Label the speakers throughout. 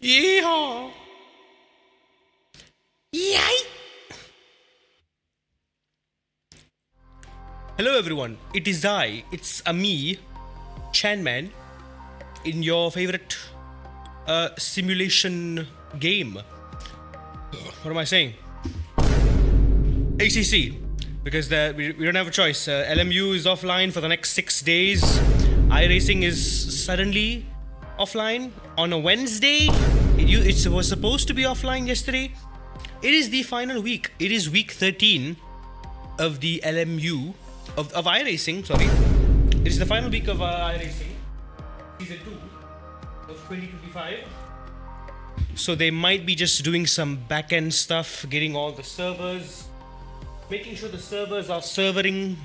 Speaker 1: Yeehaw! Yay! Hello everyone, it is it's a me, Chanman, in your favorite simulation game. What am I saying? ACC, because we don't have a choice. LMU is offline for the next 6 days. iRacing is suddenly offline on a Wednesday. It was supposed to be offline yesterday. It is the final week. It is week 13 of the LMU of iRacing. Sorry, it is the final week of iRacing season 2 of 2025. So they might be just doing some back-end stuff, getting all the servers, making sure the servers are servering,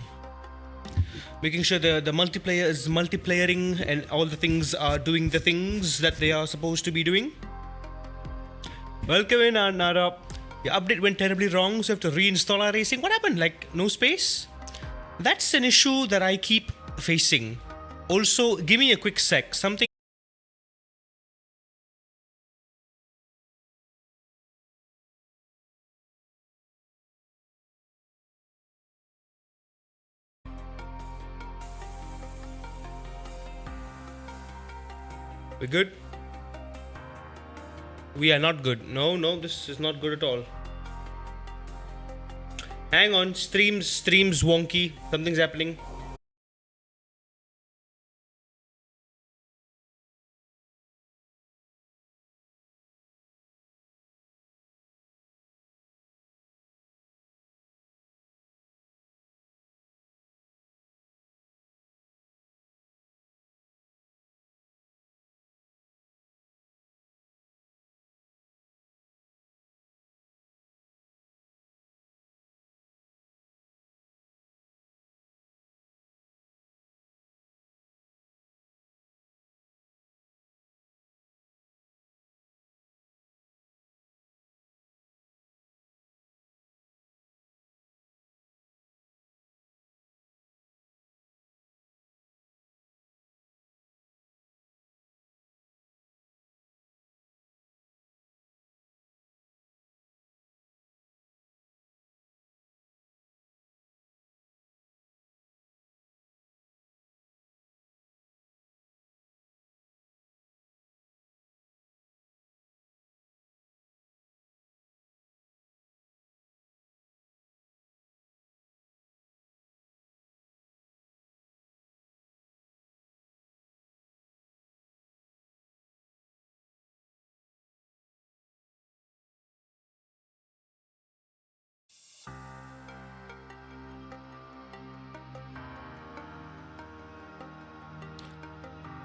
Speaker 1: making sure the multiplayer is multiplayering, and all the things are doing the things that they are supposed to be doing. Welcome in, Nara. Your update went terribly wrong, so you have to reinstall our racing. What happened? Like, no space? That's an issue that I keep facing. Also, give me a quick sec. Something. We're good? We are not good. No, this is not good at all. Hang on, streams wonky. Something's happening.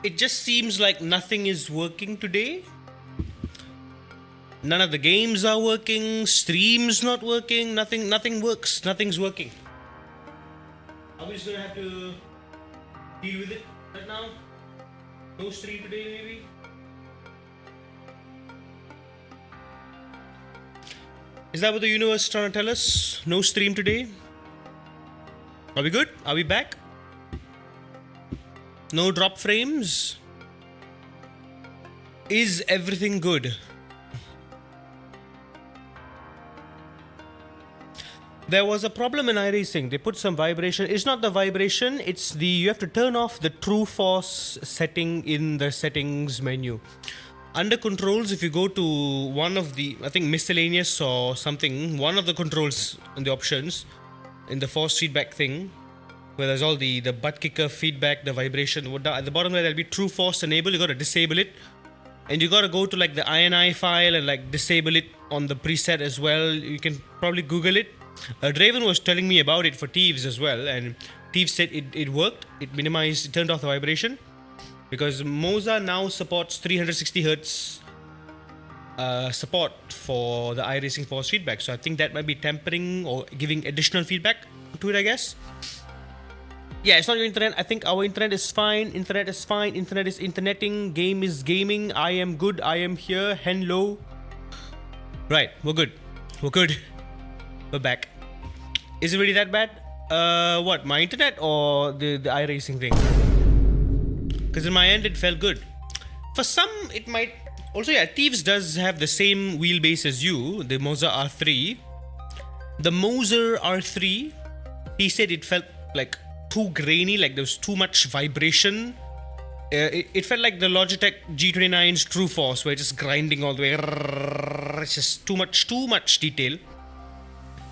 Speaker 1: It just seems like nothing is working today. None of the games are working, streams not working, nothing works, nothing's working. Are we just gonna have to deal with it right now? No stream today maybe? Is that what the universe is trying to tell us? No stream today? Are we good? Are we back? No drop frames? Is everything good? There was a problem in iRacing. They put some vibration. It's not the vibration, it's the you have to turn off the true force setting in the settings menu. Under controls, if you go to one of the, I think miscellaneous or something, one of the controls in the options, in the force feedback thing, where there's all the butt kicker feedback, the vibration, at the bottom there will be true force enable. You got to disable it, and you got to go to like the INI file and like disable it on the preset as well. You can probably Google it. Draven was telling me about it for Thieves as well, and Thieves said it worked. It minimized, it turned off the vibration, because Moza now supports 360 hertz support for the iRacing force feedback. So I think that might be tempering or giving additional feedback to it, I guess. Yeah, it's not your internet. I think our internet is fine. Internet is fine. Internet is interneting. Game is gaming. I am good. I am here. Hello. Right, we're good. We're good. We're back. Is it really that bad? What? My internet or the iRacing thing? Because in my end, it felt good. For some, it might Also, yeah, Thieves does have the same wheelbase as you, the Moza R3. The Moser R3, he said it felt like too grainy, like there was too much vibration. It felt like the Logitech G29's True Force, where it's just grinding all the way. It's just too much detail.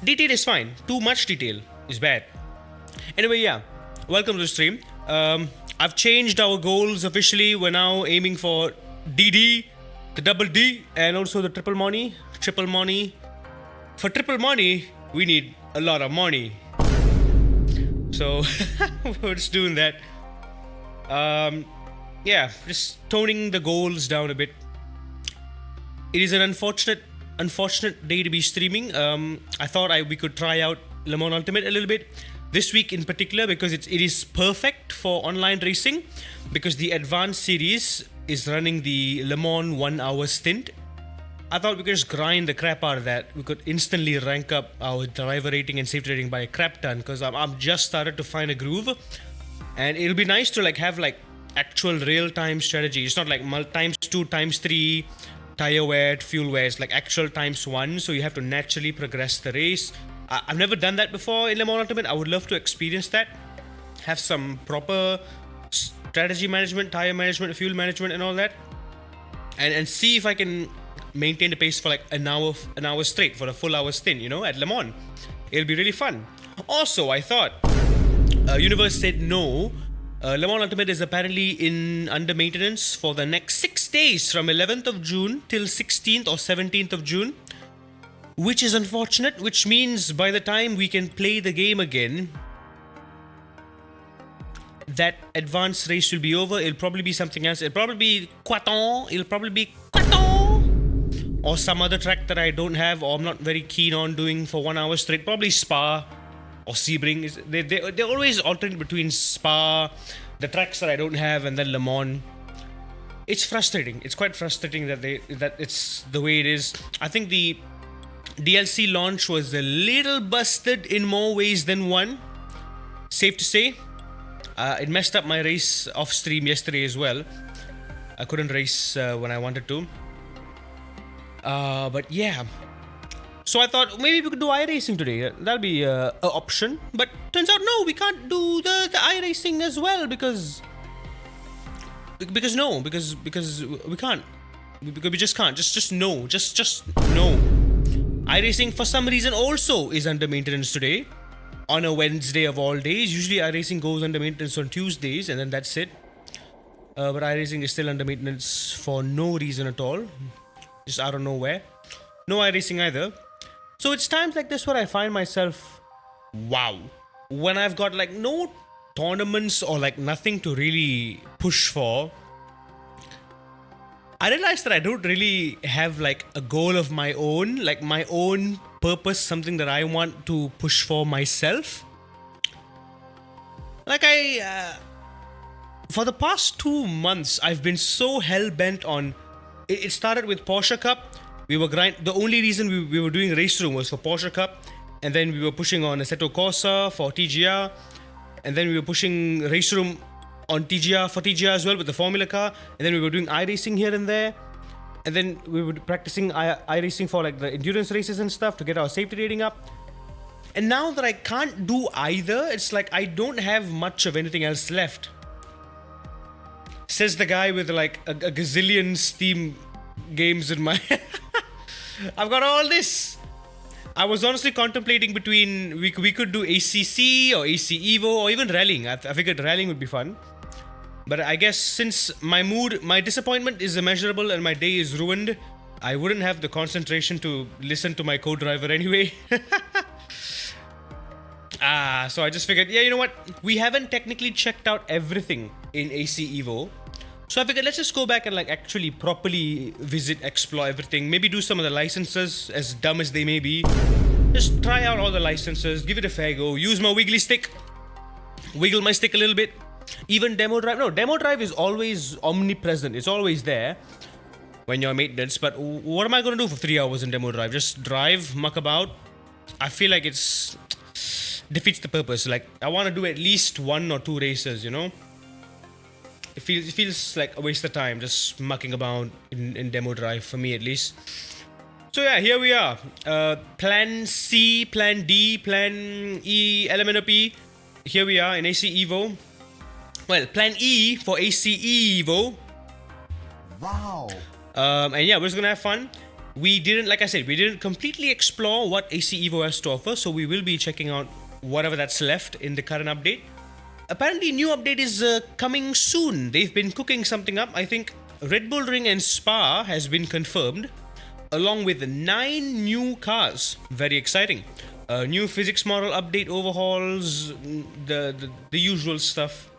Speaker 1: Detail is fine. Too much detail is bad. Anyway, yeah. Welcome to the stream. I've changed our goals officially. We're now aiming for DD, the double D, and also the triple money. Triple money. For triple money, we need a lot of money. So, we're just doing that. Yeah, just toning the goals down a bit. It is an unfortunate day to be streaming. I thought we could try out Le Mans Ultimate a little bit this week in particular, because it is perfect for online racing, because the Advanced series is running the Le Mans 1 hour stint. I thought we could just grind the crap out of that. We could instantly rank up our driver rating and safety rating by a crap ton, because I'm just started to find a groove, and it'll be nice to have actual real-time strategy. It's not like times 2, times 3 tire wear, fuel wear. It's like actual times 1, so you have to naturally progress the race. I've never done that before in Le Mans Ultimate. I would love to experience that. Have some proper strategy management, tire management, fuel management, and all that, and see if I can maintain the pace for an hour straight for a full hour stint, at Le Mans. It'll be really fun. Also, I thought Universe said no. Le Mans Ultimate is apparently under maintenance for the next 6 days, from 11th of June till 16th or 17th of June, which is unfortunate, which means by the time we can play the game again, that advanced race will be over. It'll probably be something else. It'll probably be Quaton, or some other track that I don't have or I'm not very keen on doing for 1 hour straight. Probably Spa or Sebring. They always alternate between Spa, the tracks that I don't have, and then Le Mans. It's frustrating. It's quite frustrating that it's the way it is. I think the DLC launch was a little busted in more ways than one. Safe to say. It messed up my race off stream yesterday as well. I couldn't race when I wanted to. But yeah. So I thought maybe we could do iRacing today. That'll be an option. But turns out no, we can't do the iRacing as well because we can't. Because we just can't. Just no. Just no. iRacing for some reason also is under maintenance today. On a Wednesday of all days. Usually iRacing goes under maintenance on Tuesdays, and then that's it. But iRacing is still under maintenance for no reason at all. Just out of nowhere. No iRacing either. So it's times like this where I find myself, wow, when I've got no tournaments or nothing to really push for, I realize that I don't really have a goal of my own, my own purpose, something that I want to push for myself. For the past 2 months, I've been so hell-bent on, it started with Porsche Cup. The only reason we were doing Race Room was for Porsche Cup, and then we were pushing on Assetto Corsa for TGR, and then we were pushing Race Room on TGR for TGR as well with the Formula car, and then we were doing iRacing here and there, and then we were practicing iRacing for the endurance races and stuff to get our safety rating up. And now that I can't do either, it's I don't have much of anything else left. Says the guy with a gazillion Steam games in my I've got all this. I was honestly contemplating between we could do ACC or AC EVO or even rallying. I figured rallying would be fun. But I guess since my disappointment is immeasurable and my day is ruined, I wouldn't have the concentration to listen to my co-driver anyway. So I just figured, yeah, you know what? We haven't technically checked out everything in AC EVO. So I figured let's just go back and actually properly visit, explore everything. Maybe do some of the licenses, as dumb as they may be. Just try out all the licenses, give it a fair go, use my wiggly stick, wiggle my stick a little bit. Even demo drive. No, demo drive is always omnipresent. It's always there when you're on maintenance. But what am I going to do for 3 hours in demo drive? Just drive, muck about. I feel like it's defeats the purpose. I want to do at least 1 or 2 races, it feels like a waste of time just mucking about in demo drive, for me at least. So yeah, here we are. Plan C, Plan D, Plan E, Element of P. Here we are in AC EVO. Well, Plan E for AC EVO.
Speaker 2: Wow.
Speaker 1: And yeah, we're just gonna have fun. We didn't, like I said, we didn't completely explore what AC EVO has to offer, so we will be checking out whatever that's left in the current update. Apparently, new update is coming soon. They've been cooking something up. I think Red Bull Ring and Spa has been confirmed, along with 9 new cars. Very exciting. New physics model update overhauls, the usual stuff.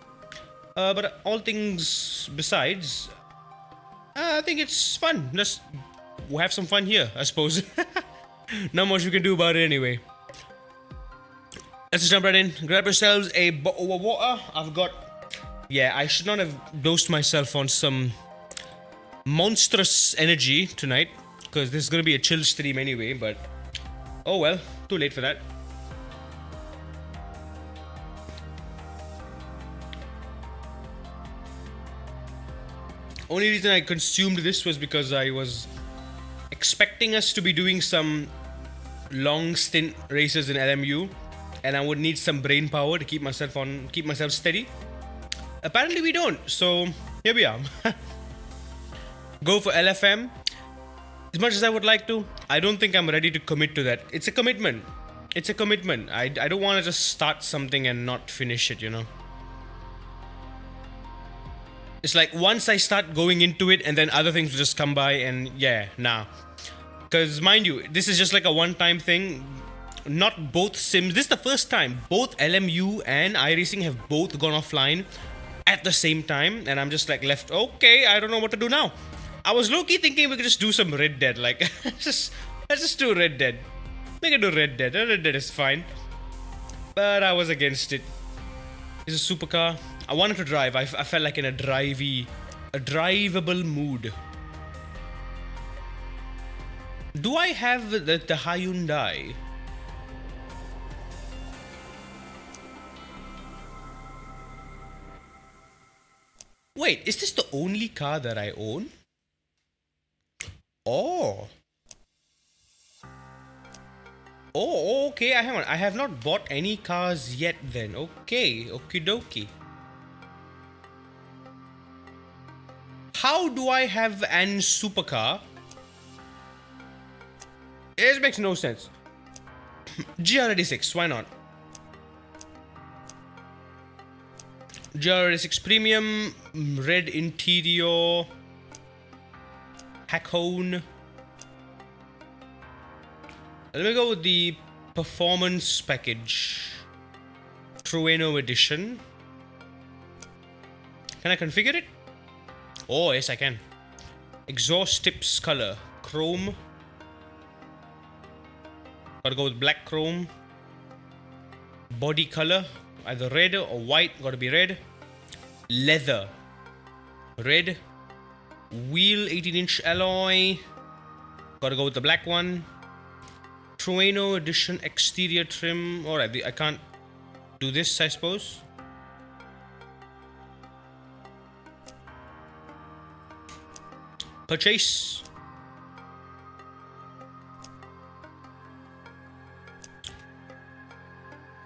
Speaker 1: But all things besides, I think it's fun. Just we'll have some fun here, I suppose. Not much we can do about it anyway. Let's just jump right in. Grab yourselves a bottle of water. I should not have dosed myself on some monstrous energy tonight, because this is going to be a chill stream anyway, but oh well, too late for that. Only reason I consumed this was because I was expecting us to be doing some long stint races in LMU, and I would need some brain power to keep myself steady. Apparently we don't, so here we are. Go for LFM. As much as I would like to, I don't think I'm ready to commit to that. It's a commitment. I don't want to just start something and not finish it, you know. It's like once I start going into it and then other things will just come by, and yeah, nah. Because mind you, this is just like a one-time thing. Not both sims. This is the first time both LMU and iRacing have both gone offline at the same time, and I'm just like left, okay, I don't know what to do now. I was low-key thinking we could just do some Red Dead, like let's just do Red Dead. We can do Red Dead. Red Dead is fine. But I was against it. It's a supercar. I wanted to drive. I felt like in a drivable mood. Do I have the Hyundai? Wait, is this the only car that I own? Oh. Oh, okay, hang on. I have not bought any cars yet then. Okay, okie dokie. How do I have an supercar? It makes no sense. GR86, why not? GR86 Premium, red interior, Hackone. Let me go with the performance package. Trueno edition. Can I configure it? Oh, yes, I can. Exhaust tips color. Chrome. Gotta go with black chrome. Body color. Either red or white. Gotta be red. Leather. Red. Wheel 18-inch alloy. Gotta go with the black one. Trueno edition exterior trim. Alright, I can't do this, I suppose. Purchase.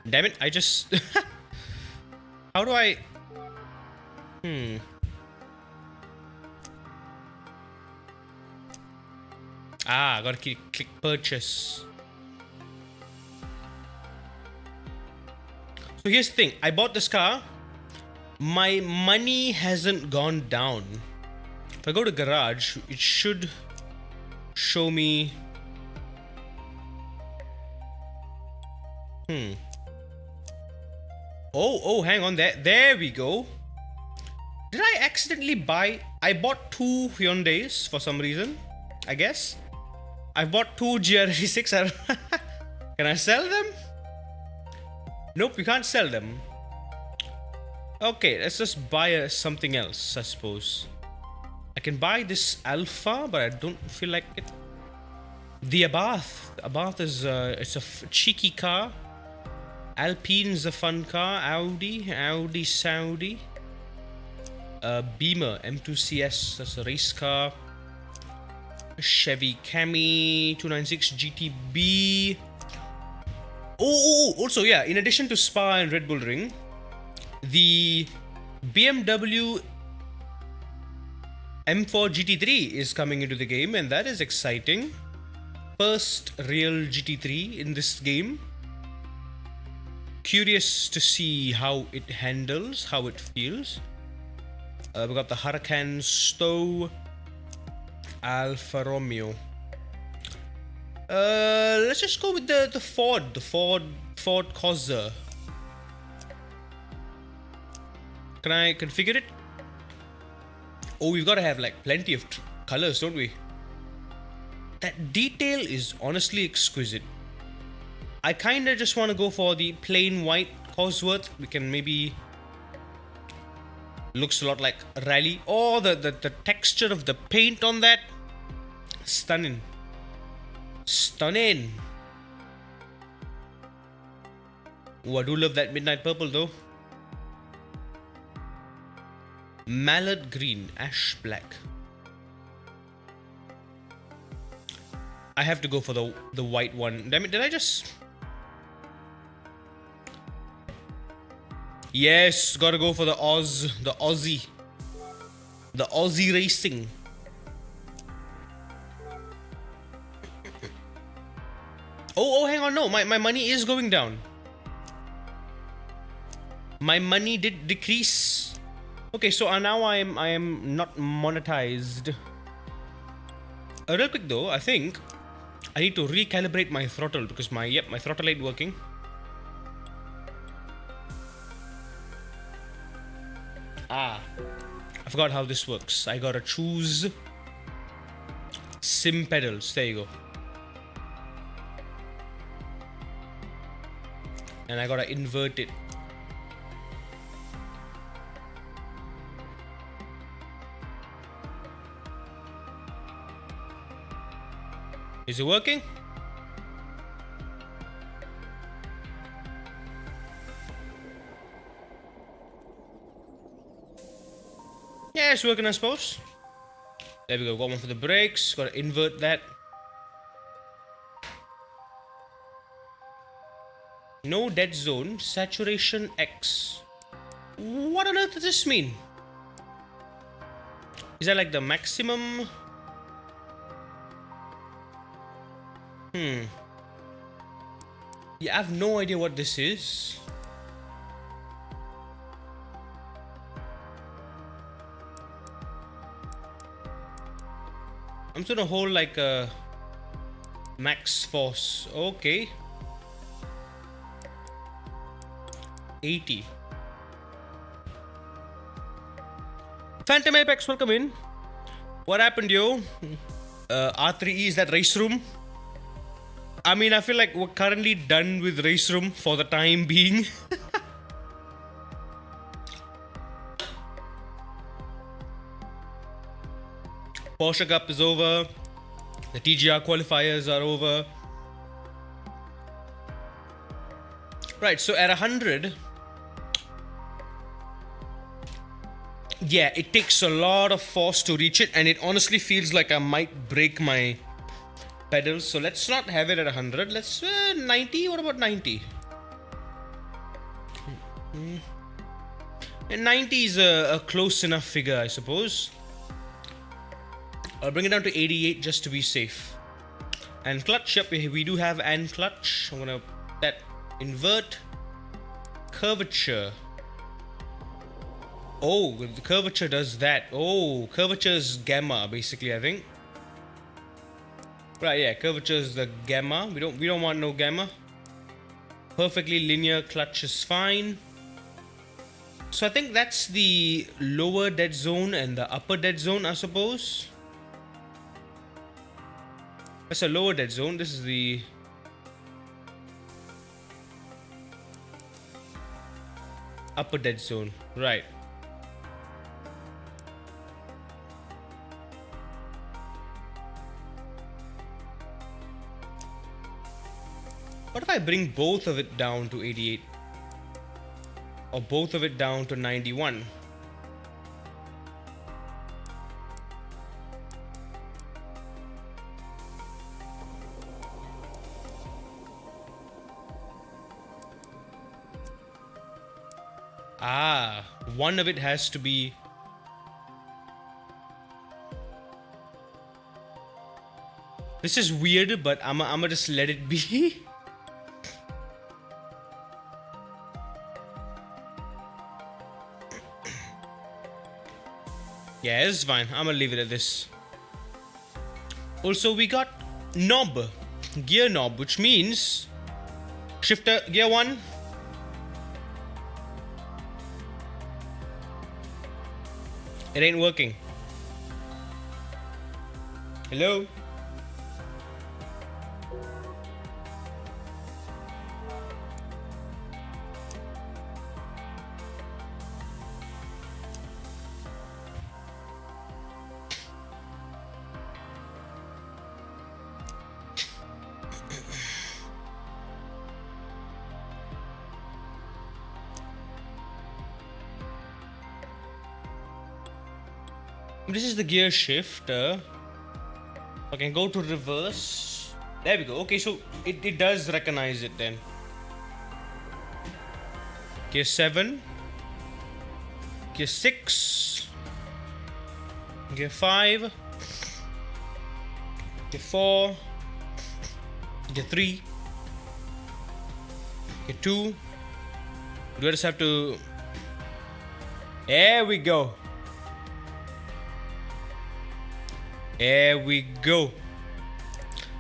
Speaker 1: Damn it, I just... How do I... Gotta click purchase. So here's the thing. I bought this car. My money hasn't gone down. If I go to garage, it should show me... Oh, hang on. There we go. Did I accidentally buy... I bought 2 Hyundais for some reason, I guess. I bought 2 GR86. Can I sell them? Nope, you can't sell them. Okay, let's just buy something else, I suppose. I can buy this Alpha, but I don't feel like it. The Abarth. Abarth is it's a cheeky car. Alpine's a fun car. Audi Saudi. Beamer M2CS, that's a race car. Chevy Camry 296 GTB. Also, yeah, in addition to Spa and Red Bull Ring, the BMW M4 GT3 is coming into the game, and that is exciting. First real GT3 in this game. Curious to see how it handles, how it feels. We got the Huracan Stowe Alfa Romeo. Let's just go with the Ford Corsa. Can I configure it? Oh, we've got to have like plenty of colors, don't we? That detail is honestly exquisite. I kinda just want to go for the plain white Cosworth. We can maybe... Looks a lot like Rally. Oh, the texture of the paint on that. Stunning. Stunning. Oh, I do love that midnight purple though. Mallard green, ash black. I have to go for the white one. Damn it, did I just... Yes, gotta go for the Aussie. The Aussie racing. Oh, hang on, no, my money is going down. My money did decrease. Okay, so now I am not monetized. Real quick though, I think I need to recalibrate my throttle because my throttle ain't working. I forgot how this works. I gotta choose sim pedals. There you go. And I gotta invert it. Is it working? Yeah, it's working, I suppose. There we go. Got one for the brakes. Gotta invert that. No dead zone. Saturation X. What on earth does this mean? Is that like the maximum? Yeah, I have no idea what this is. I'm just gonna hold like a max force. Okay. 80. Phantom Apex, welcome in. What happened, yo? R3E is that race room? I mean, I feel like we're currently done with race room for the time being. Porsche Cup is over. The TGR qualifiers are over. Right, so at 100, yeah, it takes a lot of force to reach it, and it honestly feels like I might break my pedals. So let's not have it at 100. Let's 90. What about 90? And 90 is a close enough figure, I suppose. I'll bring it down to 88 just to be safe. And clutch, yep, we do have and clutch. I'm gonna that invert curvature. Oh, the curvature does that. Oh, curvature is gamma, basically, I think. Right, yeah, curvature is the gamma. We don't want no gamma. Perfectly linear clutch is fine. So I think that's the lower dead zone and the upper dead zone, I suppose. That's a lower dead zone. This is the upper dead zone. Right. What if I bring both of it down to 88? Or both of it down to 91? One of it has to be. This is weird, but I'ma just let it be. Yeah, it's fine. I'm gonna leave it at this. Also, we got knob, gear knob, which means shifter, gear 1. It ain't working. Hello? This is the gear shifter. I can go to reverse. There we go. Okay, so it does recognize it then. Gear 7. Gear 6. Gear 5. Gear 4. Gear 3. Gear 2. Do I just have to... There we go. There we go.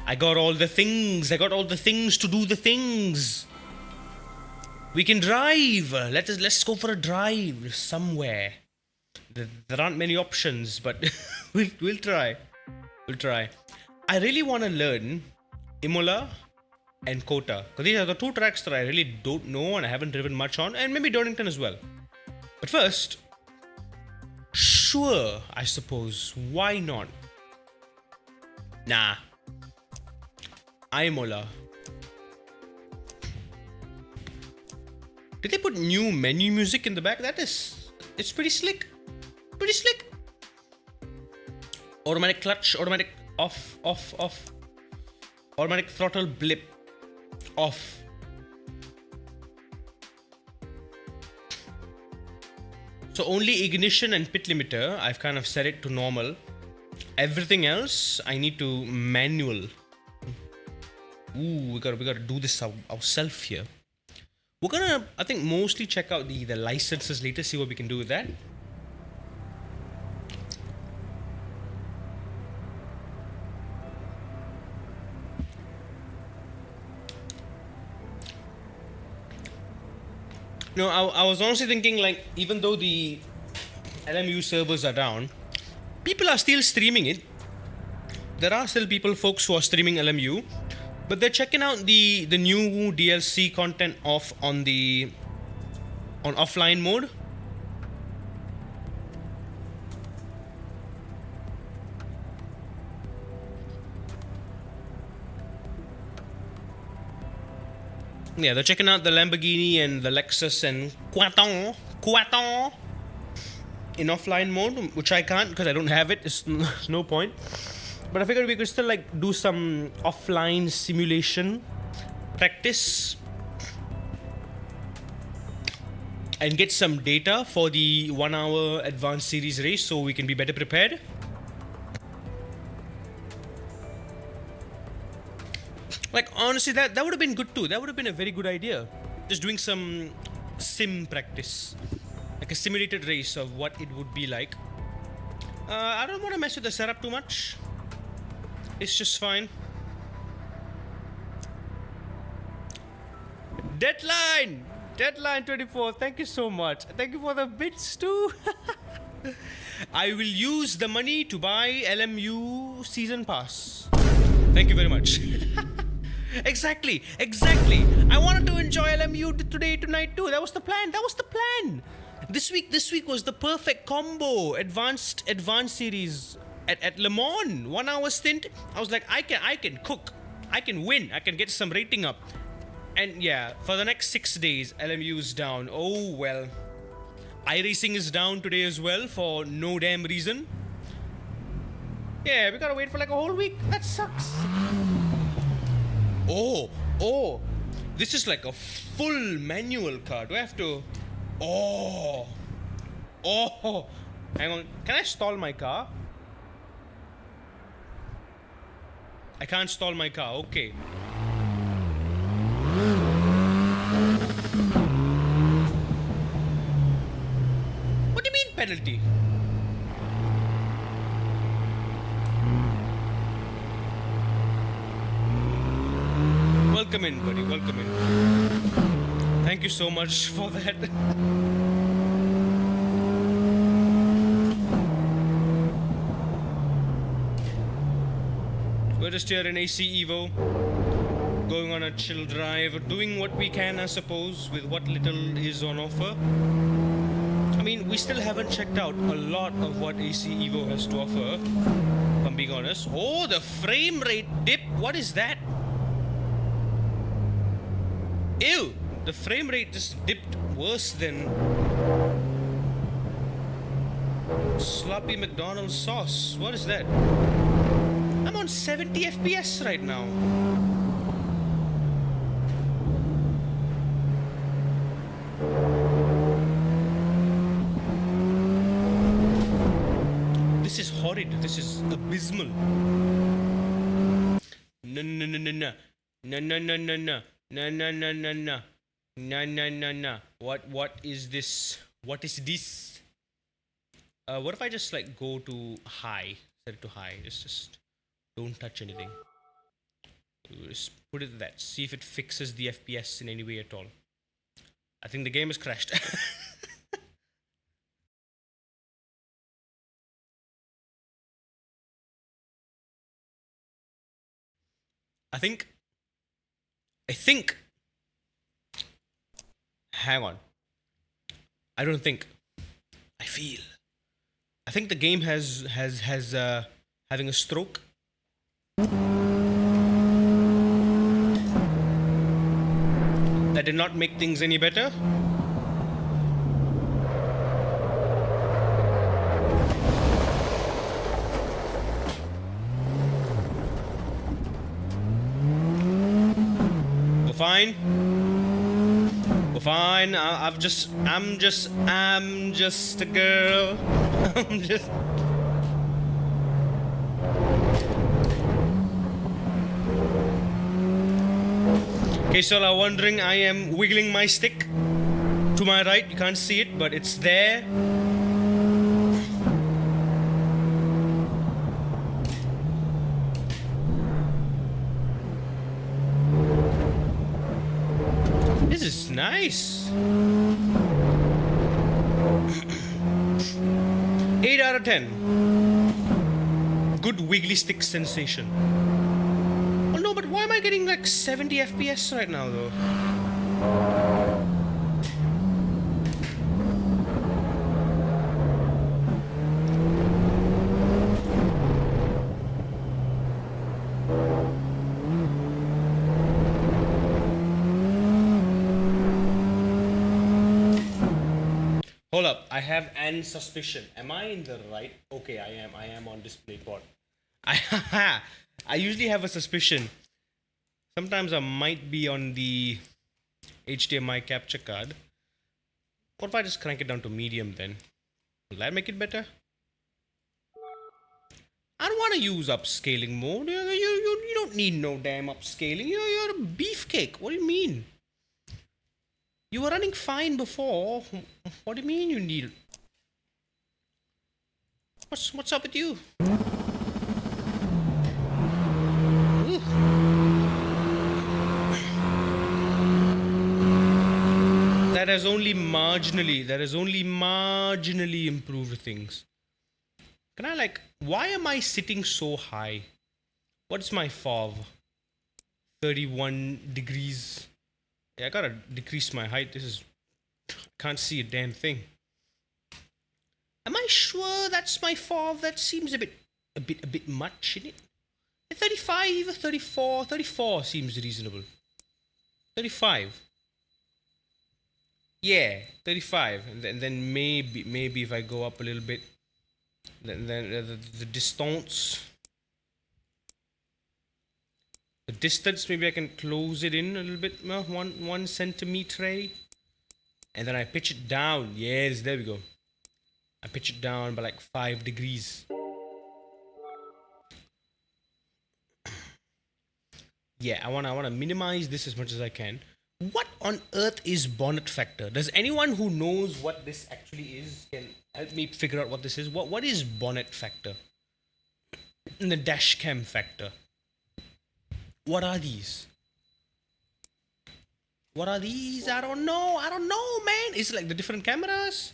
Speaker 1: I got all the things. I got all the things to do the things. We can drive. Let's go for a drive somewhere. There aren't many options, but we'll try. We'll try. I really want to learn Imola and Kota, because these are the two tracks that I really don't know and I haven't driven much on, and maybe Donington as well. But first, sure, I suppose. Why not? Nah. Imola. Did they put new menu music in the back? It's pretty slick. Pretty slick. Automatic clutch, automatic off. Automatic throttle blip off. So only ignition and pit limiter, I've kind of set it to normal. Everything else, I need to manual. Ooh, we gotta do this ourselves here. We're gonna, I think, mostly check out the licenses later, see what we can do with that. No, I was honestly thinking, like, even though the LMU servers are down, people are still streaming it. There are still folks who are streaming LMU, but they're checking out the new DLC content on offline mode. Yeah, they're checking out the Lamborghini and the Lexus and Quaton in offline mode, which I can't because I don't have it. It's no point. But I figured we could still like do some offline simulation practice and get some data for the 1 hour advanced series race so we can be better prepared. Like, honestly, that would have been good too. That would have been a very good idea. Just doing some sim practice. Like a simulated race of what it would be like. I don't want to mess with the setup too much. It's just fine. Deadline 24. Thank you so much. Thank you for the bits too. I will use the money to buy LMU season pass. Thank you very much. Exactly. I wanted to enjoy LMU tonight too. That was the plan. This week was the perfect combo. Advanced series at Le Mans, 1 hour stint. I was like, I can cook, I can win, I can get some rating up. And yeah, for the next 6 days, LMU is down. Oh well. iRacing is down today as well for no damn reason. Yeah, we gotta wait for like a whole week. That sucks. Oh, this is like a full manual car. Do I have to... Oh, Oh, hang on. Can I stall my car? I can't stall my car. Okay. What do you mean penalty? Welcome in, buddy. Welcome in. Thank you so much for that. We're just here in AC EVO, going on a chill drive, doing what we can, I suppose, with what little is on offer. I mean, we still haven't checked out a lot of what AC EVO has to offer, if I'm being honest. Oh, the frame rate dip. What is that? Ew, the frame rate just dipped worse than sloppy McDonald's sauce. What is that? I'm on 70 FPS right now. This is horrid. This is abysmal. No, no, no, no, no. No, no, no, no, no. No, no, no, no, no. No, no, no, no. What is this? What is this? What if I just like go to high? Set it to high. Just don't touch anything. Just put it that. See if it fixes the FPS in any way at all. I think the game has crashed. I think. Hang on. I don't think. I feel. I think the game has having a stroke. That did not make things any better. We're fine. We're fine. I'm just a girl. I'm just. In case y'all are wondering, I am wiggling my stick to my right. You can't see it, but it's there. This is nice. 8 out of 10. Good wiggly stick sensation. Oh no, but why am I getting like 70 FPS right now though? Hold up, I have an suspicion. Am I in the right? Okay, I am. I am on display port. I usually have a suspicion. Sometimes I might be on the HDMI capture card. What if I just crank it down to medium then? Will that make it better? I don't want to use upscaling mode. You don't need no damn upscaling. You're a beefcake. What do you mean? You were running fine before. What do you mean you need? What's up with you? Ooh. That has only marginally improved things. Can I like, why am I sitting so high? What's my FOV? 31 degrees. Yeah, I gotta decrease my height. Can't see a damn thing. Am I sure that's my FOV? That seems a bit much, isn't it? 35, 34, 34 seems reasonable. 35. Yeah, 35. And then maybe if I go up a little bit, then the distance. The distance, maybe I can close it in a little bit more, 1 centimeter. And then I pitch it down. Yes, there we go. I pitch it down by like 5 degrees. Yeah, I wanna minimize this as much as I can. What on earth is bonnet factor? Does anyone who knows what this actually is can help me figure out what this is? What is bonnet factor? And the dash cam factor. What are these? What are these? I don't know. I don't know, man. Is it like the different cameras?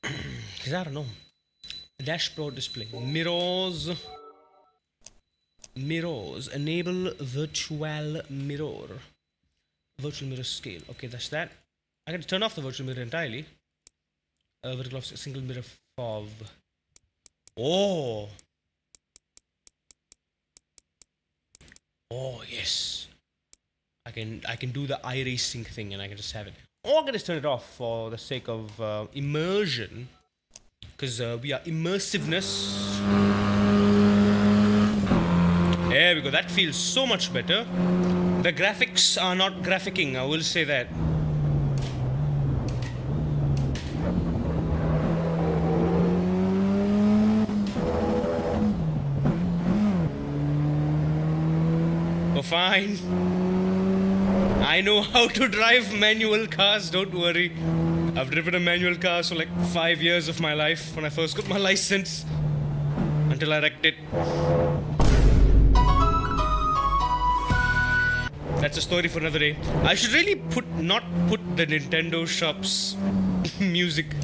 Speaker 1: Because I don't know. Dashboard display. Mirrors. Mirrors. Enable virtual mirror. Virtual mirror scale. Okay, that's that. I can turn off the virtual mirror entirely. Vertical offset, single mirror fob. Oh. Oh yes. I can do the iRacing thing and I can just have it. Or I can just turn it off for the sake of immersion. Because we are immersiveness. There we go. That feels so much better. The graphics are not graphicking, I will say that. Oh, fine. I know how to drive manual cars, don't worry. I've driven a manual car for like 5 years of my life when I first got my license. Until I wrecked it. That's a story for another day. I should really not put the Nintendo shop's music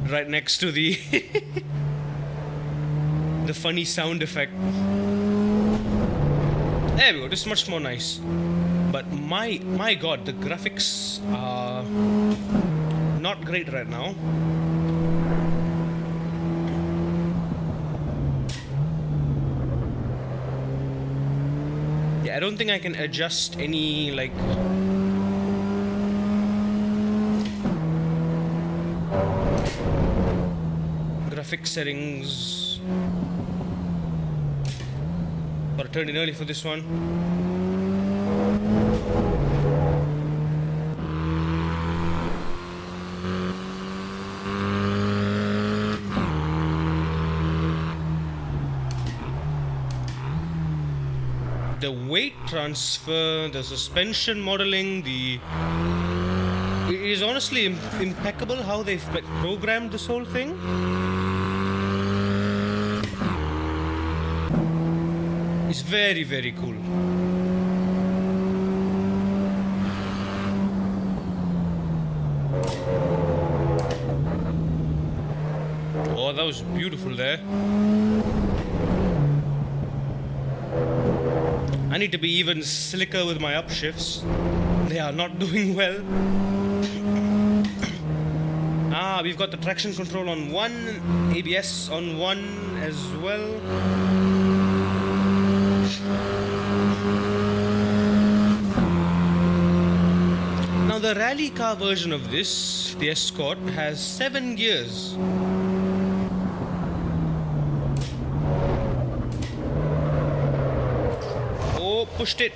Speaker 1: right next to the the funny sound effect. There we go. This is much more nice. But my god, the graphics are not great right now. Yeah, I don't think I can adjust any like graphic settings. Gotta turn in early for this one. The weight transfer, the suspension modeling, it is honestly impeccable how they've programmed this whole thing. It's very, very cool. Oh, that was beautiful there. I need to be even slicker with my upshifts. They are not doing well. We've got the traction control on one, ABS on one as well. Now the rally car version of this, the Escort, has 7 gears. Oh, pushed it.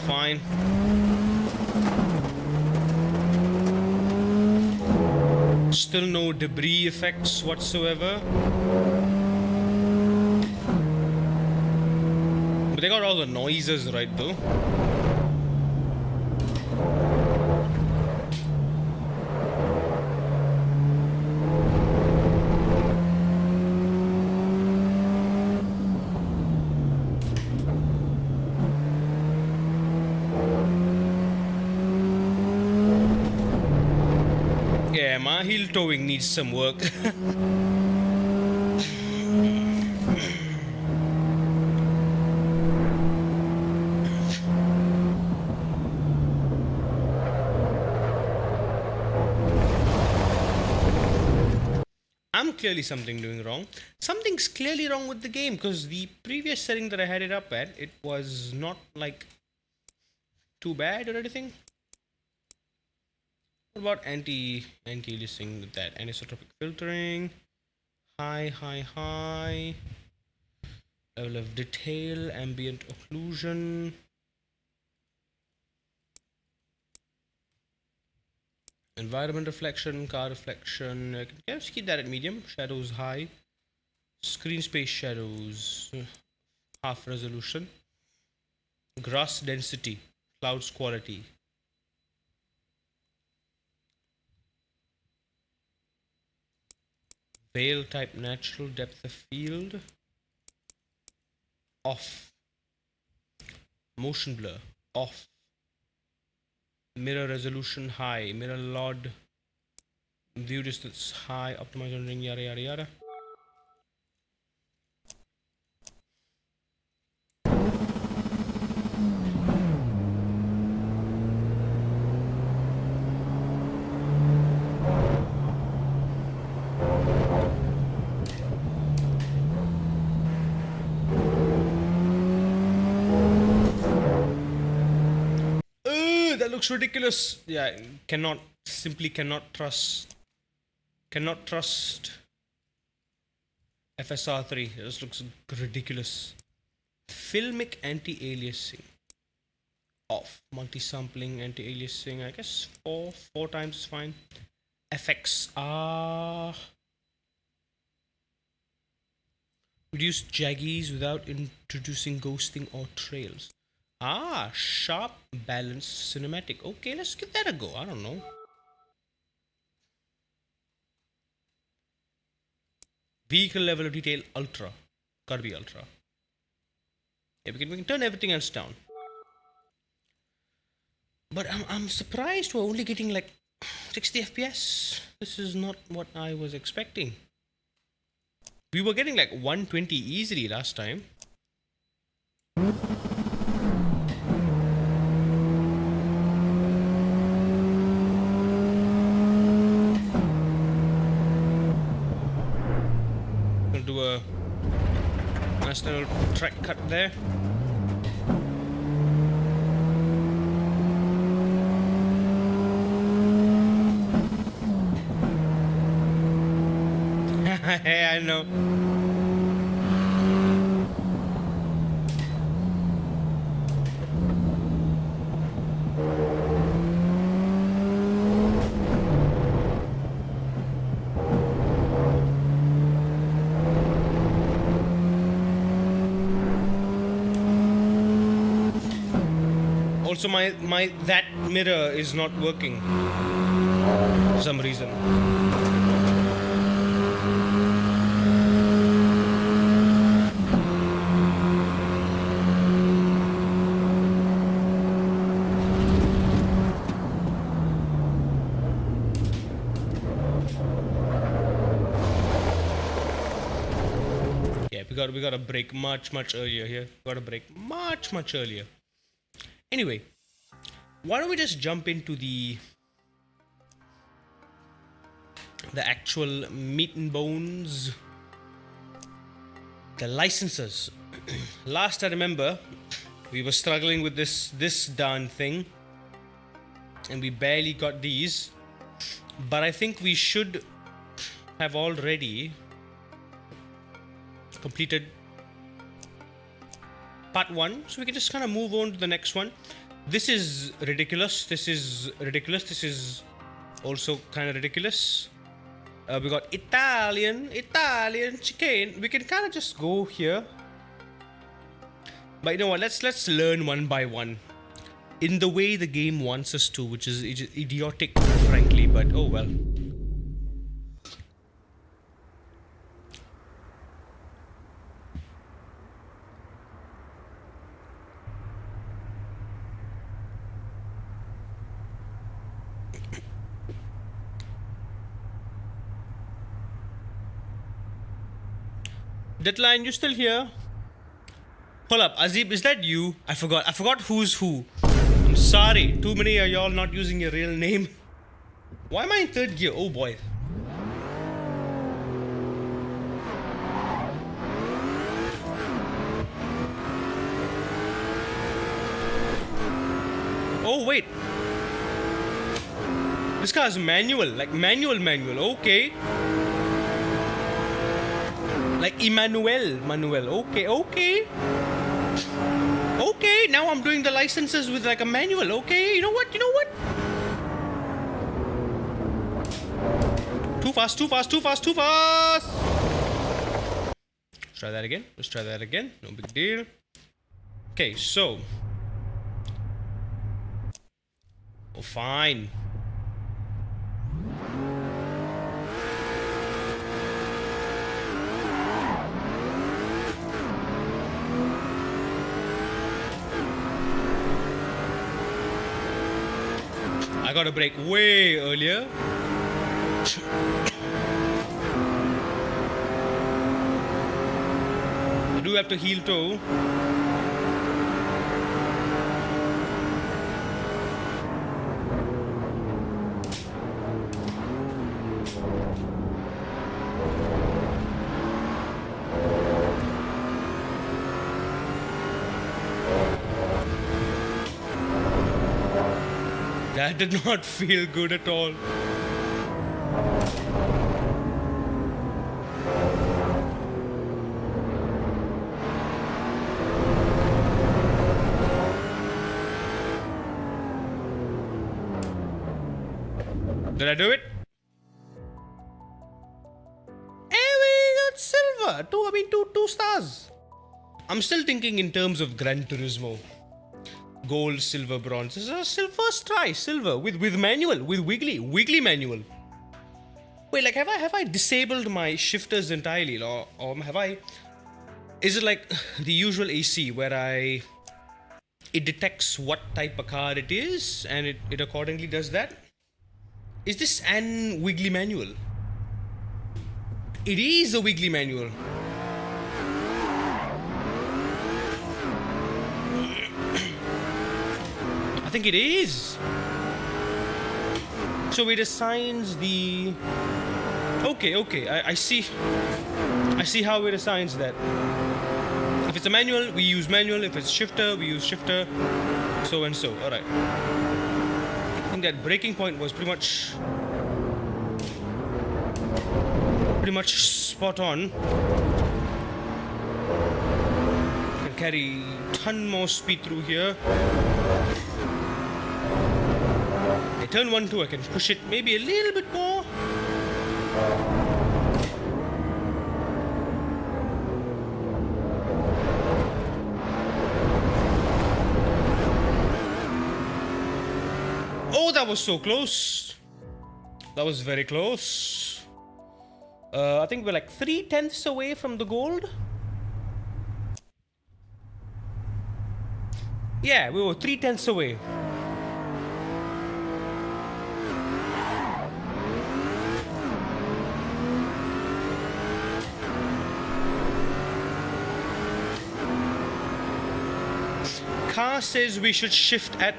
Speaker 1: Fine. Still no debris effects whatsoever. But they got all the noises right though. Yeah, my heel towing needs some work. I'm clearly doing wrong. Something's clearly wrong with the game because the previous setting that I had it up at, it was not like too bad or anything. What about anti-aliasing with that? Anisotropic filtering, high. Level of detail, ambient occlusion. Environment reflection, car reflection. I can just keep that at medium. Shadows high. Screen space shadows. Half resolution. Grass density. Clouds quality. Veil type natural. Depth of field. Off. Motion blur. Off. Mirror resolution high. Mirror LOD. View distance high. Optimize rendering. Yada yada yada. That looks ridiculous. Yeah, simply cannot trust FSR3. This looks ridiculous. Filmic anti-aliasing off. Multi-sampling anti-aliasing. I guess four times is fine. FX reduce jaggies without introducing ghosting or trails. Sharp balanced cinematic. Okay, let's give that a go. I don't know. Vehicle level of detail ultra. Gotta be ultra. Yeah, we can turn everything else down. But I'm surprised we're only getting like 60 FPS. This is not what I was expecting. We were getting like 120 easily last time. Gonna do a nice little track cut there. I know. Also, that mirror is not working for some reason. We gotta break much earlier here. Gotta break much earlier. Anyway, why don't we just jump into the actual meat and bones, the licenses. Last I remember, we were struggling with this darn thing, and we barely got these. But I think we should have already completed part 1, so we can just kind of move on to the next one. This is ridiculous. This is also kind of ridiculous. We got Italian chicken. We can kind of just go here, but you know what, let's learn one by one in the way the game wants us to, which is idiotic, frankly, but oh well. Deadline, you still here? Hold up, Azib, is that you? I forgot who's who. I'm sorry, too many of y'all not using your real name. Why am I in 3rd gear? Oh boy. Oh wait. This car's manual, like manual, okay. Like Manuel. Okay. Okay, now I'm doing the licenses with like a manual. Okay, you know what? Too fast. Let's try that again. No big deal. Okay, so. Oh, fine. I gotta brake way earlier. I do have to heel toe. That did not feel good at all. Did I do it? Hey, we got silver. Two stars. I'm still thinking in terms of Gran Turismo. Gold, silver, bronze. This is a first try, silver with manual, with wiggly manual. Wait, like have I disabled my shifters entirely, or have I? Is it like the usual AC where it detects what type of car it is and it accordingly does that? Is this an wiggly manual? It is a wiggly manual. I think it is. So it assigns the... Okay, I see how it assigns that. If it's a manual, we use manual. If it's shifter, we use shifter. So and so. Alright. I think that braking point was pretty much spot on. Can carry a ton more speed through here. Turn 1, 2, I can push it maybe a little bit more. Oh, that was so close. That was very close. I think we're like 3/10 away from the gold. Yeah, we were 3/10 away. Car says we should shift at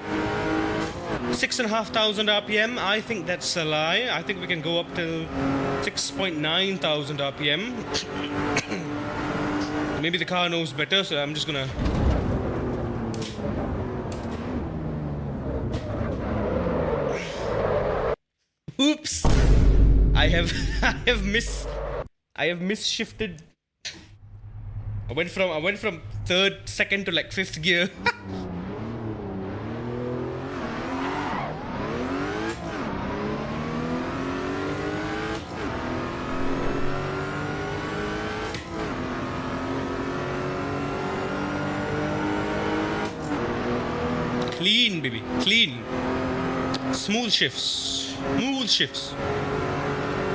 Speaker 1: 6,500 RPM. I think that's a lie. I think we can go up till 6,900 RPM. Maybe the car knows better, so I'm just gonna... Oops! I have misshifted. I went from third, second to like fifth gear. Clean, baby, clean. Smooth shifts.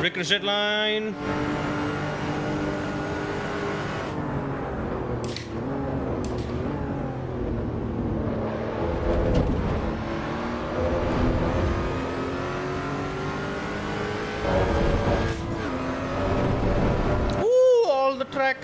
Speaker 1: Breaker's red line. Ooh, all the track.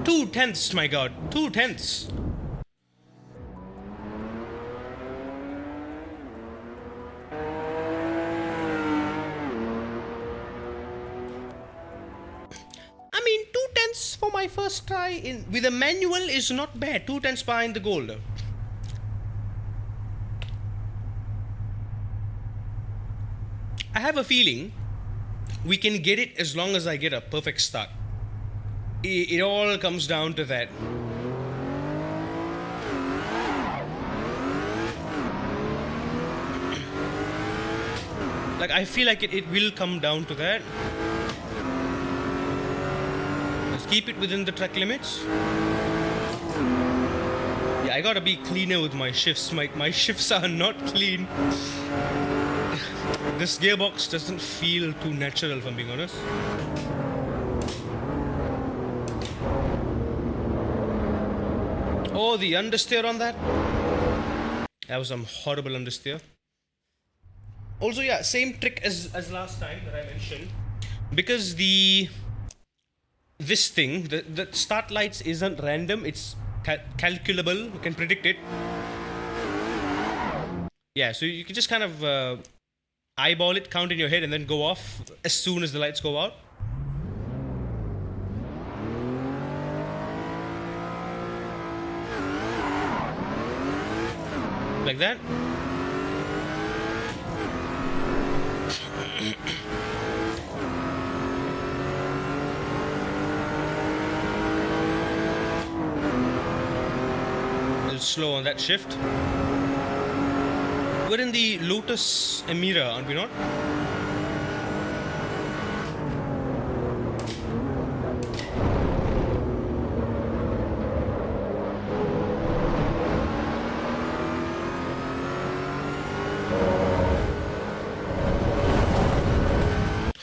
Speaker 1: Two-tenths, my god. 2/10. I mean, 2/10 for my my first try in with a manual is not bad. 2/10 behind the gold. I have a feeling we can get it as long as I get a perfect start. It all comes down to that. Like, I feel like it will come down to that. Just keep it within the track limits. Yeah, I gotta be cleaner with my shifts. My shifts are not clean. This gearbox doesn't feel too natural, if I'm being honest. Oh, the understeer on that. That was some horrible understeer. Also, yeah, same trick as last time that I mentioned. Because this thing, the start lights isn't random, it's calculable, you can predict it. Yeah, so you can just kind of eyeball it, count in your head, and then go off as soon as the lights go out. Like that. A little slow on that shift. We're in the Lotus Emira, aren't we not?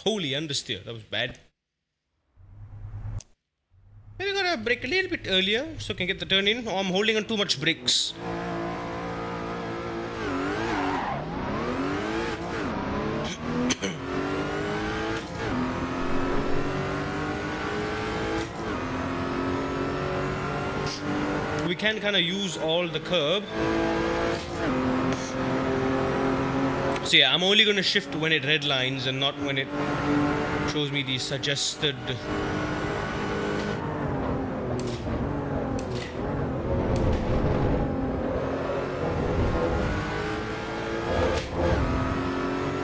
Speaker 1: Holy understeer, that was bad. Maybe we gotta brake a little bit earlier so I can get the turn in. Oh, I'm holding on too much brakes. We can kind of use all the curb. So yeah, I'm only going to shift when it redlines and not when it shows me the suggested.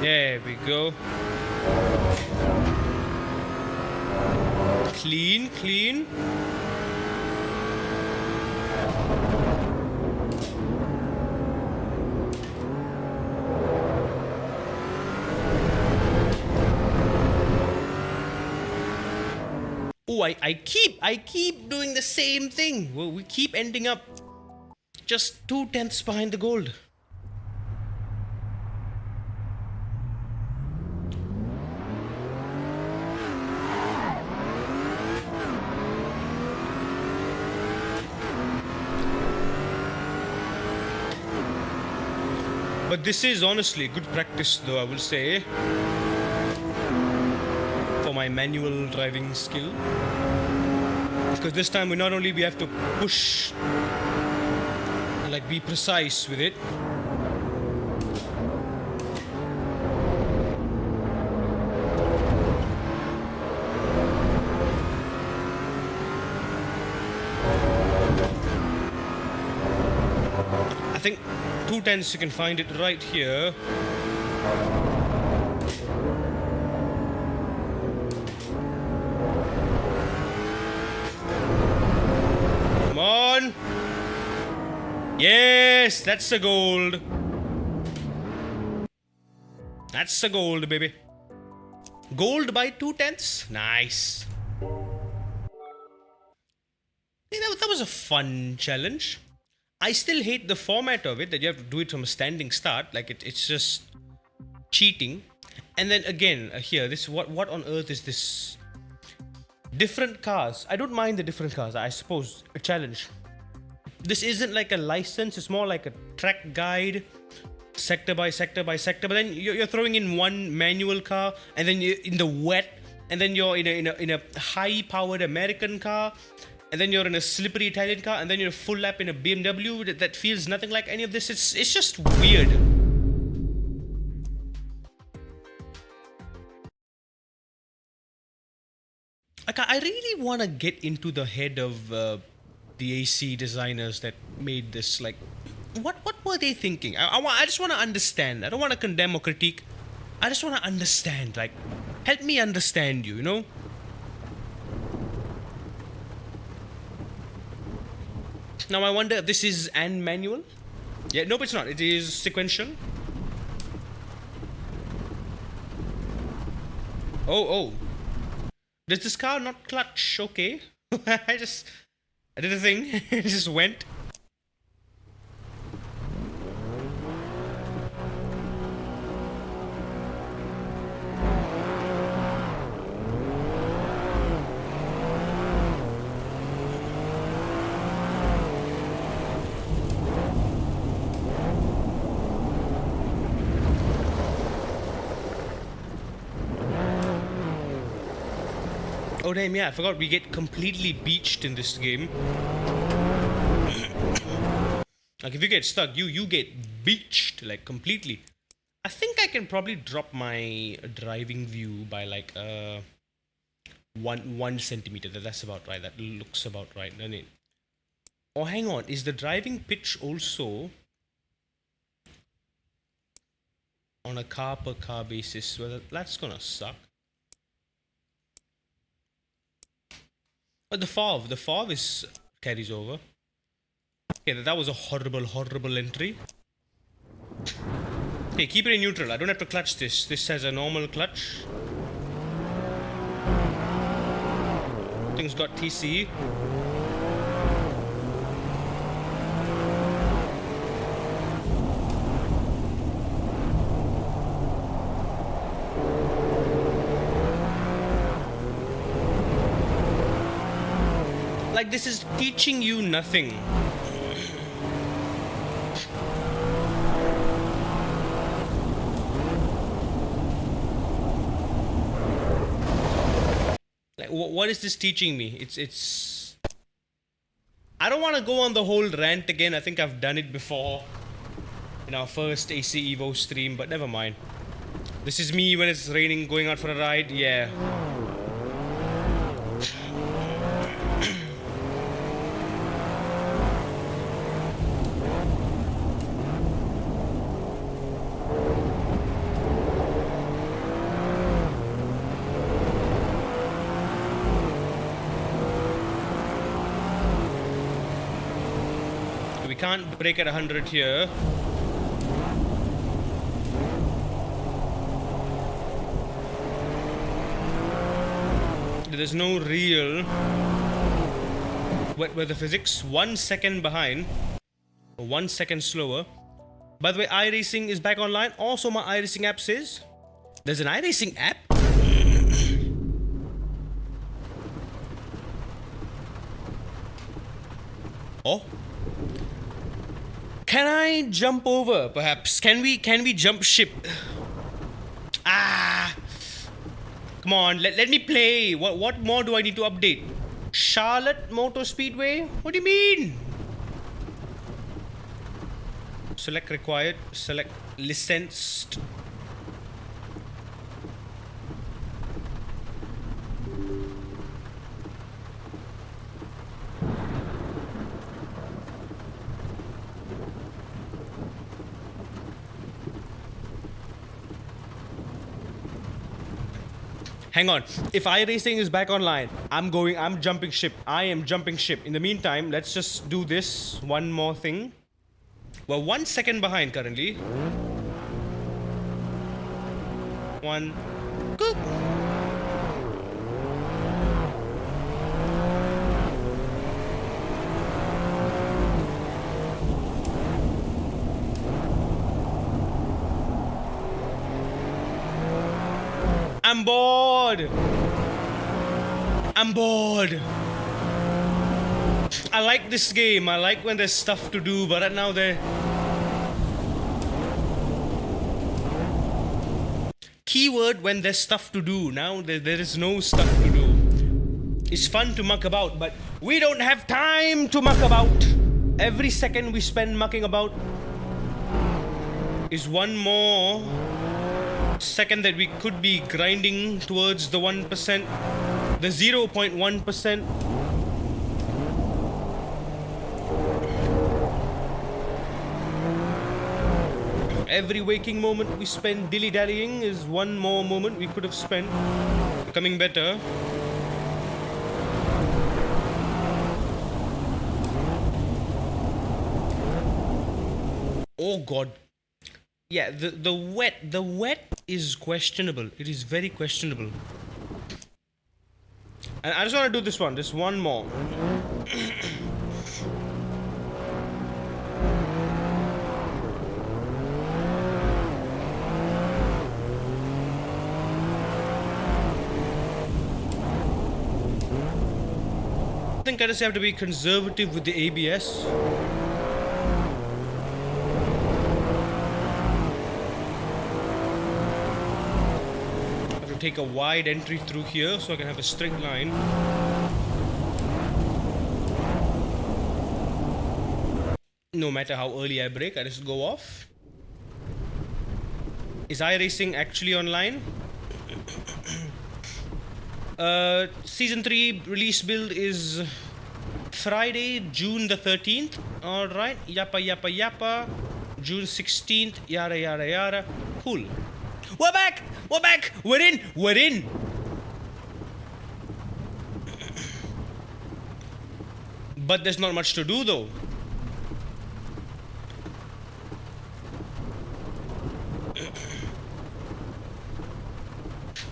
Speaker 1: There we go. Clean, clean. Oh, I keep doing the same thing. Well, we keep ending up just 2/10 behind the gold. But this is honestly good practice, though, I will say, for my manual driving skill. Because this time we not only we have to push, like be precise with it. I think 2/10 you can find it right here. Come on. Yes, that's the gold. That's the gold, baby. Gold by 2/10. Nice. Hey, that was a fun challenge. I still hate the format of it, that you have to do it from a standing start. Like it's just cheating. And then again, here, this what on earth is this? Different cars. I don't mind the different cars, I suppose. A challenge. This isn't like a license, it's more like a track guide, sector by sector by sector. But then you're throwing in one manual car, and then you're in the wet, and then you're in a high-powered American car, and then you're in a slippery Italian car, and then you're full lap in a BMW that feels nothing like any of this. It's just weird. Like, I really want to get into the head of the AC designers that made this. Like, what were they thinking? I just want to understand. I don't want to condemn or critique. I just want to understand. Like, help me understand you, you know? Now, I wonder if this is an manual. Yeah, nope, it's not. It is sequential. Oh. Does this car not clutch? Okay. I did a thing. It just went. Oh damn, yeah, I forgot we get completely beached in this game. Like, if you get stuck, you get beached, like, completely. I think I can probably drop my driving view by, like, 1 centimeter. That's about right. That looks about right, doesn't it? Oh, hang on. Is the driving pitch also on a car-per-car basis? Well, that's gonna suck. The FOV is carries over. Okay, that was a horrible entry. Okay, keep it in neutral. I don't have to clutch this. This has a normal clutch. Thing's got TC. Like, this is teaching you nothing. Like, what is this teaching me? It's... I don't want to go on the whole rant again. I think I've done it before in our first AC EVO stream, but never mind. This is me when it's raining, going out for a ride. Yeah. We can't break at 100 here. There's no real where the physics 1 second behind, 1 second slower. By the way, iRacing is back online. Also, my iRacing app says there's an iRacing app. Oh. Can I jump over, perhaps? Can we jump ship? Ah! Come on, let me play. What more do I need to update? Charlotte Motor Speedway? What do you mean? Select required. Select licensed. Hang on. If iRacing is back online, I'm jumping ship. I am jumping ship. In the meantime, let's just do this one more thing. We're 1 second behind currently. One. Go. I'm bored. I'm bored. I like this game. I like when there's stuff to do, but right now there... Keyword when there's stuff to do. Now there is no stuff to do. It's fun to muck about, but we don't have time to muck about. Every second we spend mucking about is one more second that we could be grinding towards the 1%. The 0.1%. Every waking moment we spend dilly-dallying is one more moment we could have spent becoming better. Oh god. Yeah, the wet is questionable. It is very questionable. And I just want to do this one more. I think I just have to be conservative with the ABS. I have to take a wide entry through here so I can have a straight line. No matter how early I brake, I just go off. Is iRacing actually online? Season 3 release build is Friday, June the 13th. Alright, yappa. June 16th, yada. Cool. We're back! We're in! But there's not much to do though.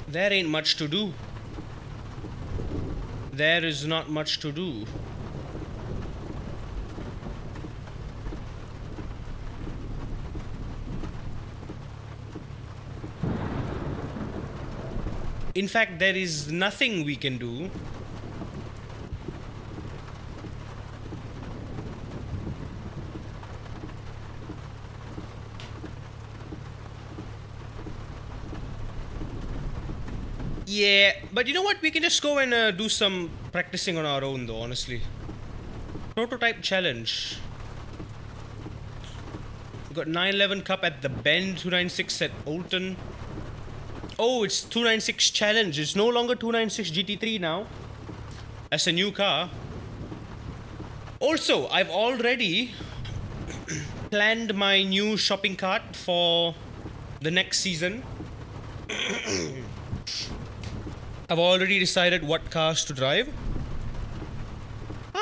Speaker 1: There ain't much to do. There is not much to do. In fact, there is nothing we can do. Yeah, but you know what? We can just go and do some practicing on our own, though, honestly. Prototype challenge. We got 911 Cup at the Bend, 296 at Olton. Oh, it's 296 challenge. It's no longer 296 GT3 now. That's a new car. Also, I've already planned my new shopping cart for the next season. I've already decided what cars to drive.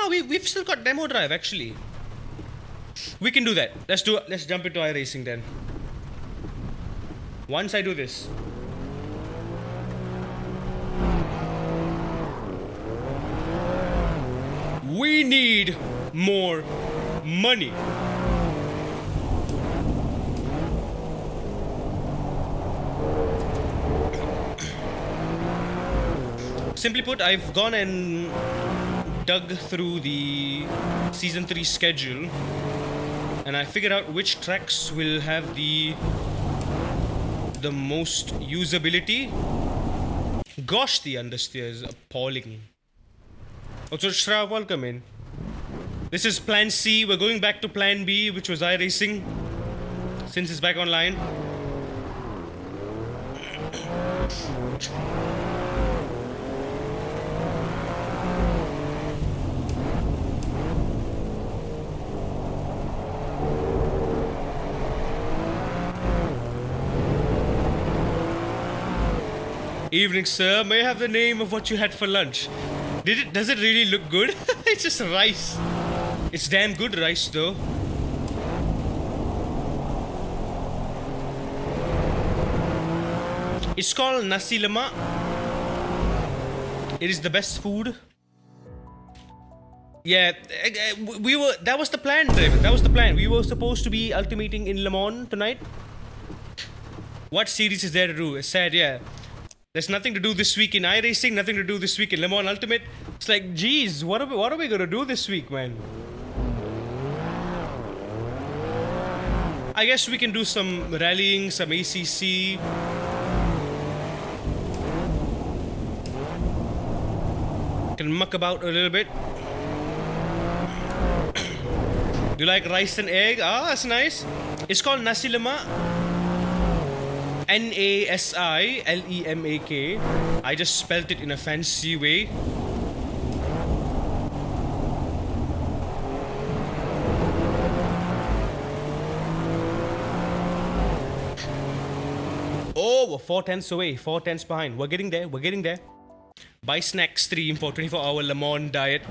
Speaker 1: We've still got demo drive actually. We can do that. Let's jump into iRacing then. Once I do this. We need more money. Simply put, I've gone and dug through the Season 3 schedule and I figured out which tracks will have the most usability. Gosh, the understeer is appalling. Also, Shrav, welcome in. This is Plan C. We're going back to Plan B, which was iRacing, since it's back online. Evening, sir. May I have the name of what you had for lunch? Does it really look good? It's just rice. It's damn good rice though. It's called nasi lemak. It is the best food. Yeah, that was the plan, David. That was the plan. We were supposed to be ultimating in Le Mans tonight. What series is there to do? It's sad, yeah. There's nothing to do this week in iRacing, nothing to do this week in Le Mans Ultimate. It's like, geez, what are we gonna do this week, man? I guess we can do some rallying, some ACC. Can muck about a little bit. Do you like rice and egg? Ah, that's nice. It's called nasi lemak. Nasilemak. I just spelt it in a fancy way. Oh, we're 4 tenths away, 4 tenths behind. We're getting there, we're getting there. Buy snack stream for 24-hour Le Mans diet.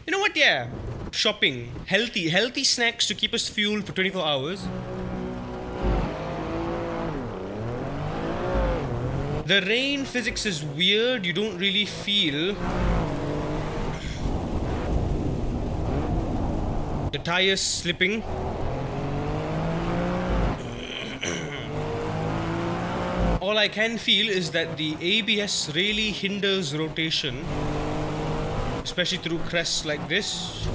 Speaker 1: You know what? Yeah. Shopping. Healthy snacks to keep us fueled for 24 hours. The rain physics is weird. You don't really feel the tires slipping. All I can feel is that the ABS really hinders rotation, especially through crests like this.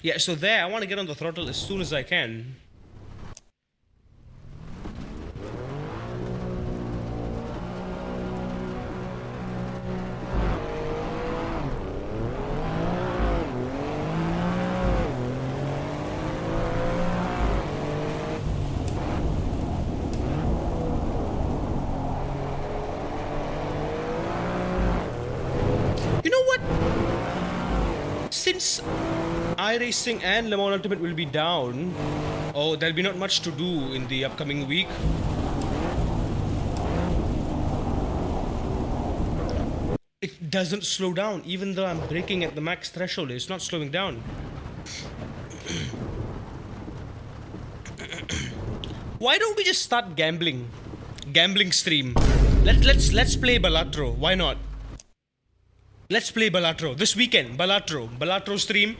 Speaker 1: Yeah, so there, I want to get on the throttle as soon as I can. You know what? Since iRacing and Le Mans Ultimate will be down, oh, there'll be not much to do in the upcoming week. It doesn't slow down, even though I'm braking at the max threshold. It's not slowing down. Why don't we just start gambling? Gambling stream. Let's play Balatro. Why not? Let's play Balatro this weekend. Balatro stream.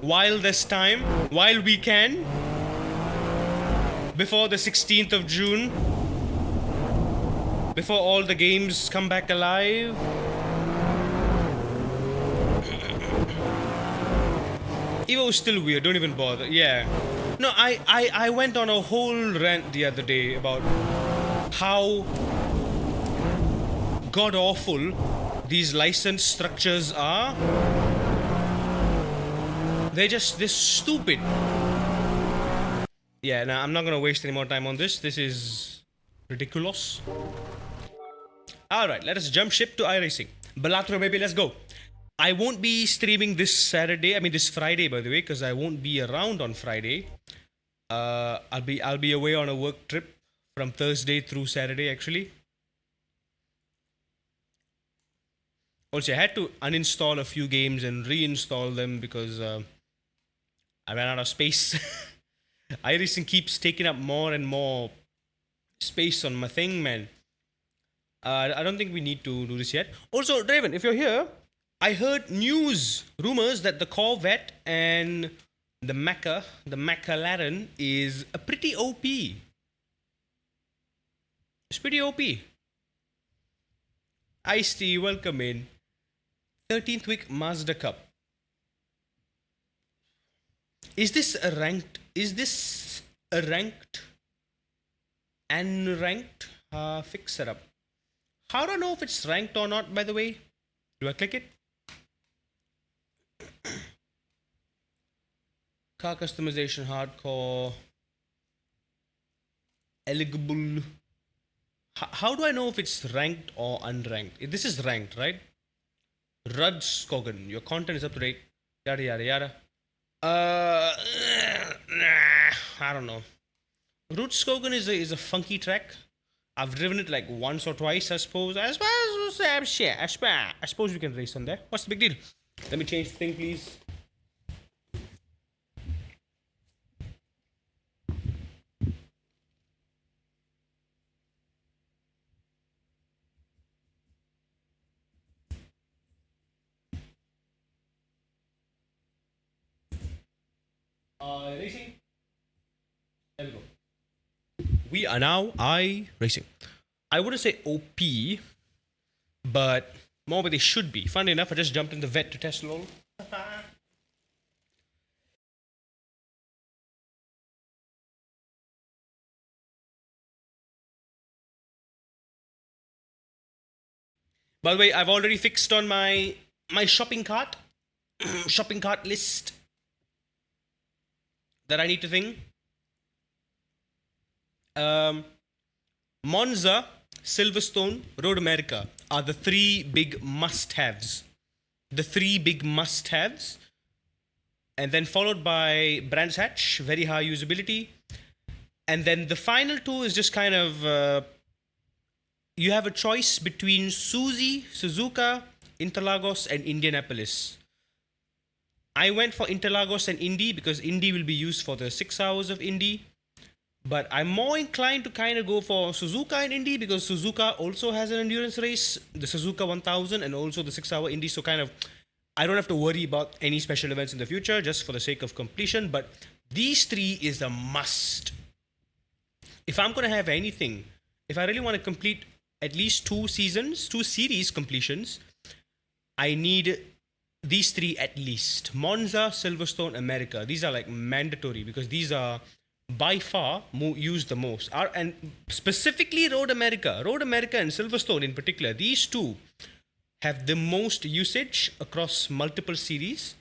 Speaker 1: While there's time, while we can, before the 16th of June, before all the games come back alive. Evo is still weird, don't even bother. Yeah. No, I went on a whole rant the other day about how god awful these license structures are. They're just this stupid. Yeah, nah, I'm not gonna waste any more time on this. This is ridiculous. Alright, let us jump ship to iRacing. Balatro, baby, let's go. I won't be streaming this Saturday. I mean this Friday, by the way, because I won't be around on Friday. I'll be away on a work trip from Thursday through Saturday, actually. Also, I had to uninstall a few games and reinstall them because I ran out of space. iRacing keeps taking up more and more space on my thing, man. I don't think we need to do this yet. Also, Draven, if you're here, I heard rumors that the Corvette and the McLaren is a pretty OP. It's pretty OP. Ice-T, welcome in. 13th week Mazda Cup. Is this a ranked? Unranked? Fix setup. How do I know if it's ranked or not, by the way? Do I click it? Car customization, hardcore. Eligible. How do I know if it's ranked or unranked? This is ranked, right? Rudskogen, your content is up to date. Yada yada yada. I don't know. Rudskogen is a funky track. I've driven it like once or twice, I suppose. I suppose we can race on there. What's the big deal? Let me change the thing, please. Racing. There we go. We are now iRacing. I wouldn't say OP, but more what they should be. Funny enough, I just jumped in the vet to test LOL. By the way, I've already fixed on my shopping cart, shopping cart list that I need to think. Monza, Silverstone, Road America are the three big must-haves. The three big must-haves, and then followed by Brands Hatch, very high usability, and then the final two is just kind of you have a choice between Suzy, Suzuka, Interlagos, and Indianapolis. I went for Interlagos and Indy because Indy will be used for the 6 hours of Indy. But I'm more inclined to kind of go for Suzuka and Indy because Suzuka also has an endurance race, the Suzuka 1000, and also the 6 hour Indy. So kind of, I don't have to worry about any special events in the future just for the sake of completion. But these three is a must. If I'm going to have anything, if I really want to complete at least 2 series completions, I need these three at least. Monza, Silverstone, America. These are like mandatory because these are by far used the most. And specifically Road America and Silverstone in particular, these two have the most usage across multiple series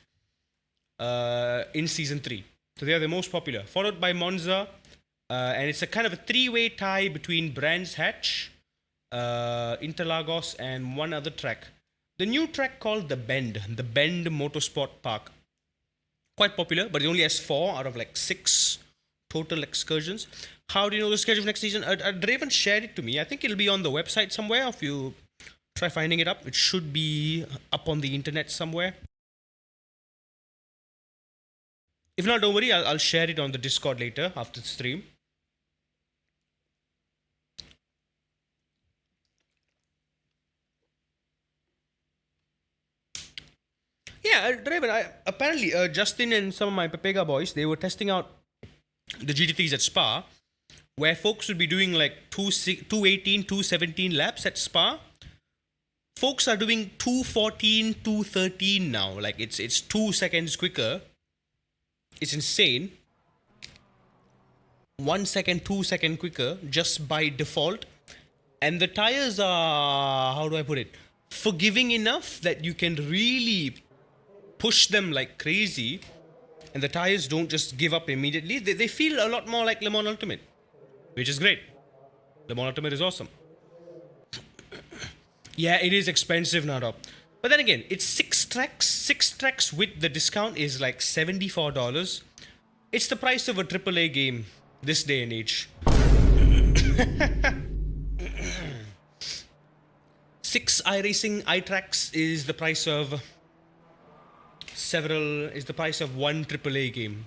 Speaker 1: in season 3. So they are the most popular, followed by Monza, and it's a kind of a 3-way tie between Brands Hatch, Interlagos, and one other track. The new track called the Bend Motorsport Park. Quite popular, but it only has 4 out of like 6 total excursions. How do you know the schedule for next season? Draven shared it to me. I think it'll be on the website somewhere. If you try finding it up, it should be up on the internet somewhere. If not, don't worry. I'll share it on the Discord later after the stream. Yeah, Draven, apparently Justin and some of my Pepega boys, they were testing out the GT3s at Spa, where folks would be doing like 218, 217 laps at Spa. Folks are doing 214, 213 now. Like it's 2 seconds quicker. It's insane. 1 second, 2 second quicker just by default. And the tires are, how do I put it, forgiving enough that you can really push them like crazy. And the tires don't just give up immediately. They feel a lot more like Le Mans Ultimate, which is great. Le Mans Ultimate is awesome. Yeah, it is expensive, Nado. But then again, it's 6 tracks. 6 tracks with the discount is like $74. It's the price of a AAA game this day and age. 6 iRacing iTracks is the price of one AAA game.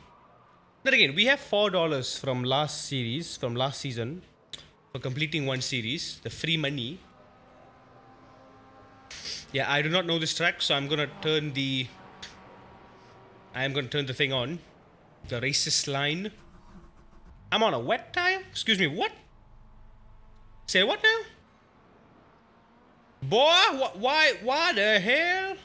Speaker 1: Then again, we have $4 from last season, for completing one series, the free money. Yeah, I do not know this track, so I'm gonna turn the thing on. The racist line. I'm on a wet tire? Excuse me, what? Say what now? Boy, why the hell?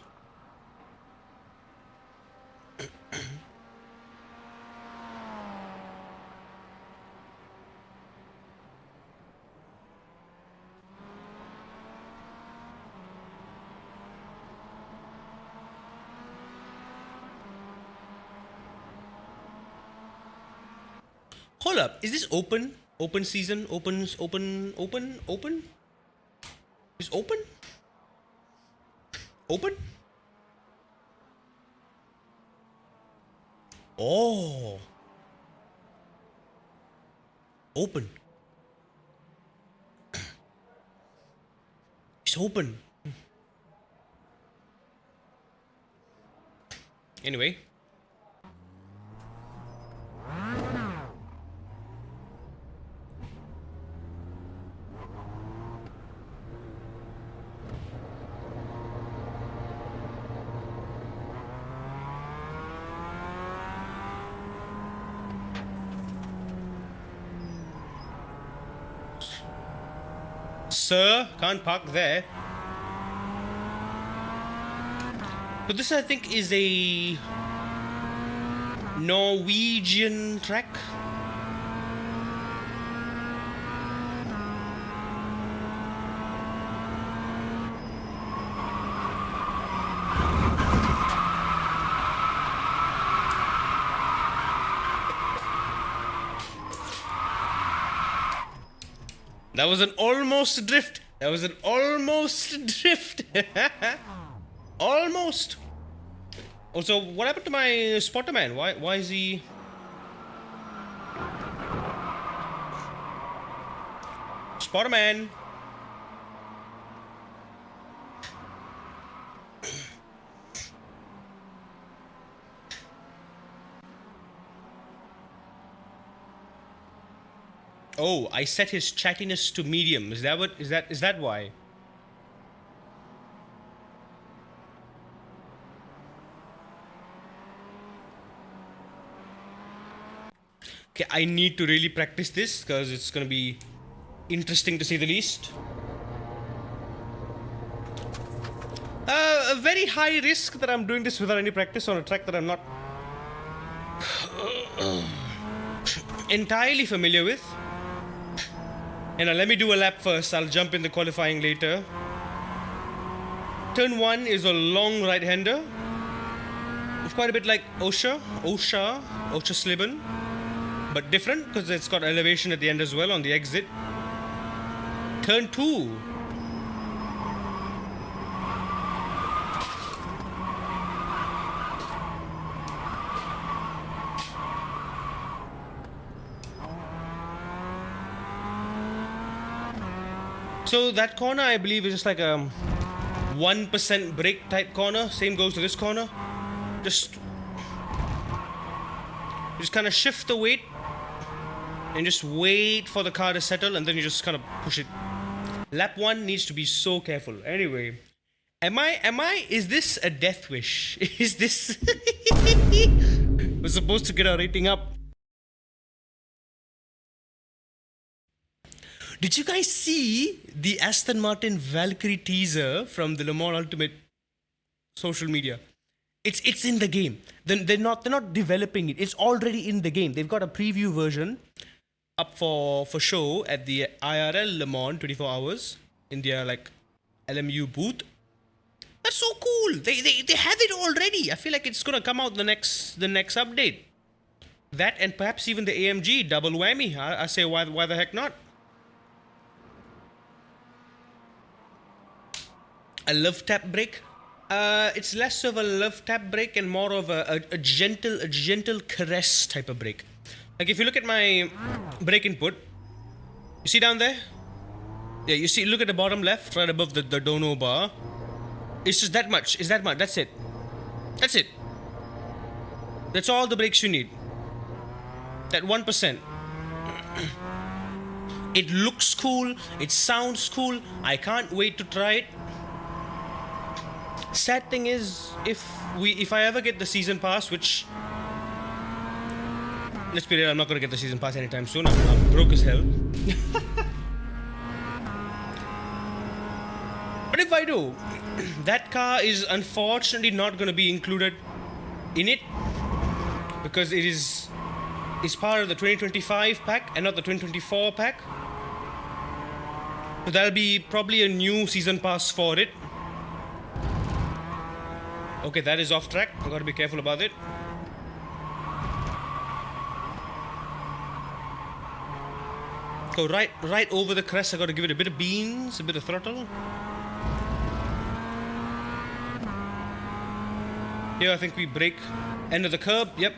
Speaker 1: Hold up, is this open? Open season? Open? Is open? Open? Oh. Open. It's open. Anyway. Sir, can't park there. So this, I think, is a Norwegian track. That was an almost drift. That was an almost drift. Almost. Also, what happened to my spotter man? Why is he... Spotter man. Oh, I set his chattiness to medium. Is that why? Okay, I need to really practice this because it's gonna be interesting to say the least. A very high risk that I'm doing this without any practice on a track that I'm not entirely familiar with. Let me do a lap first. I'll jump in the qualifying later. Turn 1 is a long right-hander. It's quite a bit like Osha Slibben, but different because it's got elevation at the end as well on the exit. Turn 2. So that corner, I believe, is just like a 1% brake type corner. Same goes to this corner. Just kind of shift the weight and just wait for the car to settle, and then you just kind of push it. Lap 1 needs to be so careful. Anyway, is this a death wish? Is this... We're supposed to get our rating up. Did you guys see the Aston Martin Valkyrie teaser from the Le Mans Ultimate social media? It's in the game. They're not developing it. It's already in the game. They've got a preview version up for show at the IRL Le Mans 24 hours in their like LMU booth. That's so cool. They have it already. I feel like it's gonna come out the next update. That and perhaps even the AMG double whammy. I say why the heck not? A love tap brake? It's less of a love tap brake and more of a gentle caress type of brake. Like if you look at my brake input, you see down there? Yeah, you see, look at the bottom left, right above the dono bar. It's just that much. It's that much. That's it. That's it. That's all the brakes you need. That 1%. It looks cool. It sounds cool. I can't wait to try it. Sad thing is, if I ever get the season pass, which, let's be real, I'm not gonna get the season pass anytime soon. I'm broke as hell. But if I do, that car is unfortunately not gonna be included in it because it's part of the 2025 pack and not the 2024 pack. So that'll be probably a new season pass for it. Okay, that is off track. I gotta be careful about it. Go right over the crest. I gotta give it a bit of beans, a bit of throttle. Here, I think we brake. End of the curb. Yep.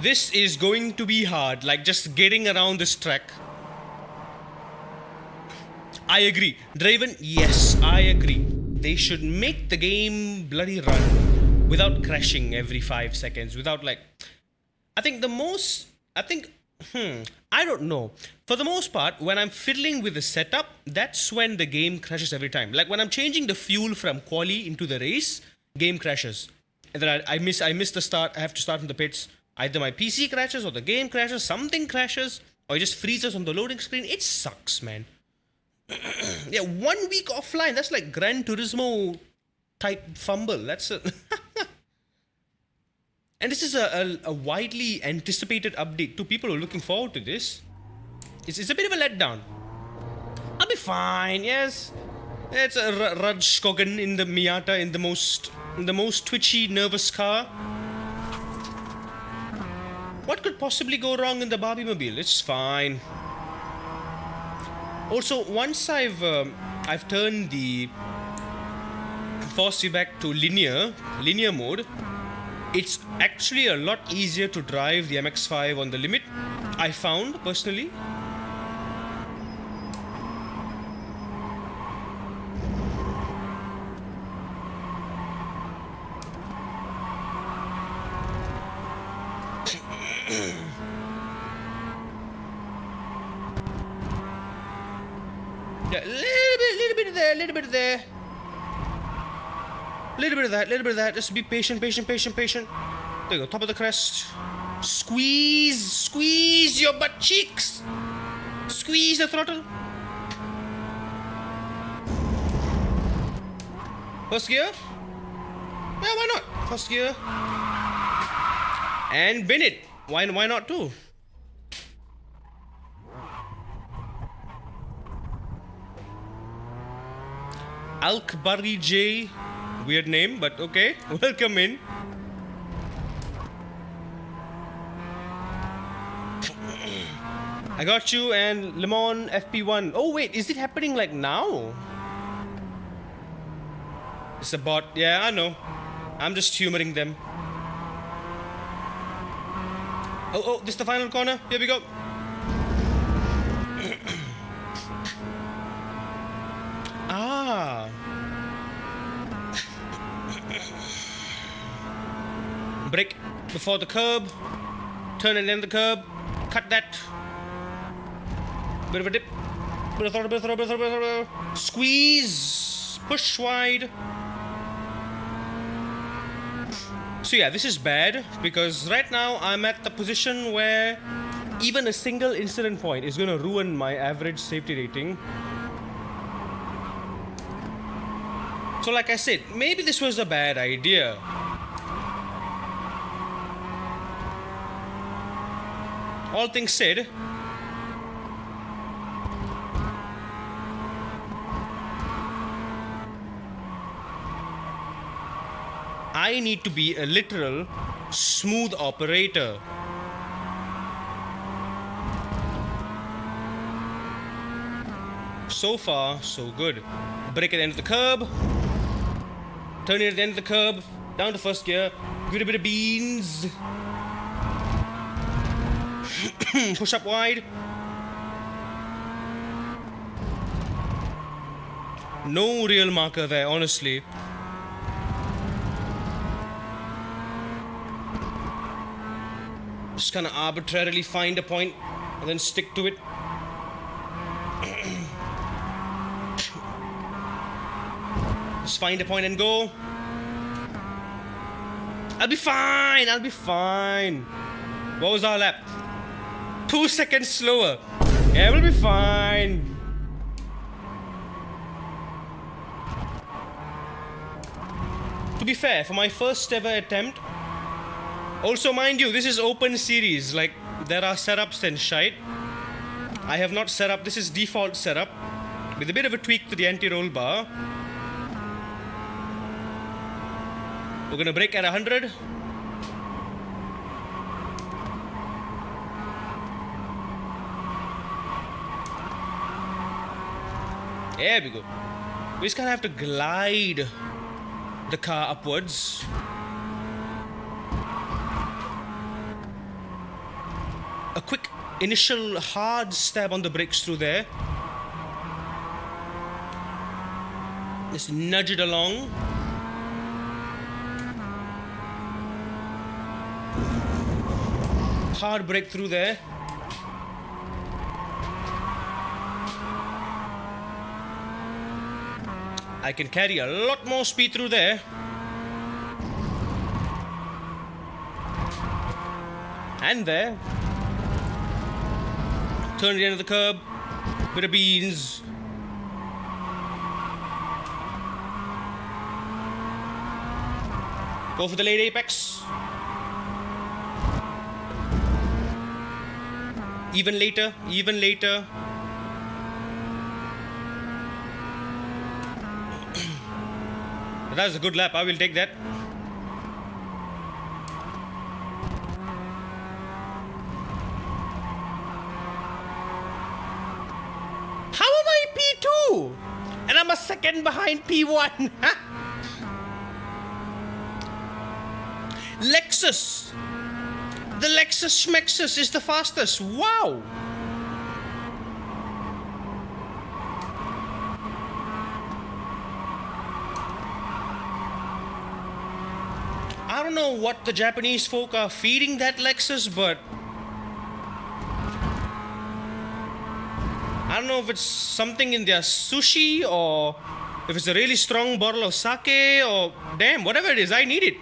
Speaker 1: This is going to be hard. Like just getting around this track. I agree. Draven, yes, I agree. They should make the game bloody run without crashing every 5 seconds. Without like... I don't know. For the most part, when I'm fiddling with the setup, that's when the game crashes every time. Like when I'm changing the fuel from quali into the race, game crashes. And then I miss the start. I have to start from the pits. Either my PC crashes or the game crashes, something crashes, or it just freezes on the loading screen. It sucks, man. Yeah, 1 week offline. That's like Gran Turismo type fumble. That's a and this is a widely anticipated update too. People are looking forward to this. It's a bit of a letdown. I'll be fine. Yes, it's a Raj Kogan in the Miata in the most twitchy, nervous car. What could possibly go wrong in the Barbie mobile? It's fine. Also, once I've turned the force feedback to linear mode, it's actually a lot easier to drive the MX-5 on the limit, I found personally. Yeah, little bit there, little bit there. Little bit of that. Just be patient. There you go, top of the crest. Squeeze your butt cheeks. Squeeze the throttle. First gear. Yeah, why not? First gear. And bin it. Why not too? Alkbari J. Weird name, but okay. Welcome in. I got you and Lemon FP1. Oh wait, is it happening like now? It's a bot. Yeah, I know. I'm just humoring them. Oh, this is the final corner. Here we go. Ah. Brake before the curb. Turn it in the curb. Cut that. Bit of a dip. Bit of throttle. Squeeze. Push wide. So yeah, this is bad because right now I'm at the position where even a single incident point is going to ruin my average safety rating. So like I said, maybe this was a bad idea. All things said, I need to be a literal smooth operator. So far, so good. Brake at the end of the curb. Turn it at the end of the curb. Down to first gear. Give it a bit of beans. Push up wide. No real marker there, honestly. Just kind of arbitrarily find a point and then stick to it. Just find a point and go. I'll be fine. What was our lap? 2 seconds slower. Yeah, we'll be fine. To be fair, for my first ever attempt, also mind you, this is open series, like there are setups and shite. I have not set up, this is default setup with a bit of a tweak to the anti-roll bar. We're gonna brake at 100. There we go. We just kind of have to glide the car upwards. A quick initial hard stab on the brakes through there. Just nudge it along. Hard brake through there. I can carry a lot more speed through there. And there. Turn it into the curb. Bit of beans. Go for the late apex. Even later. That's a good lap. I will take that. P2! And I'm a second behind P1. Lexus. The Lexus Schmexus is the fastest. Wow. I don't know what the Japanese folk are feeding that Lexus, but I don't know if it's something in their sushi or if it's a really strong bottle of sake or damn, whatever it is, I need it.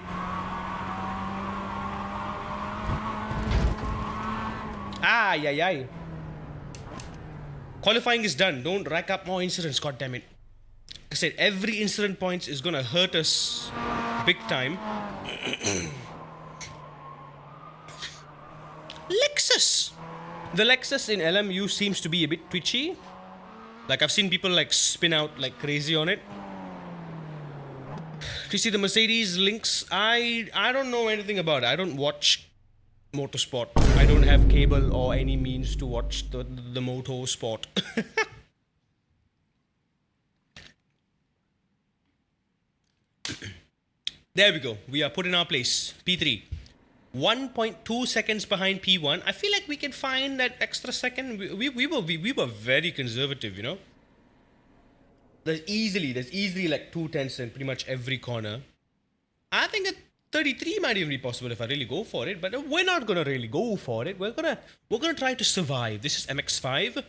Speaker 1: Ay, ay, ay. Qualifying is done. Don't rack up more incidents, goddammit. Like I said, every incident points is gonna hurt us big time. Lexus! The Lexus in LMU seems to be a bit twitchy. Like I've seen people like spin out like crazy on it. Do you see the Mercedes links? I don't know anything about it. I don't watch motorsport. I don't have cable or any means to watch the motorsport. There we go. We are put in our place. P3. 1.2 seconds behind P1. I feel like we can find that extra second. We were very conservative, you know. There's easily like 2 tenths in pretty much every corner. I think that 33 might even be possible if I really go for it, but we're not gonna really go for it. We're gonna try to survive. This is MX5.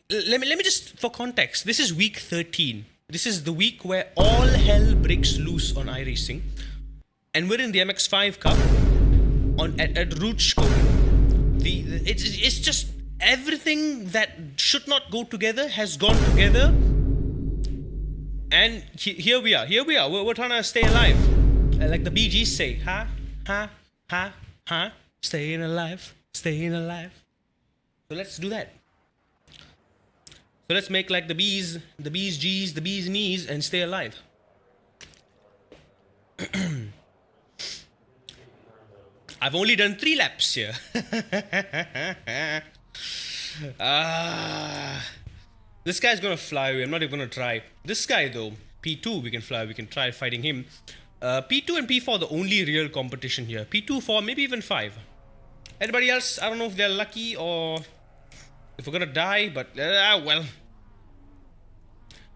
Speaker 1: Let me just, for context, this is week 13. This is the week where all hell breaks loose on iRacing. And we're in the MX5 Cup at Rutschko. It's just everything that should not go together has gone together. And here we are. We're trying to stay alive. Like the Bee Gees say, ha, ha, ha, ha, staying alive. So let's do that. So let's make like the bees G's, the bees knees, and stay alive. I've only done 3 laps here. This guy's gonna fly away. I'm not even gonna try. This guy though, P2, we can fly. We can try fighting him. P2 and P4 are the only real competition here. P2, 4, maybe even 5. Everybody else, I don't know if they're lucky or if we're gonna die, but well.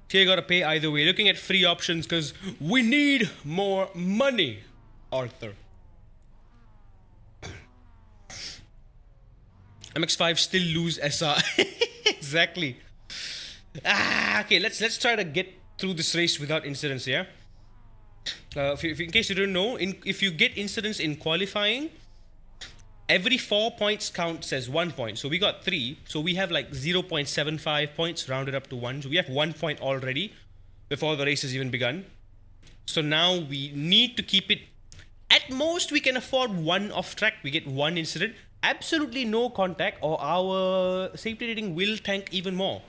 Speaker 1: Here you gotta pay either way. Looking at free options because we need more money, Arthur. MX5 still lose SR. Exactly. Okay, let's try to get through this race without incidents, yeah? In case you don't know, if you get incidents in qualifying, every 4 points counts as 1 point. So we got 3. So we have like 0.75 points rounded up to 1. So we have 1 point already before the race has even begun. So now we need to keep it. At most, we can afford 1 off track. We get 1 incident. Absolutely no contact or our safety rating will tank even more.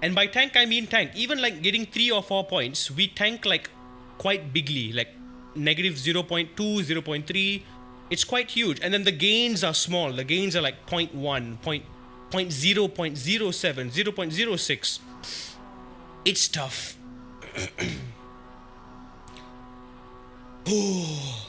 Speaker 1: And by tank, I mean tank. Even like getting 3 or 4 points, we tank like quite bigly, like negative 0.2, 0.3. It's quite huge. And then the gains are small. The gains are like 0.1, 0.0, 0.07, 0.06. It's tough. Oh.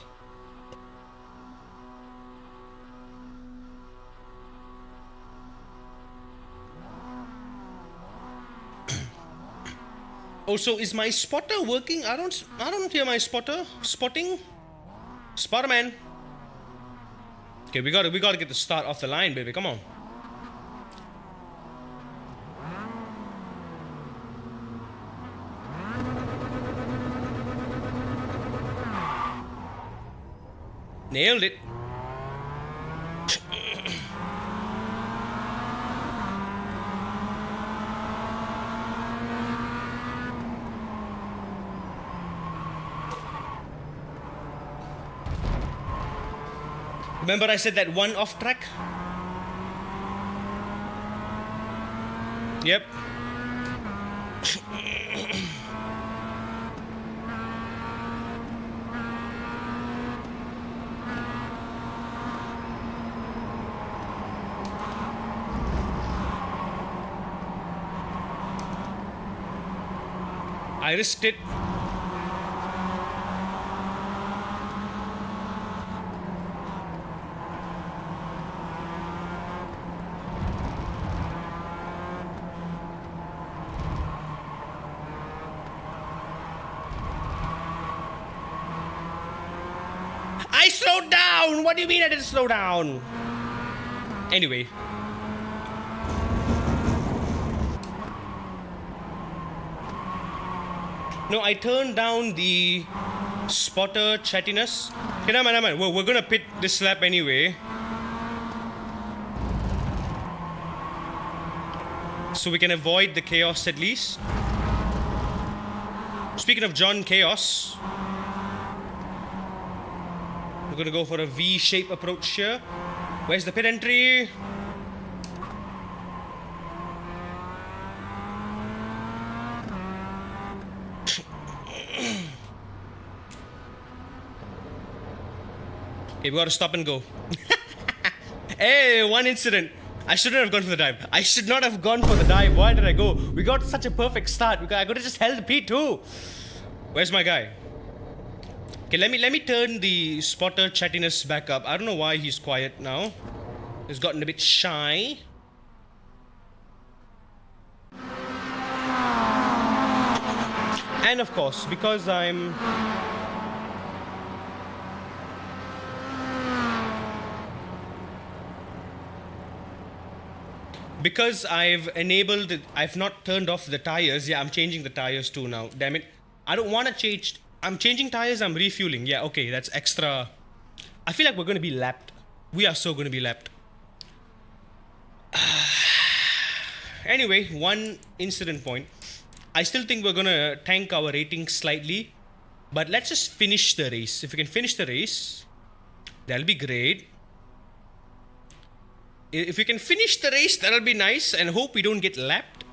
Speaker 1: Also, is my spotter working? I don't hear my spotter. Spotting? Spotter man. Okay, we gotta get the start off the line, baby. Come on. Nailed it. Remember I said that 1 off track? Yep. I risked it. I slowed down! What do you mean I didn't slow down? Anyway. No, I turned down the spotter chattiness. Okay, no man. We're gonna pit this lap anyway. So we can avoid the chaos at least. Speaking of John Chaos, we're gonna go for a V-shape approach here. Where's the pit entry? Okay, we gotta stop and go. Hey, one incident. I shouldn't have gone for the dive. I should not have gone for the dive. Why did I go? We got such a perfect start. I could have just held P2. Where's my guy? Okay, let me turn the spotter chattiness back up. I don't know why he's quiet now. He's gotten a bit shy. And of course, because I've not turned off the tires. Yeah, I'm changing the tires too now. Damn it. I don't want to change. I'm changing tires, I'm refueling. Yeah, okay, that's extra. I feel like we're going to be lapped. We are so going to be lapped. Anyway, one incident point. I still think we're going to tank our rating slightly. But let's just finish the race. If we can finish the race, that'll be great. If we can finish the race, that'll be nice, and hope we don't get lapped.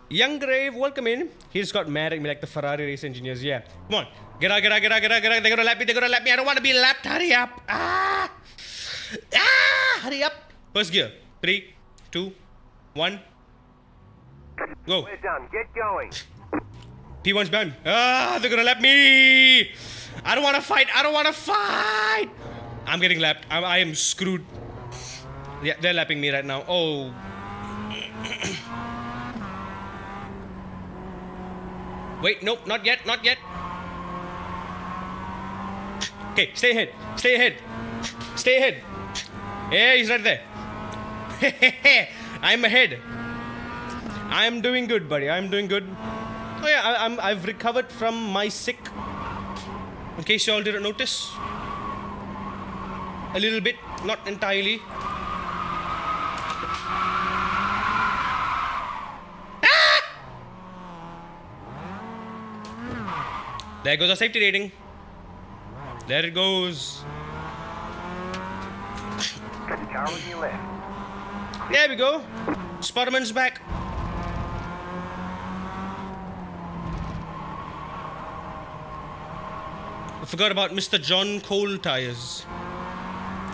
Speaker 1: Young Grave, welcome in. He's got mad at me like the Ferrari race engineers. Yeah. Come on. Get out. They're gonna lap me. I don't want to be lapped. Hurry up. Hurry up. First gear. 3, 2, 1. Go.
Speaker 3: We're done. Get going.
Speaker 1: P1's behind. They're gonna lap me. I don't want to fight. I'm getting lapped. I am screwed. Yeah, they're lapping me right now. Oh. Wait, nope, not yet. Okay, stay ahead. Yeah, he's right there. I'm ahead. I'm doing good, buddy. I'm doing good. Oh yeah, I've recovered from my sick. In case you all didn't notice. A little bit, not entirely. There goes our safety rating. There it goes.
Speaker 3: Car on your left.
Speaker 1: There we go. Spotterman's back. I forgot about Mr. John Cole tires.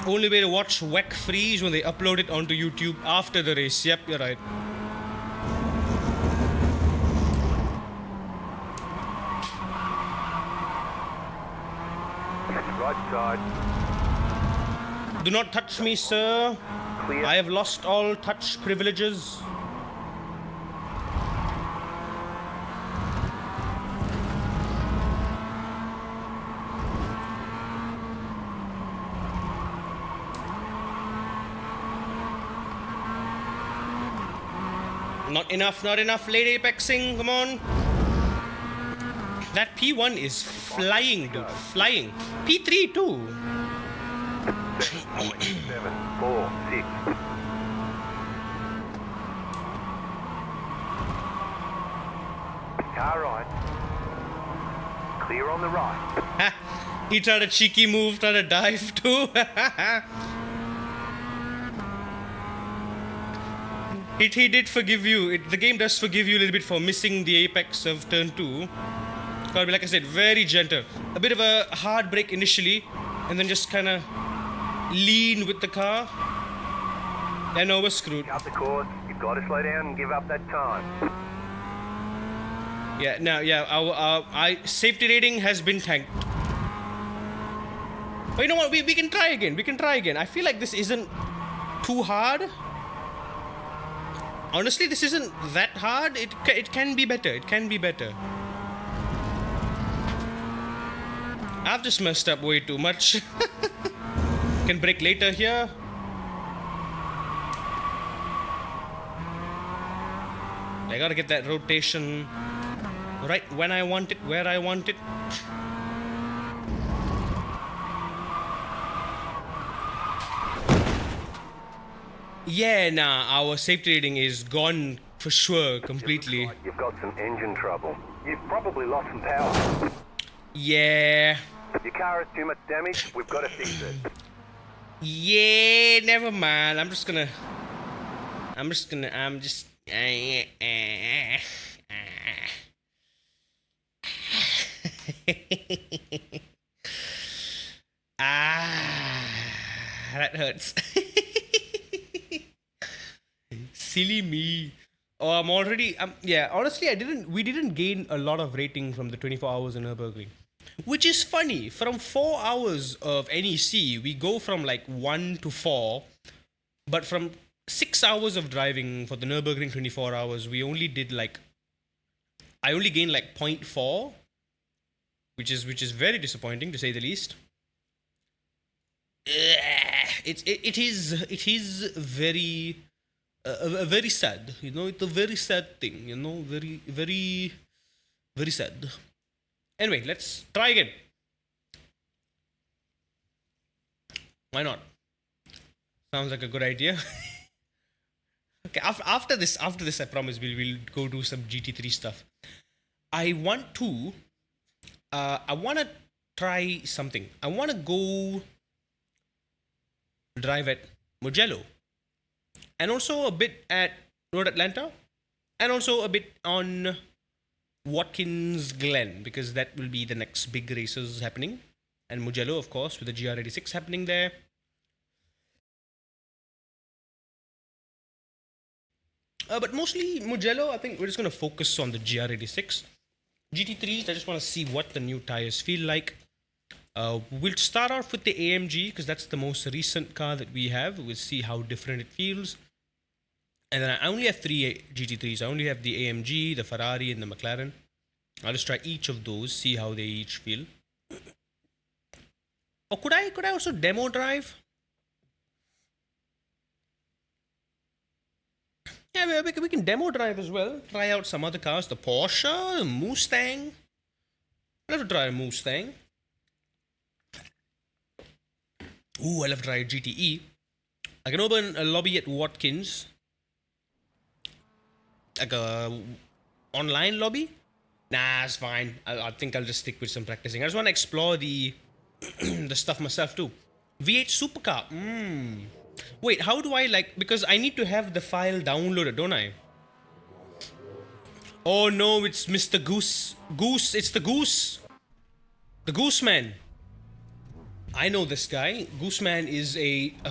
Speaker 1: Only way to watch WEC freeze when they upload it onto YouTube after the race. Yep, you're right.
Speaker 3: Right side.
Speaker 1: Do not touch me, sir.
Speaker 3: Clear.
Speaker 1: I have lost all touch privileges. Not enough late apexing, come on. That P1 is flying, dude, flying. P3 too.
Speaker 3: 7, 4, 6. Car right. Clear on the right.
Speaker 1: He tried a cheeky move, tried a dive too. He did forgive you. The game does forgive you a little bit for missing the apex of turn 2. Gotta be, like I said, very gentle. A bit of a hard brake initially, and then just kind of lean with the car. And no, we're screwed.
Speaker 3: Cut the course. You've got to slow down and give up that time.
Speaker 1: Yeah, now, yeah, our safety rating has been tanked. But you know what? We can try again. We can try again. I feel like this isn't too hard. Honestly, this isn't that hard. It can be better. It can be better. I've just messed up way too much. Can brake later here. I gotta get that rotation right when I want it, where I want it. Yeah, nah, our safety rating is gone for sure, completely.
Speaker 3: Looks like you've got some engine trouble. You've probably lost some power.
Speaker 1: Yeah.
Speaker 3: Your car has too much damage. We've got to fix it.
Speaker 1: Yeah, never mind. I'm just. That hurts. Silly me. Oh, I'm already. Yeah, honestly, we didn't gain a lot of rating from the 24 hours in Nürburgring. Which is funny. From 4 hours of NEC, we go from like 1 to 4. But from 6 hours of driving for the Nürburgring 24 hours, we only did like. I only gained like 0.4. Which is very disappointing to say the least. It is very. Very sad, you know. It's a very sad thing, you know. Very sad. Anyway, let's try again. Why not? Sounds like a good idea. Okay, after this, I promise we'll go do some GT3 stuff. I want to try something. I want to go drive at Mugello. And also a bit at Road Atlanta. And also a bit on Watkins Glen, because that will be the next big races happening. And Mugello, of course, with the GR86 happening there. But mostly Mugello, I think we're just going to focus on the GR86. GT3s, I just want to see what the new tires feel like. We'll start off with the AMG, because that's the most recent car that we have. We'll see how different it feels. And then I only have 3 GT3s. I only have the AMG, the Ferrari, and the McLaren. I'll just try each of those, see how they each feel. Or could I also demo drive? Yeah, we can demo drive as well. Try out some other cars. The Porsche, the Mustang. I'd love to try a Mustang. Ooh, I love to try a GTE. I can open a lobby at Watkins. Like a online lobby? Nah, it's fine. I think I'll just stick with some practicing. I just want to explore the the stuff myself too. V8 supercar. Wait, how do I because I need to have the file downloaded, don't I? Oh no, it's Mr. Goose. Goose, it's the Goose. The Goose Man. I know this guy. Goose Man is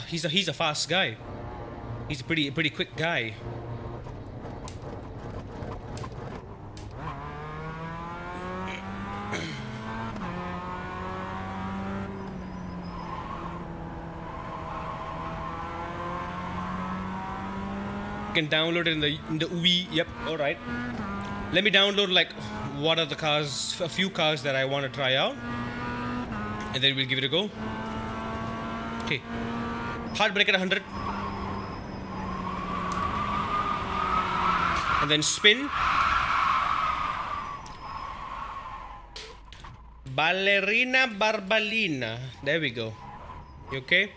Speaker 1: he's a fast guy. He's a pretty quick guy. Can download it in the Wii. Yep, all right. Let me download what are the cars, a few cars that I want to try out, and then we'll give it a go. Okay, hard brake at 100, and then spin. Ballerina Barbalina. There we go. You okay?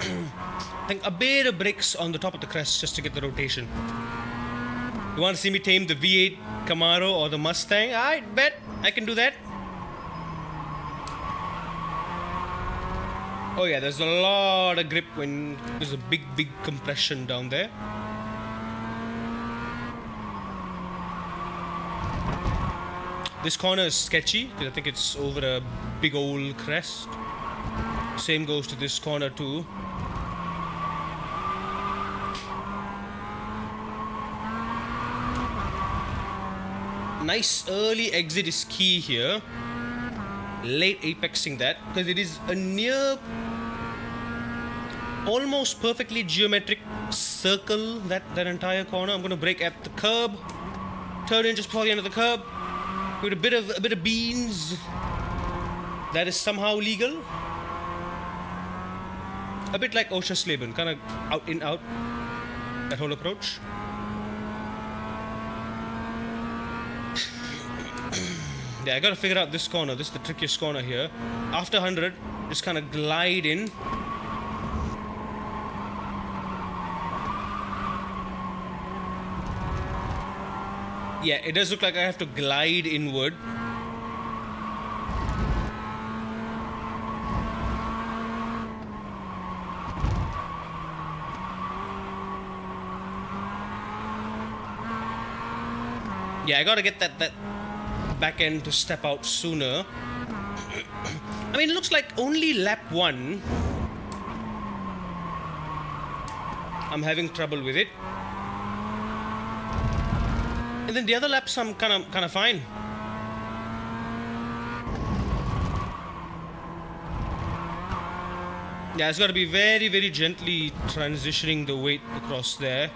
Speaker 1: I think a bit of brakes on the top of the crest just to get the rotation. You want to see me tame the V8 Camaro or the Mustang? I bet I can do that. Oh yeah, there's a lot of grip when there's a big compression down there. This corner is sketchy because I think it's over a big old crest. Same goes to this corner too. Nice early exit is key here. Late apexing that because it is a near almost perfectly geometric circle, that entire corner. I'm going to brake at the curb, turn in just before the end of the curb with a bit of beans. That is somehow legal. A bit like Oschersleben, kind of out in out, that whole approach. Yeah, I gotta figure out this corner. This is the trickiest corner here. After 100, just kind of glide in. Yeah, it does look like I have to glide inward. Yeah, I gotta get that back end to step out sooner. I mean, it looks like only lap 1 I'm having trouble with it. And then the other laps I'm kind of fine. Yeah, it's got to be very gently transitioning the weight across there.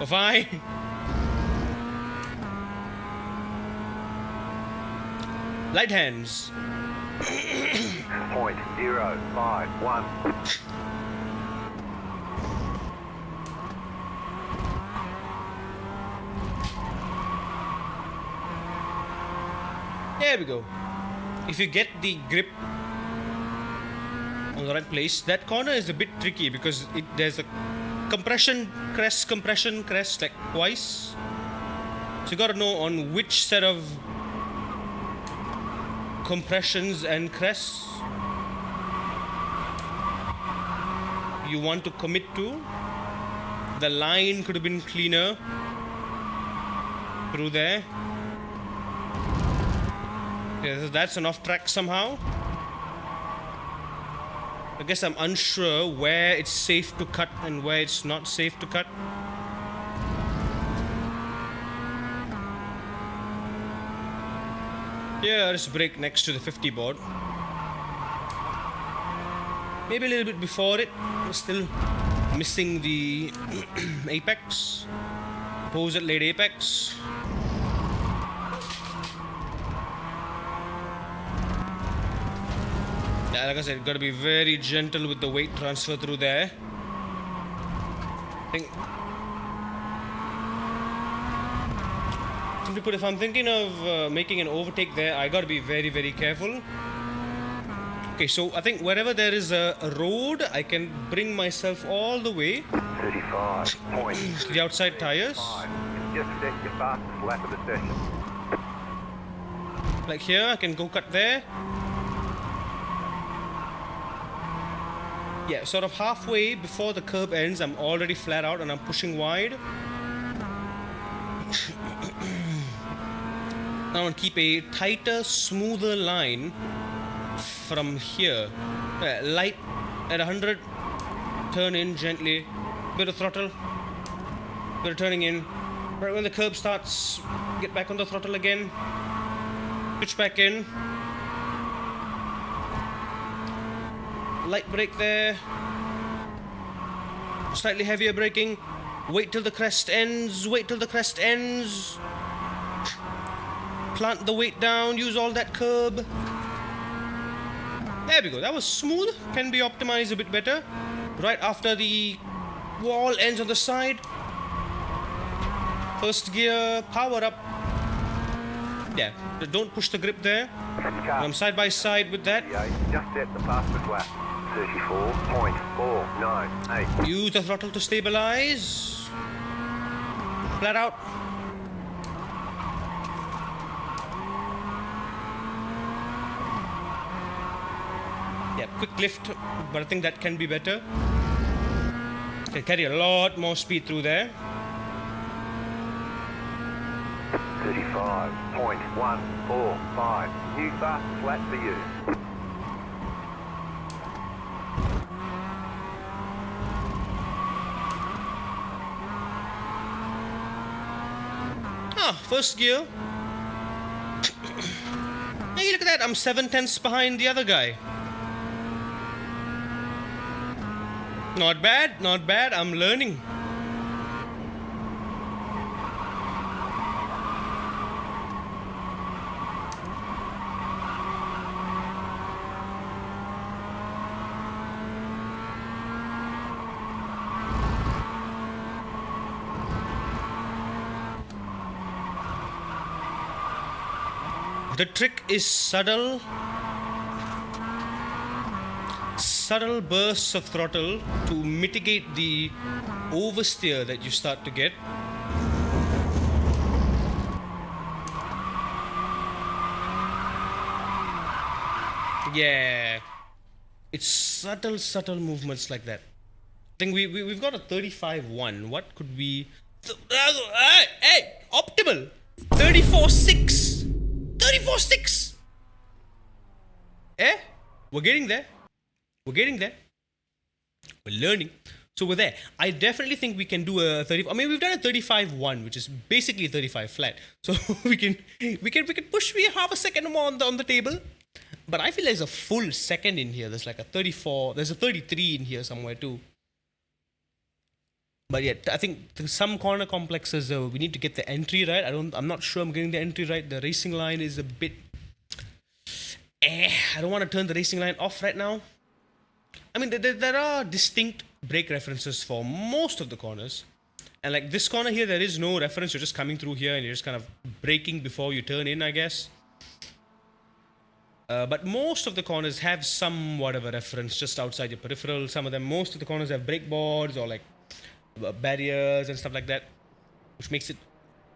Speaker 1: Oh, fine. Light hands.
Speaker 3: 0.051.
Speaker 1: There we go. If you get the grip on the right place, that corner is a bit tricky because there's a compression crest like twice. So you gotta know on which set of compressions and crests you want to commit to. The line could have been cleaner through there. Yeah, that's an off track somehow. I guess I'm unsure where it's safe to cut and where it's not safe to cut. Yeah, just brake next to the 50 board. Maybe a little bit before it. We're still missing the apex. Pose at late apex. Yeah, like I said, gotta be very gentle with the weight transfer through there. If I'm thinking of making an overtake there, I gotta be very careful. Okay, so I think wherever there is a road, I can bring myself all the way
Speaker 3: 35 points.
Speaker 1: to the outside tires.
Speaker 3: Just set your fastest lap of the session.
Speaker 1: Like here, I can go cut there. Yeah, sort of halfway before the curb ends, I'm already flat out and I'm pushing wide. Now I want to keep a tighter, smoother line from here. Light at 100, turn in gently, bit of throttle, bit of turning in. Right when the curb starts, get back on the throttle again, switch back in. Light brake there, slightly heavier braking. Wait till the crest ends, plant the weight down, use all that curb. There we go, that was smooth. Can be optimized a bit better. Right after the wall ends on the side, first gear, power up. Yeah, don't push the grip there. I'm side by side with that.
Speaker 3: Just set the fastest lap. 34.498.
Speaker 1: Use the throttle to stabilize. Flat out. Yeah, quick lift, but I think that can be better. Can carry a lot more speed through there.
Speaker 3: 35.145. New fast flat for you.
Speaker 1: Ah, first gear. Hey, look at that. I'm 7/10 behind the other guy. Not bad, not bad. I'm learning. The trick is subtle bursts of throttle to mitigate the oversteer that you start to get. Yeah, it's subtle movements like that. I think we've got a 35.1. What could we? Hey, optimal 34.6. 34.6. Eh? We're getting there. We're getting there. We're learning. So we're there. I definitely think we can do a 30. I mean, we've done a 35.1, which is basically 35 flat. So we can push me half a second more on the table. But I feel there's a full second in here. There's like a 34. There's a 33 in here somewhere too. But yeah, I think some corner complexes we need to get the entry right. I'm not sure I'm getting the entry right. The racing line is a bit. I don't want to turn the racing line off right now. I mean, there are distinct brake references for most of the corners. And like this corner here, there is no reference. You're just coming through here and you're just kind of braking before you turn in, I guess. But most of the corners have somewhat of a reference just outside your peripheral. Most of the corners have brake boards or like barriers and stuff like that, which makes it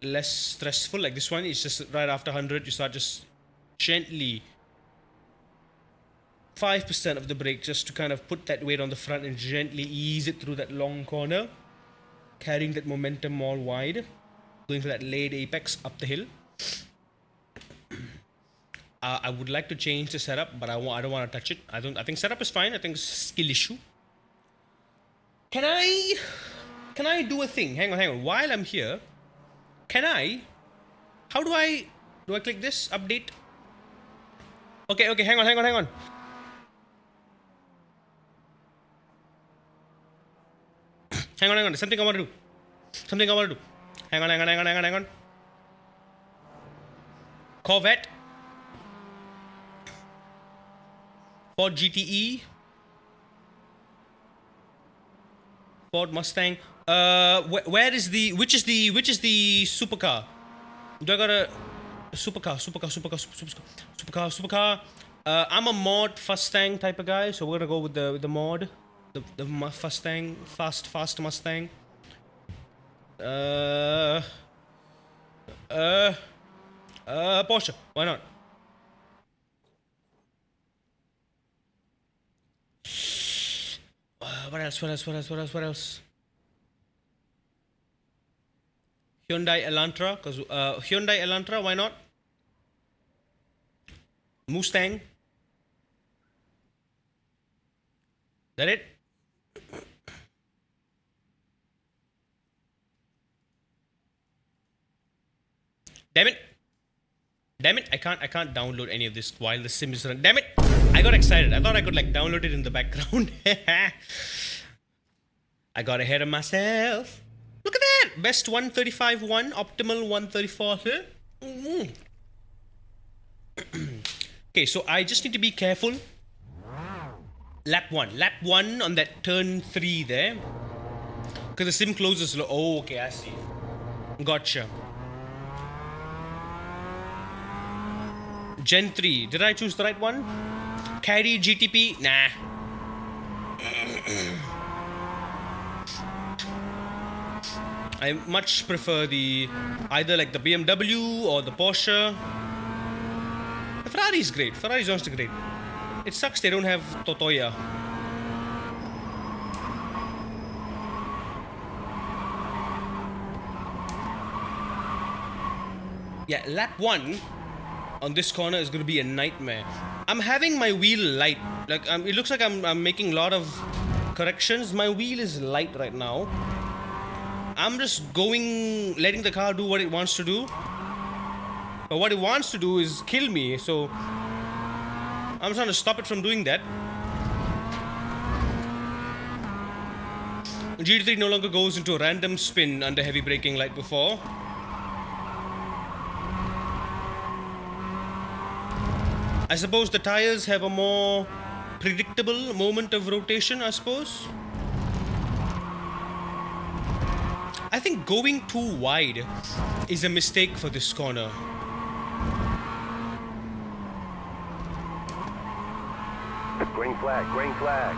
Speaker 1: less stressful. Like this one is just right after 100, you start just gently 5% of the brake just to kind of put that weight on the front and gently ease it through that long corner, carrying that momentum all wide, going for that laid apex up the hill. I would like to change the setup, but I don't want to touch it. I think setup is fine. I think it's a skill issue. Can I do a thing? Hang on. While I'm here, how do I click this? Update? Okay, hang on. Hang on. There's something I want to do. Hang on. Corvette. Ford GTE. Ford Mustang. Which is the supercar? Do I got a supercar? I'm a mod Mustang type of guy, so we're gonna go with the mod, the Mustang, fast Mustang. Porsche. Why not? What else? Hyundai Elantra, because Hyundai Elantra, why not? Mustang. That it? Damn it! I can't download any of this while the sim is running. Damn it! I got excited. I thought I could like download it in the background. I got ahead of myself. Look at that! Best 135.1, optimal 134 here. Okay, so I just need to be careful. Lap 1 on that turn 3 there. Because the sim closes low. Oh, okay, I see. Gotcha. Gen 3. Did I choose the right one? Carry GTP? Nah. I much prefer the either like the BMW or the Porsche. The Ferrari is great. Ferrari is also great. It sucks they don't have Totoya. Yeah, lap 1 on this corner is going to be a nightmare. I'm having my wheel light. Like it looks like I'm making a lot of corrections. My wheel is light right now. I'm just letting the car do what it wants to do. But what it wants to do is kill me, so I'm trying to stop it from doing that. GT3 no longer goes into a random spin under heavy braking like before. I suppose the tires have a more predictable moment of rotation, I suppose. I think going too wide is a mistake for this corner.
Speaker 3: Green flag, green flag.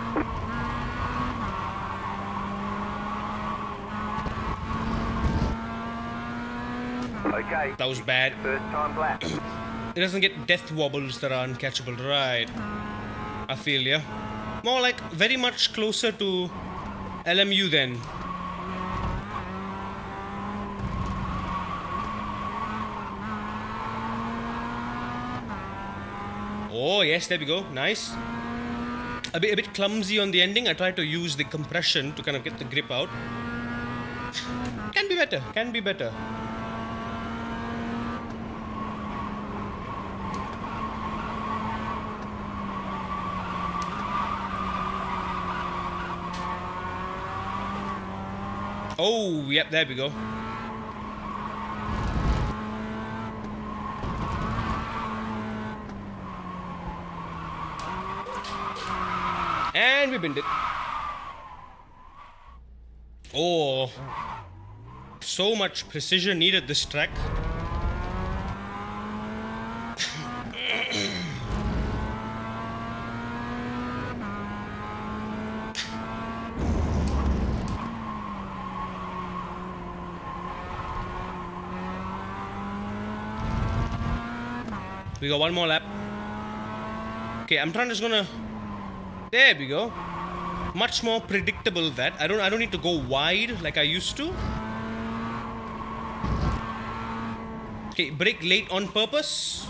Speaker 3: Okay.
Speaker 1: That was bad.
Speaker 3: First time black.
Speaker 1: It doesn't get death wobbles that are uncatchable, right? I feel ya. More like very much closer to LMU then. Oh yes, there we go. Nice. A bit clumsy on the ending. I tried to use the compression to kind of get the grip out. Can be better. Can be better. Oh, yep, there we go. And we binned it. Oh, so much precision needed this track. We got one more lap. Okay, I'm just gonna. There we go. Much more predictable that. I don't need to go wide like I used to. Okay, brake late on purpose.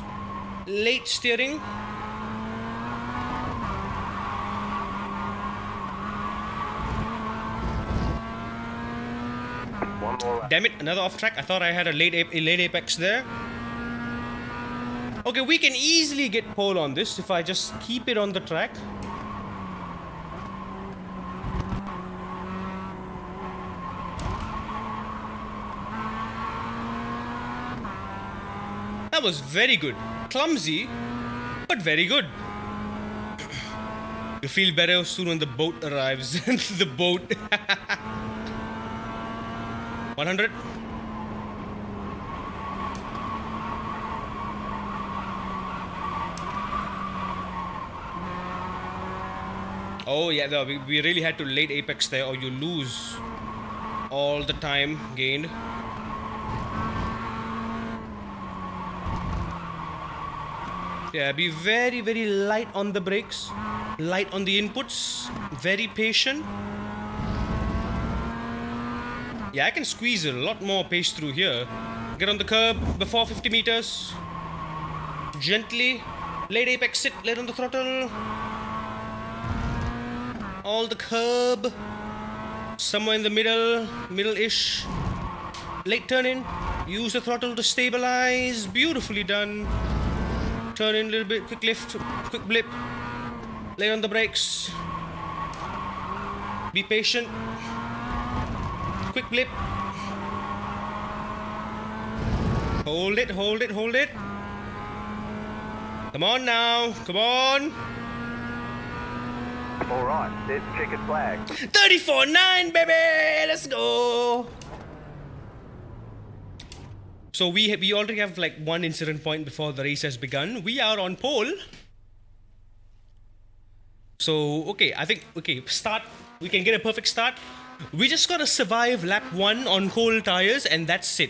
Speaker 1: Late steering.
Speaker 3: One more lap.
Speaker 1: Damn it, another off track. I thought I had a late apex there. Okay, we can easily get pole on this if I just keep it on the track. That was very good. Clumsy, but very good. You'll feel better soon when the boat arrives. The boat. 100. Oh yeah, no, we really had to late apex there or you lose all the time gained. Yeah, be very, very light on the brakes, light on the inputs, very patient. Yeah, I can squeeze a lot more pace through here. Get on the curb before 50 meters. Gently, late apex sit, late on the throttle. All the curb. Somewhere in the middle-ish. Late turn in. Use the throttle to stabilize. Beautifully done. Turn in a little bit, quick lift, quick blip. Lay on the brakes. Be patient. Quick blip. Hold it, hold it, hold it. Come on now, come on.
Speaker 3: All right, there's the checkered flag.
Speaker 1: 34.9, baby, let's go. So we already have like one incident point before the race has begun. We are on pole. So, okay, I think, okay, start. We can get a perfect start. We just gotta survive lap 1 on cold tires and that's it.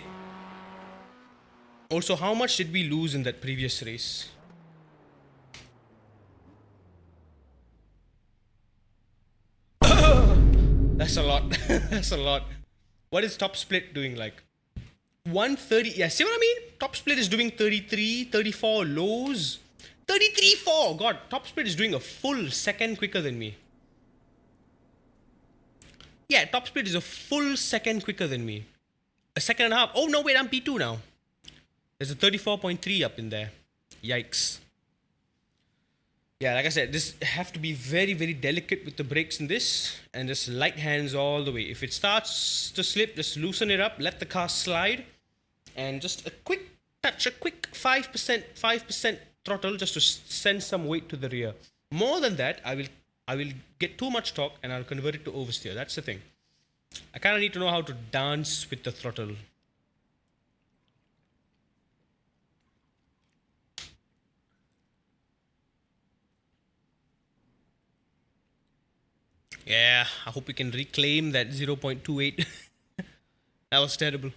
Speaker 1: Also, how much did we lose in that previous race? That's a lot. That's a lot. What is top split doing like? 130. Yeah, see what I mean? Top split is doing 33, 34 lows. 33.4. God, top split is doing a full second quicker than me. Yeah, top split is a full second quicker than me. A second and a half. Oh no, wait, I'm P2 now. There's a 34.3 up in there. Yikes. Yeah, like I said, this have to be very, very delicate with the brakes in this and just light hands all the way. If it starts to slip, just loosen it up, let the car slide, and just a quick touch, a quick 5% throttle just to send some weight to the rear. More than that, I will get too much torque and I'll convert it to oversteer. That's the thing. I kind of need to know how to dance with the throttle. Yeah, I hope we can reclaim that 0.28. That was terrible.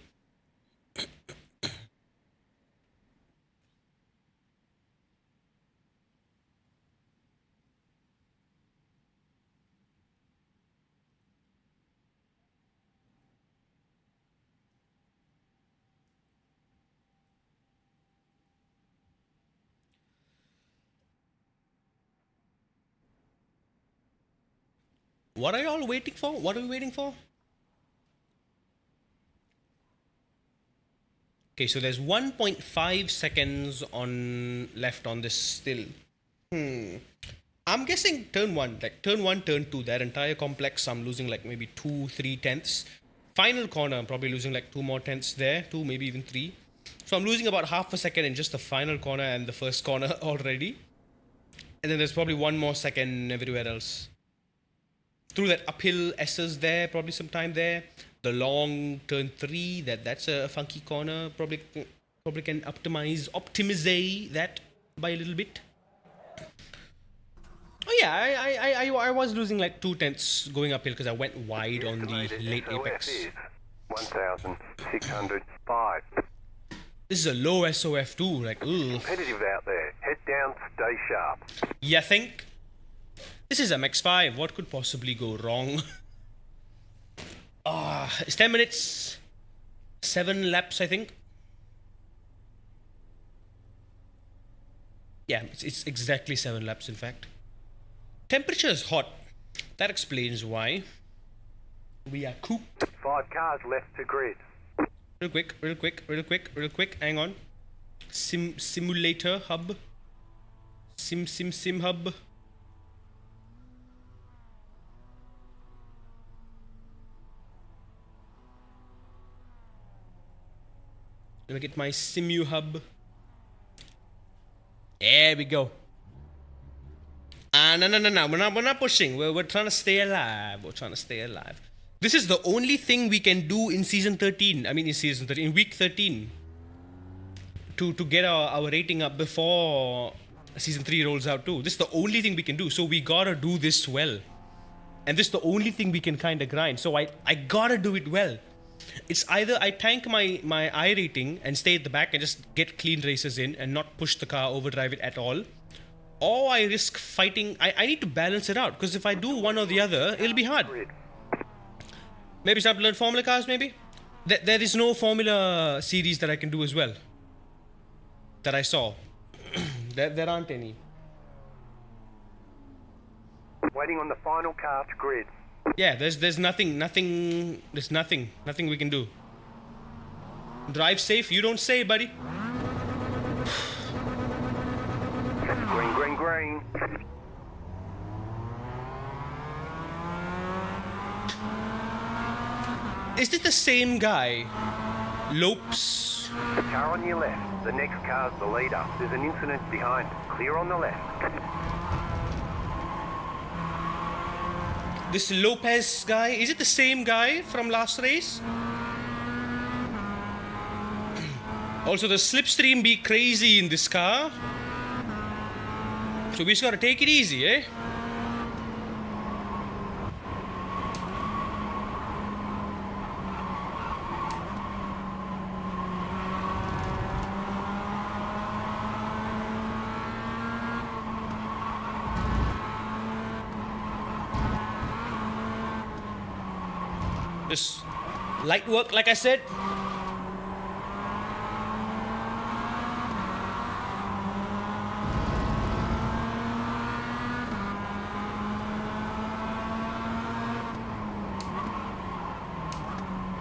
Speaker 1: What are y'all waiting for? What are we waiting for? Okay, so there's 1.5 seconds on left on this still. I'm guessing turn 1, like turn 1, turn 2, that entire complex, I'm losing like maybe 2-3 tenths. Final corner, I'm probably losing like 2 more tenths there, 2, maybe even 3. So I'm losing about half a second in just the final corner and the first corner already. And then there's probably 1 more second everywhere else. Through that uphill S's there, probably some time there. The long turn 3, that's a funky corner. Probably can optimize that by a little bit. Oh yeah, I was losing like 2 tenths going uphill because I went wide on the late apex.
Speaker 3: 1,605.
Speaker 1: This is a low SOF too, like ugh.
Speaker 3: Competitive out there. Head down, stay sharp.
Speaker 1: You think? This is MX-5. What could possibly go wrong? It's 10 minutes. 7 laps, I think. Yeah, it's exactly 7 laps, in fact. Temperature is hot. That explains why. We are cooped.
Speaker 3: 5 cars left to grid.
Speaker 1: Real quick. Hang on. Simulator hub. Sim hub. Let me get my Simu hub. There we go. No. We're not pushing. We're trying to stay alive. This is the only thing we can do in season 13. I mean, in week 13. To get our rating up before season 3 rolls out too. This is the only thing we can do. So we gotta do this well. And this is the only thing we can kind of grind. So I gotta do it well. It's either I tank my I rating and stay at the back and just get clean races in and not push the car, overdrive it at all. Or I risk fighting. I need to balance it out, because if I do one or the other, it'll be hard. Maybe start to learn Formula cars, maybe? There is no Formula series that I can do as well. That I saw. there aren't any.
Speaker 3: Waiting on the final car to grid.
Speaker 1: Yeah, there's nothing we can do. Drive safe, you don't say, buddy.
Speaker 3: Green.
Speaker 1: Is this the same guy? Lopes.
Speaker 3: Car on your left. The next car's the leader. There's an incident behind. Clear on the left.
Speaker 1: This Lopez guy, is it the same guy from last race? Also, the slipstream be crazy in this car. So we just gotta take it easy, eh? Just light work, like I said.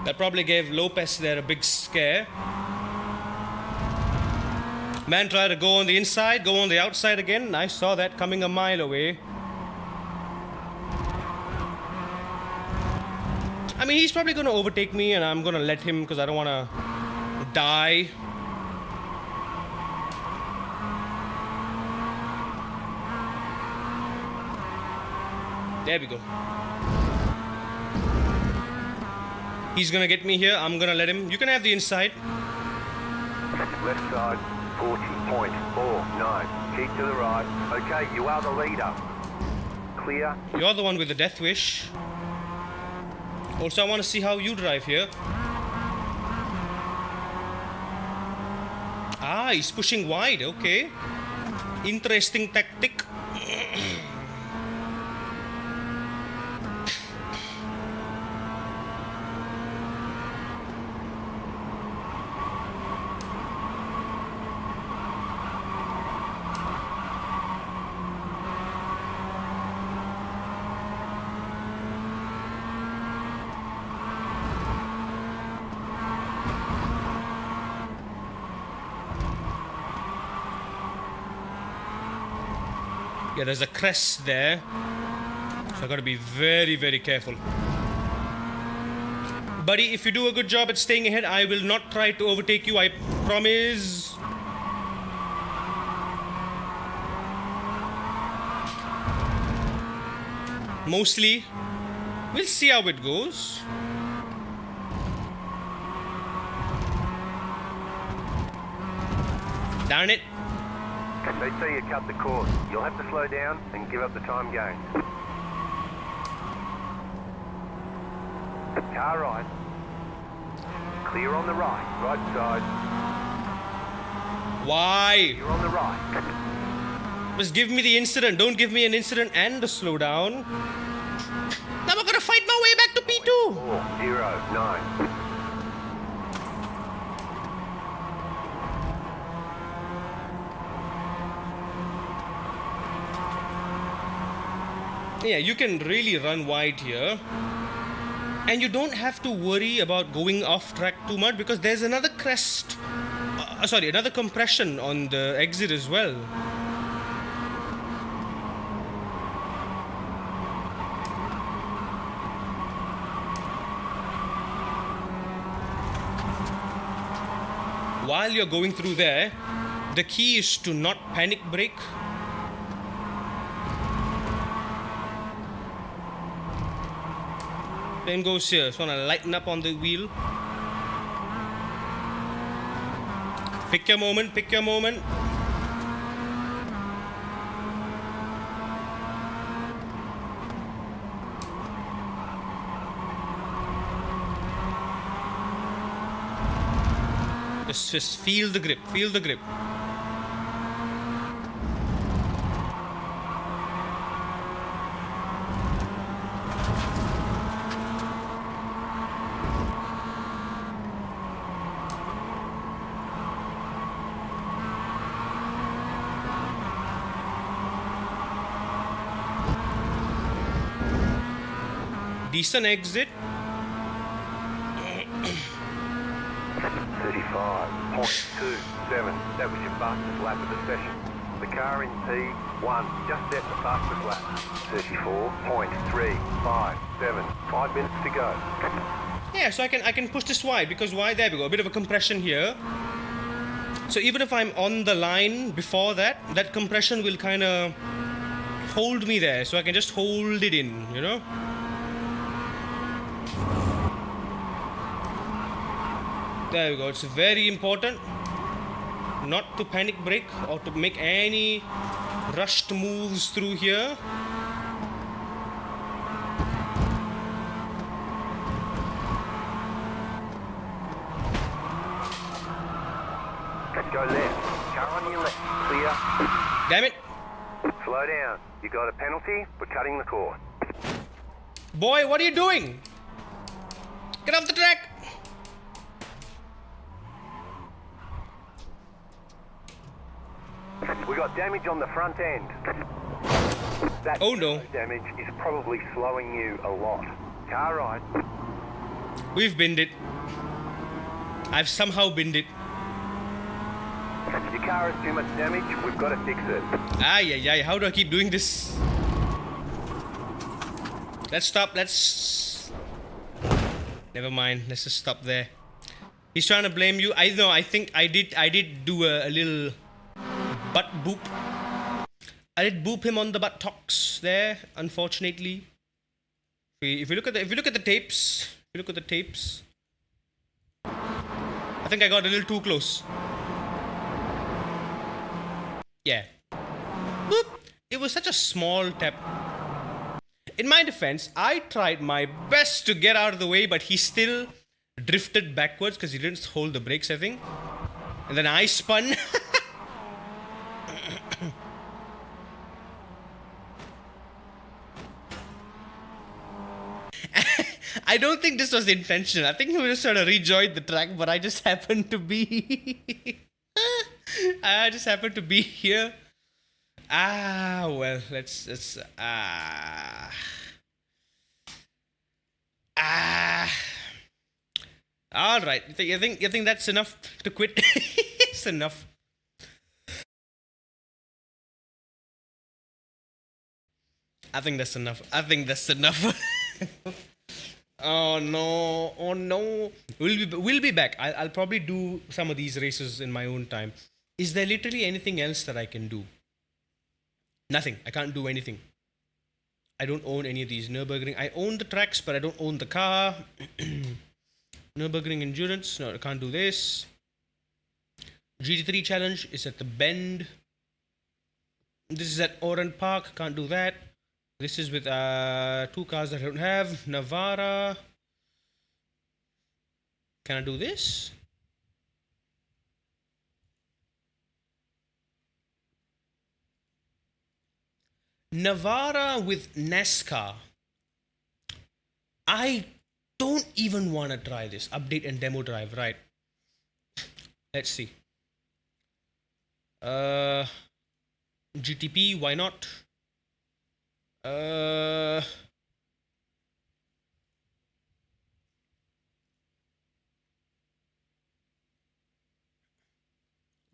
Speaker 1: That probably gave Lopez there a big scare. Man tried to go on the inside, go on the outside again. I saw that coming a mile away. I mean, he's probably going to overtake me and I'm going to let him because I don't want to die. There we go. He's going to get me here. I'm going to let him. You can have the inside.
Speaker 3: Left side, 40.49. Keep to the right. Okay, you are the leader. Clear.
Speaker 1: You're the one with the death wish. Also, I want to see how you drive here. Ah, he's pushing wide. Okay. Interesting tactic. Yeah, there's a crest there. So I gotta be very, very careful. Buddy, if you do a good job at staying ahead, I will not try to overtake you, I promise. Mostly. We'll see how it goes. Darn it.
Speaker 3: They see you cut the course. You'll have to slow down and give up the time gain. Car right. Clear on the right. Right side.
Speaker 1: Why?
Speaker 3: Clear on the right.
Speaker 1: Just give me the incident. Don't give me an incident and a slowdown. Now I'm gonna fight my way back to P2.
Speaker 3: 409.
Speaker 1: Yeah, you can really run wide here. And you don't have to worry about going off track too much because there's another crest. Another compression on the exit as well. While you're going through there, the key is to not panic brake. Same goes here. Just want to lighten up on the wheel. Pick your moment, pick your moment. Just feel the grip, feel the grip. Decent exit.
Speaker 3: 35.27. That was your fastest lap of the session. The car in P1 just set the fastest lap. 34.357. 5 minutes to go.
Speaker 1: Yeah, so I can push this wide because why? There we go. A bit of a compression here. So even if I'm on the line before that, that compression will kind of hold me there. So I can just hold it in, you know? There we go. It's very important not to panic brake or to make any rushed moves through here.
Speaker 3: Go left. Car on your left. Clear.
Speaker 1: Damn it.
Speaker 3: Slow down. You got a penalty for cutting the course.
Speaker 1: Boy, what are you doing? Get off the track!
Speaker 3: We got damage on the front end. That
Speaker 1: Oh no.
Speaker 3: damage is probably slowing you a lot. Car ride.
Speaker 1: We've binned it. I've somehow binned it.
Speaker 3: Your car has too much damage. We've got to fix it.
Speaker 1: Ay. How do I keep doing this? Let's stop. Let's... Never mind. Let's just stop there. He's trying to blame you. I know. I think I did do a little butt boop. I did boop him on the buttocks there. Unfortunately, if you look at the tapes, I think I got a little too close. Yeah. Boop. It was such a small tap. In my defense, I tried my best to get out of the way, but he still drifted backwards because he didn't hold the brakes, I think. And then I spun. I don't think this was intentional. I think he was just trying to rejoin the track, but I just happened to be... I just happened to be here. Well, let's all right. You think that's enough to quit? It's enough. I think that's enough. Oh no. We'll be back. I'll probably do some of these races in my own time. Is there literally anything else that I can do? Nothing. I can't do anything. I don't own any of these. Nürburgring. I own the tracks, but I don't own the car. Nürburgring Endurance. No, I can't do this. GT3 Challenge is at the Bend. This is at Oran Park. Can't do that. This is with two cars that I don't have. Navara. Can I do this? Navara with NASCAR. I don't even want to try this. Update and demo drive, right? Let's see. GTP, why not?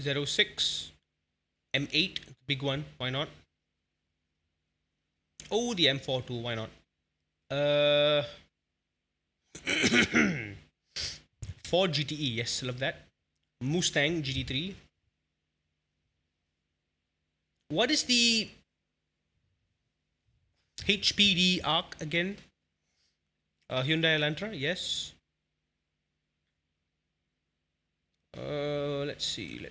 Speaker 1: 06 M8, big one, why not? Oh, the M4 too, why not? Ford GTE, yes, love that. Mustang GT3. What is the HPD ARC again? Hyundai Elantra, yes. Let's see.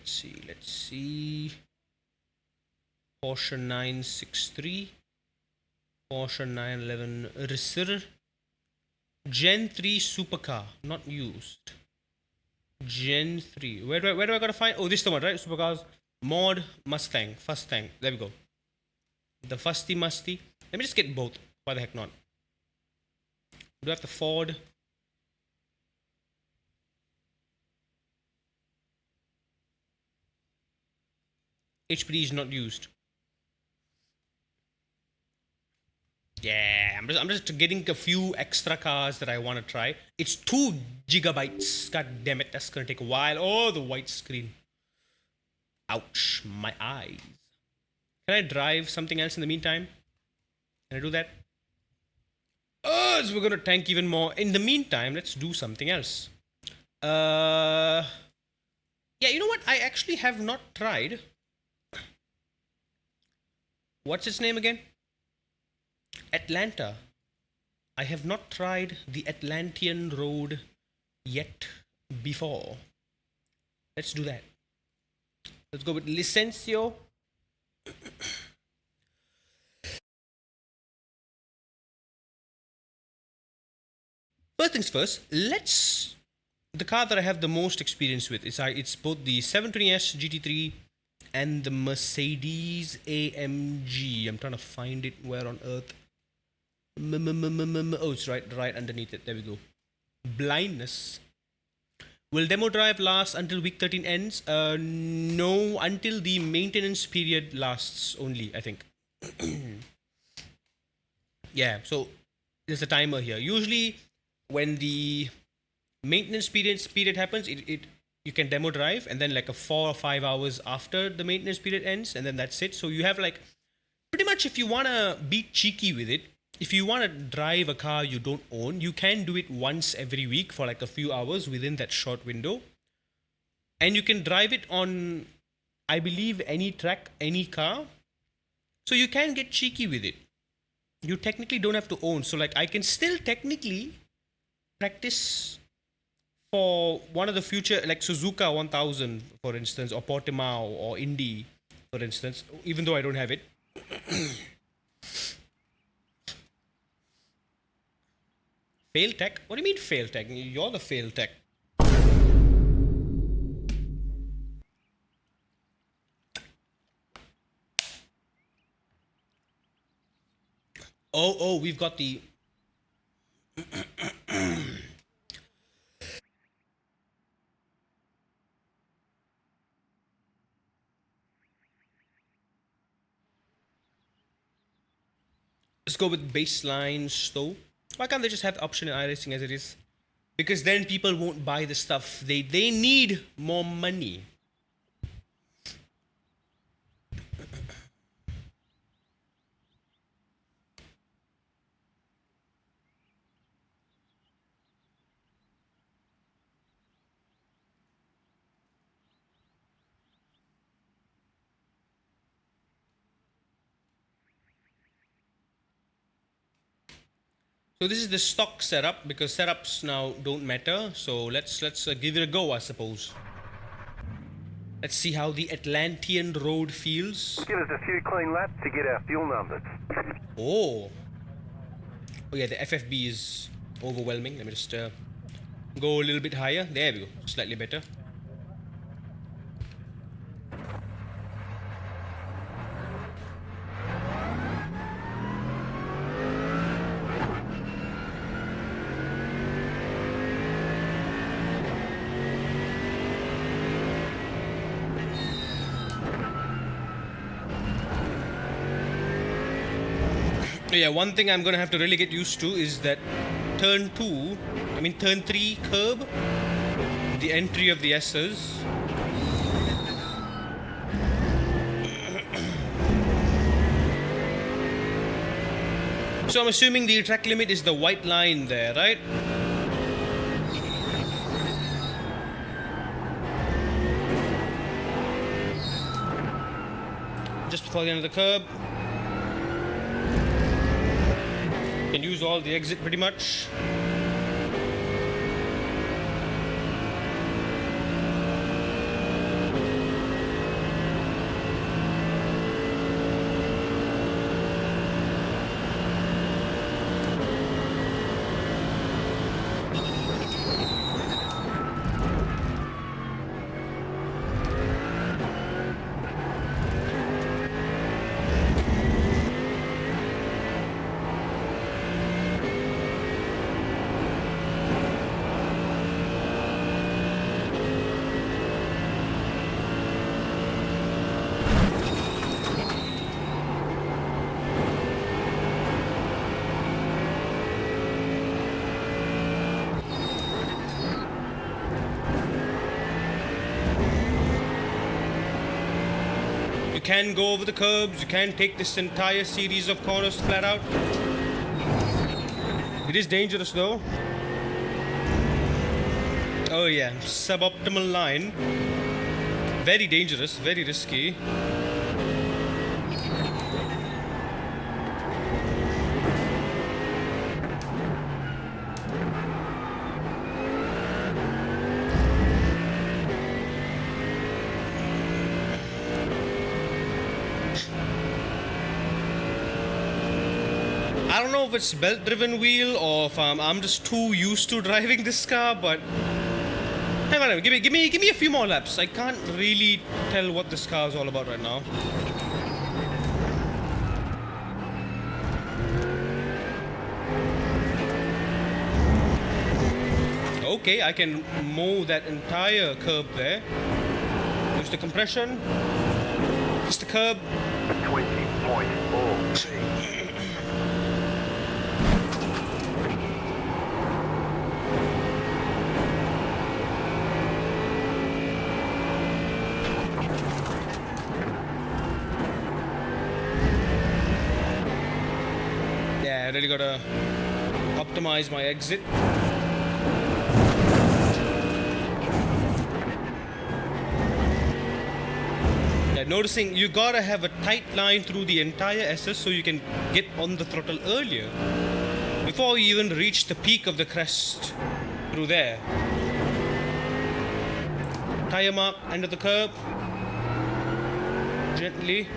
Speaker 1: Porsche 963. Porsche 911 Resir. Gen 3 supercar, not used. Gen 3. Where do I gotta find? Oh, this is the one, right? Supercars. Mod Mustang. Fustang. There we go. The Fusty Musty. Let me just get both. Why the heck not? Do I have the Ford? HPD is not used. Yeah, I'm just getting a few extra cars that I want to try. It's 2 gigabytes. God damn it, that's gonna take a while. Oh, the white screen. Ouch, my eyes. Can I drive something else in the meantime? Can I do that? Oh, so we're gonna tank even more. In the meantime, let's do something else. Yeah, you know what? I actually have not tried. What's its name again? Atlanta. I have not tried the Atlantean Road yet before. Let's do that. Let's go with Licencio. First things first, the car that I have the most experience with is it's both the 720S GT3 and the Mercedes AMG. I'm trying to find it. Where on earth? Oh, it's right underneath it. There we go. blindness. Will demo drive last until week 13 ends? No, until the maintenance period lasts only, I think. Yeah, so there's a timer here. Usually, when the maintenance period happens, it you can demo drive, and then like a 4 or 5 hours after the maintenance period ends, and then that's it. So you have like pretty much, if you wanna be cheeky with it, if you wanna drive a car you don't own, you can do it once every week for like a few hours within that short window, and you can drive it on, I believe, any track, any car. So you can get cheeky with it. You technically don't have to own. So like I can still technically practice for one of the future, like Suzuka 1000 for instance, or Portimao or Indy for instance, even though I don't have it. Fail tech? What do you mean fail tech? You're the fail tech. Oh, we've got the let's go with baseline stow. Why can't they just have the option in iRacing as it is? Because then people won't buy the stuff. They need more money. So this is the stock setup, because setups now don't matter. So let's give it a go, I suppose. Let's see how the Atlantean road feels.
Speaker 3: Give us a few clean laps to get our fuel numbers.
Speaker 1: Oh yeah, the FFB is overwhelming. Let me just go a little bit higher. There we go, slightly better. Yeah, one thing I'm gonna have to really get used to is that turn 3 curb, the entry of the S's. So I'm assuming the track limit is the white line there, right? Just before the end of the curb. Can use all the exit pretty much. You can go over the curbs, you can take this entire series of corners flat out. It is dangerous though. Oh yeah, suboptimal line. Very dangerous, very risky. I don't know if it's belt-driven wheel or if I'm just too used to driving this car, but hang on, give me a few more laps. I can't really tell what this car is all about right now. Okay, I can mow that entire curb there. There's the compression. It's the curb.
Speaker 3: 20.4.
Speaker 1: Yeah, I really gotta optimize my exit. Yeah, noticing you gotta have a tight line through the entire SS so you can get on the throttle earlier before you even reach the peak of the crest through there. Tire mark, end of the curb. Gently.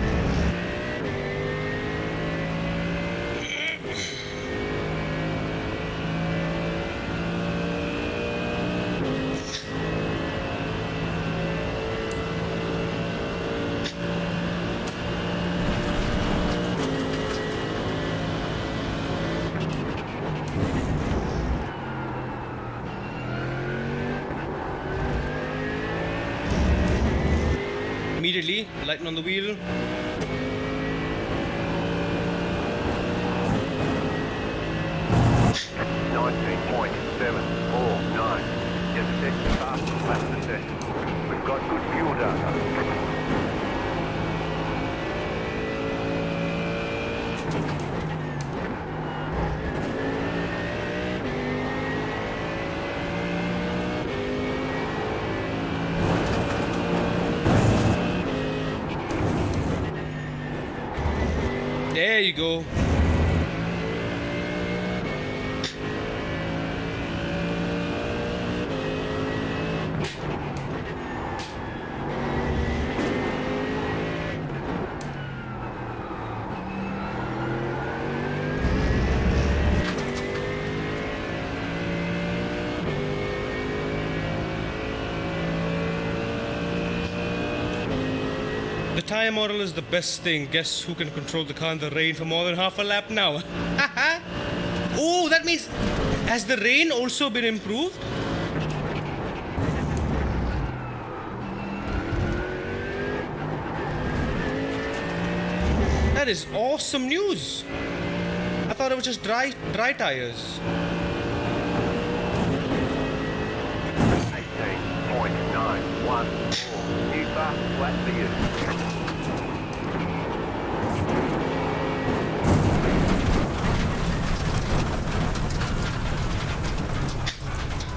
Speaker 1: Immediately, lighten on the wheel.
Speaker 3: Get set to fastest lap of the session. We've got good fuel data.
Speaker 1: There you go. The tire model is the best thing. Guess who can control the car in the rain for more than half a lap now? Oh, that means has the rain also been improved? That is awesome news. I thought it was just dry tires.
Speaker 3: 18.914. New fast flat for you.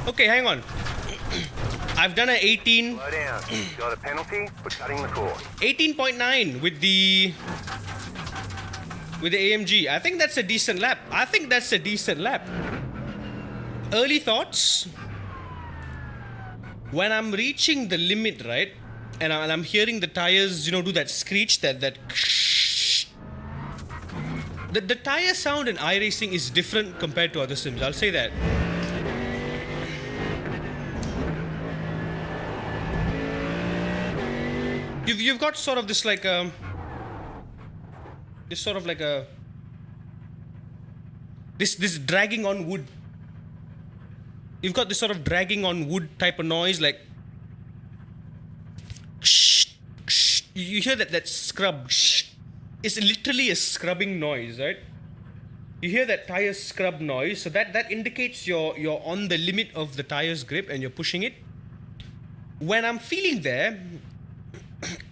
Speaker 1: Okay, hang on. I've done a 18.
Speaker 3: Slow down. Got a penalty for cutting the course.
Speaker 1: 18.9 with the AMG. I think that's a decent lap. Early thoughts. When I'm reaching the limit, right, and I'm hearing the tires, do that screech, that the tire sound in iRacing is different compared to other sims. I'll say that. You've got sort of this like this dragging on wood. You've got this sort of dragging on wood type of noise, like you hear that scrub. It's literally a scrubbing noise, right? You hear that tire scrub noise, so that indicates you're on the limit of the tire's grip and you're pushing it. When I'm feeling there,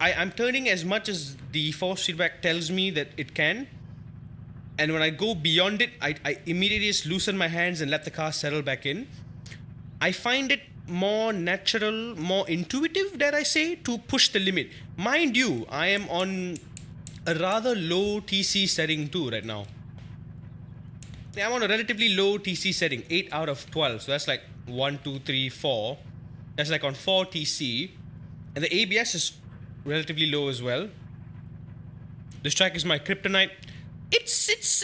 Speaker 1: I'm turning as much as the force feedback tells me that it can. And when I go beyond it, I immediately just loosen my hands and let the car settle back in. I find it more natural, more intuitive, dare I say, to push the limit. Mind you, I am on a rather low TC setting too right now. I'm on a relatively low TC setting, 8 out of 12. So that's like 1, 2, 3, 4. That's like on 4 TC. And the ABS is relatively low as well. This track is my kryptonite. It's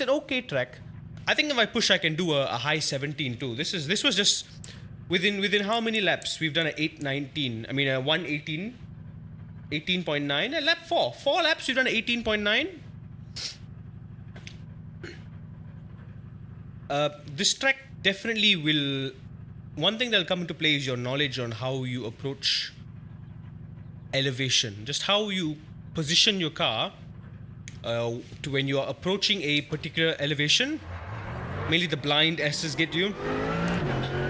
Speaker 1: an okay track. I think if I push, I can do a high 17 too. This was just within how many laps? We've done a 8:19. I mean a 1:18, 18.9. And lap 4 laps. We've done a 18.9. This track definitely will. One thing that'll come into play is your knowledge on how you approach elevation, just how you position your car to when you are approaching a particular elevation. Mainly the blind S's get you.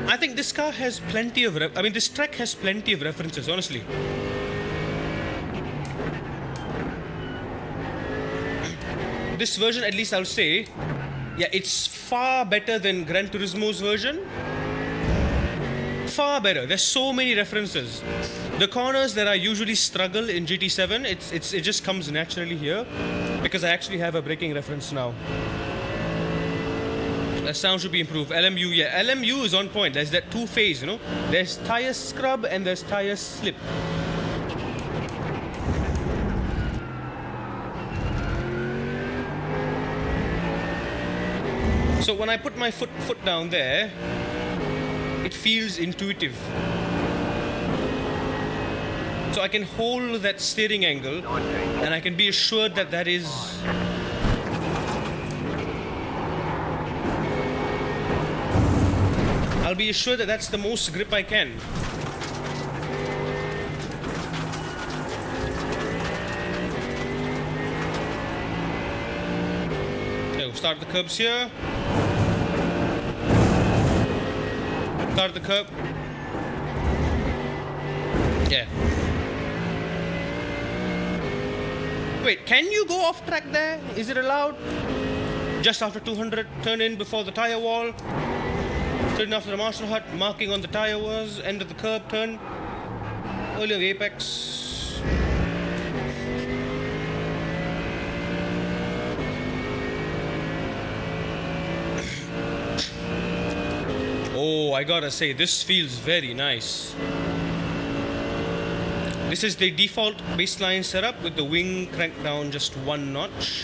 Speaker 1: I think this car has plenty of. This track has plenty of references, honestly. This version, at least I'll say, yeah, it's far better than Gran Turismo's version. Far better. There's so many references. The corners that I usually struggle in GT7, it just comes naturally here because I actually have a braking reference now. The sound should be improved. LMU, yeah, LMU is on point. There's that two-phase, you know. There's tire scrub and there's tire slip. So when I put my foot down there, it feels intuitive. So I can hold that steering angle and I can be assured that that is... I'll be assured that that's the most grip I can. Okay, we'll start the curbs here. Start the curb. Yeah. Wait, can you go off track there? Is it allowed? Just after 200, turn in before the tire wall. Turn after the marshal hut, marking on the tire was, end of the curb, turn. Early on the apex. Oh, I gotta say, this feels very nice. This is the default baseline setup with the wing cranked down just one notch.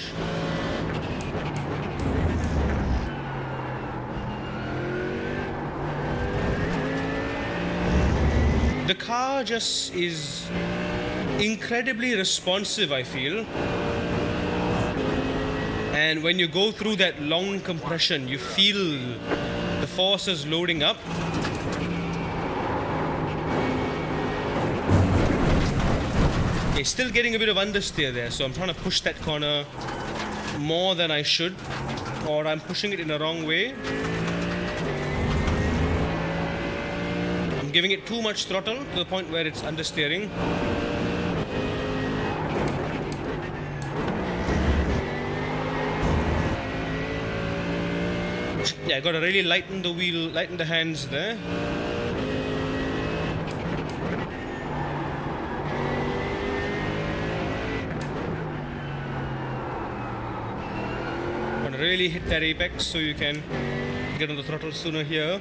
Speaker 1: The car just is incredibly responsive, I feel. And when you go through that long compression, you feel the forces loading up. Okay, still getting a bit of understeer there, so I'm trying to push that corner more than I should, or I'm pushing it in the wrong way. I'm giving it too much throttle to the point where it's understeering. Yeah, I gotta really lighten the wheel, lighten the hands there. Gotta really hit that apex so you can get on the throttle sooner here.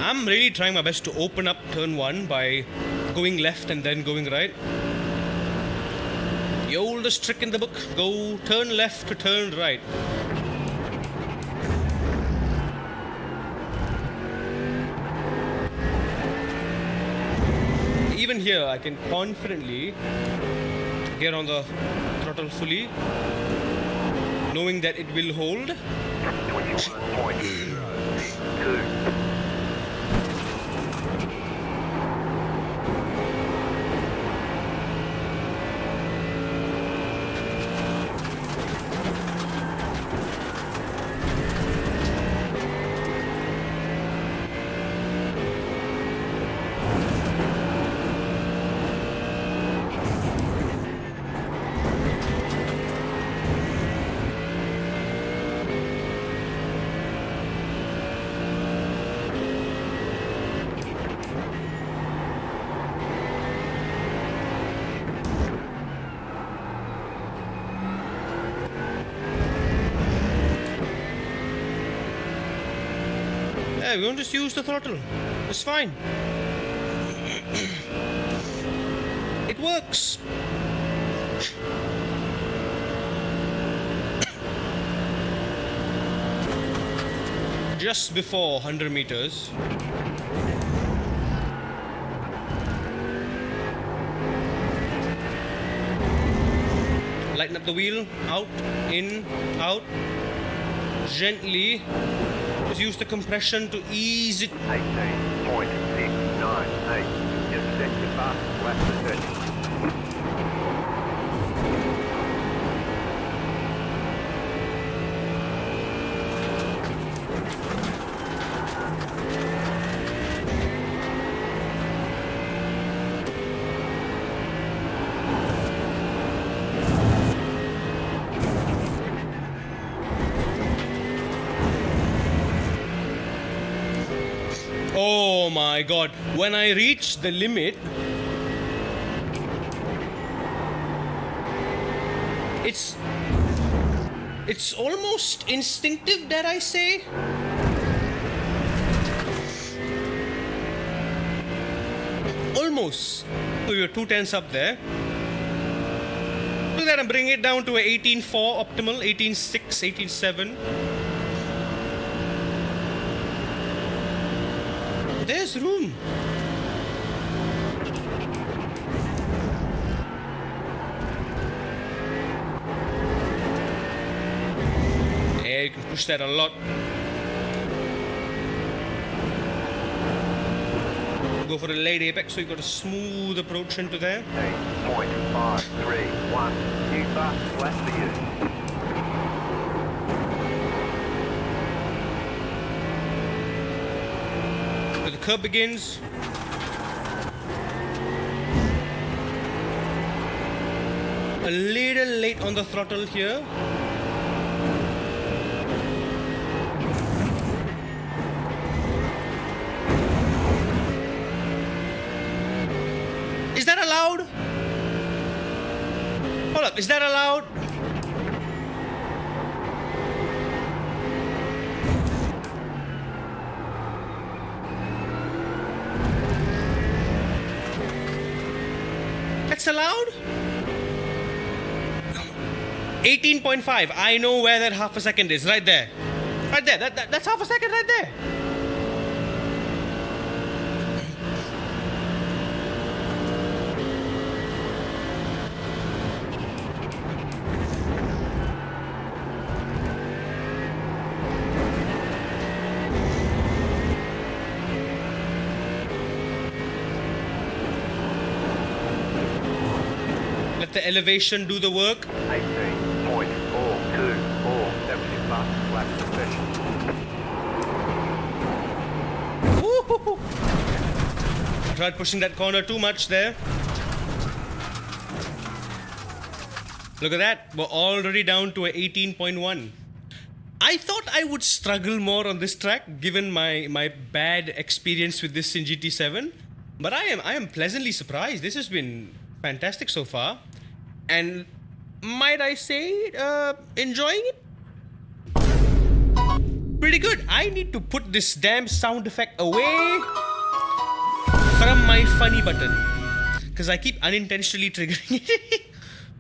Speaker 1: I'm really trying my best to open up turn 1 by going left and then going right. The oldest trick in the book, go turn left to turn right. Even here, I can confidently get on the throttle fully, knowing that it will hold.
Speaker 3: 21.02.
Speaker 1: Yeah, we don't just use the throttle. It's fine. It works. Just before 100 meters. Lighten up the wheel. Out, in, out. Gently. Just use the compression to ease it.
Speaker 3: 18.698. Just set your fastest lap to 30.
Speaker 1: Oh my god. When I reach the limit, it's almost instinctive, dare I say. Almost. So you're 2/10 up there. Look at that, I'm bringing it down to a 18.4 optimal, 18.6, 18.7. There's room. Yeah, you can push that a lot. Go for a late apex, so you got a smooth approach into there.
Speaker 3: 8.531. New fastest lap for you.
Speaker 1: The curb begins. A little late on the throttle here. Is that allowed? Hold up, is that allowed? That's allowed? 18.5. I know where that half a second is. Right there. Right there. That's half a second right there. Let the elevation do the work.
Speaker 3: 18.424. That was your fastest lap session.
Speaker 1: Woo-hoo-hoo. I tried pushing that corner too much there. Look at that. We're already down to a 18.1. I thought I would struggle more on this track given my bad experience with this in GT7. But I am pleasantly surprised. This has been fantastic so far. And might I say, enjoying it? Pretty good. I need to put this damn sound effect away from my funny button. Because I keep unintentionally triggering it.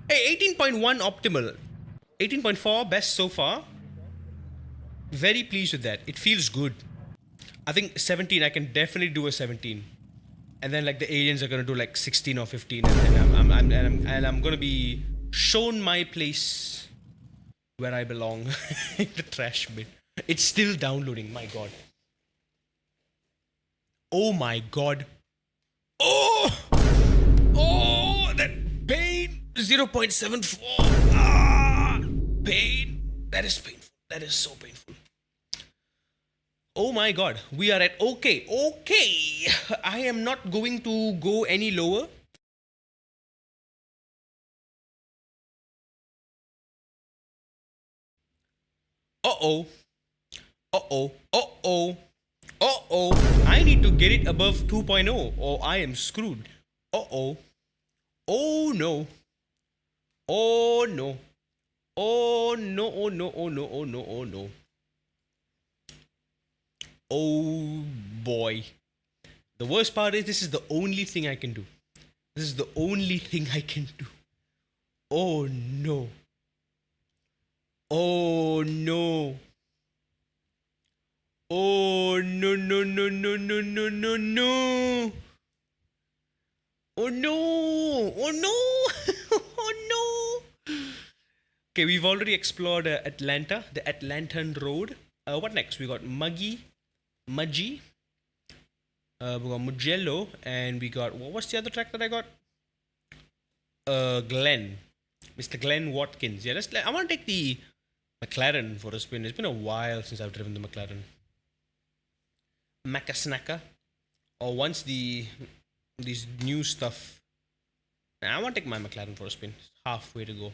Speaker 1: Hey, 18.1 optimal. 18.4 best so far. Very pleased with that. It feels good. I think 17, I can definitely do a 17. And then like the aliens are gonna do like 16 or 15, and I'm gonna be shown my place where I belong in the trash bin. It's still downloading. My God. Oh my God. Oh, that pain. 0.74. Pain. That is painful. That is so painful. Oh my God, we are at okay. I am not going to go any lower. Uh-oh. I need to get it above 2.0 or I am screwed. Oh no. Oh no. Oh no. Oh boy. The worst part is this is the only thing I can do. This is the only thing I can do. Oh no. Oh no. Oh no. Oh no. Oh no. Oh no. Okay, we've already explored Atlanta, the Atlantan Road. What next? We got Mudgy, we got Mugello, and we got what's the other track that I got? Glenn, Mr. Glenn Watkins. Yeah, I want to take the McLaren for a spin. It's been a while since I've driven the McLaren. Macasnacka, or once these new stuff. Nah, I want to take my McLaren for a spin. It's halfway to go.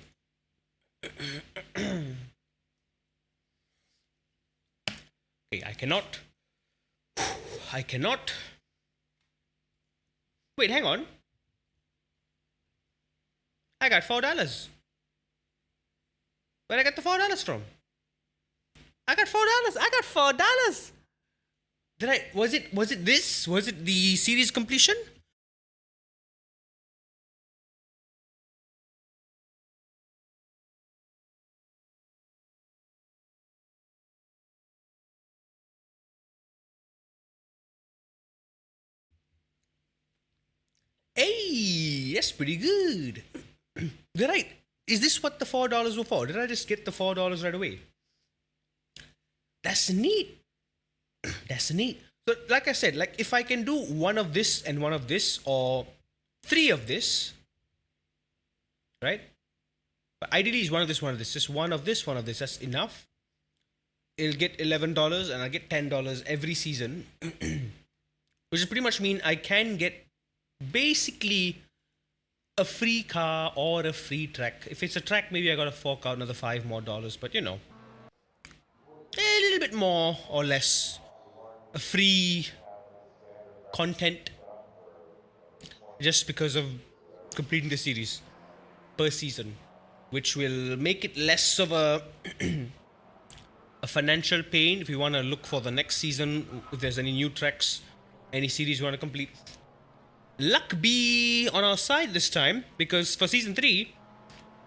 Speaker 1: Okay, I cannot. I cannot. Wait, hang on. I got $4. Where I got the $4 from? I got $4. I got $4. Did I? Was it this? Was it the series completion? Hey, that's pretty good. Did I? Is this what the $4 were for? Did I just get the $4 right away? That's neat. That's neat. So, like I said, like if I can do one of this and one of this, or three of this, right? But ideally, is one of this, one of this, just one of this, one of this. That's enough. It'll get $11, and I get $10 every season, which is pretty much mean I can get basically a free car or a free track. If it's a track, maybe I gotta fork out another $5 more, but you know, a little bit more or less, a free content just because of completing the series per season, which will make it less of a financial pain if you want to look for the next season, if there's any new tracks, any series you want to complete. Luck be on our side this time, because for season 3,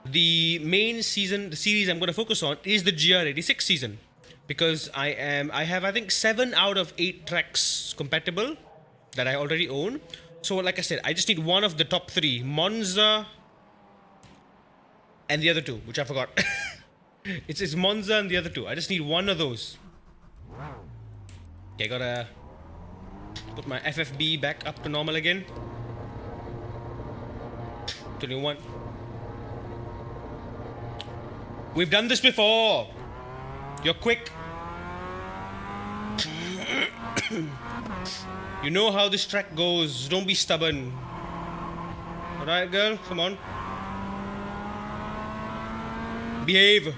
Speaker 1: the main season, the series I'm going to focus on is the GR86 season, because I have I think 7 out of 8 tracks compatible that I already own. So like I said, I just need one of the top 3, Monza and the other 2, which I forgot. It's Monza and the other 2. I just need one of those. Okay, gotta put my FFB back up to normal again. 21. We've done this before. You're quick. You know how this track goes. Don't be stubborn. Alright, girl? Come on. Behave.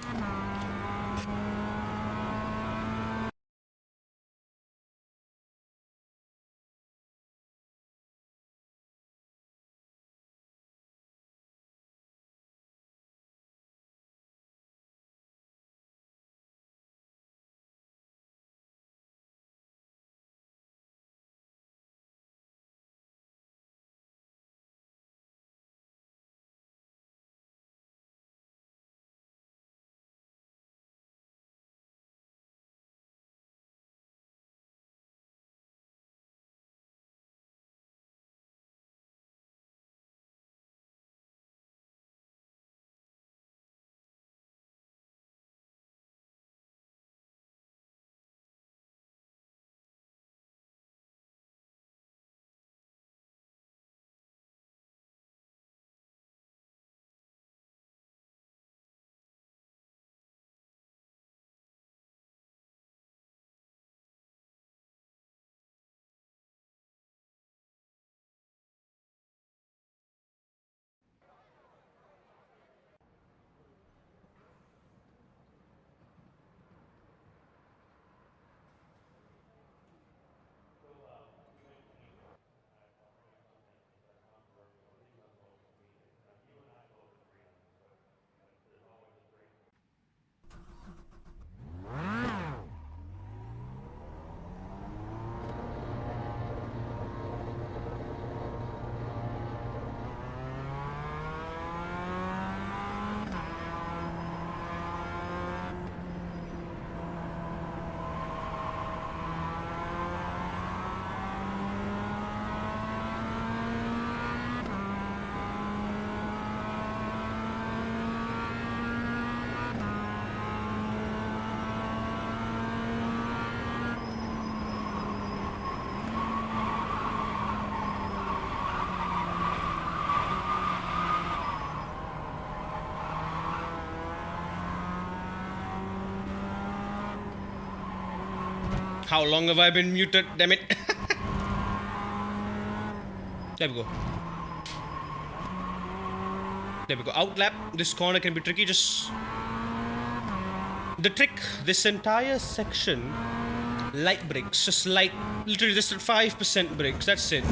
Speaker 1: How long have I been muted? Damn it. There we go. There we go. Outlap. This corner can be tricky. Just the trick. This entire section, light brakes. Just light. Literally just 5% brakes. That's it.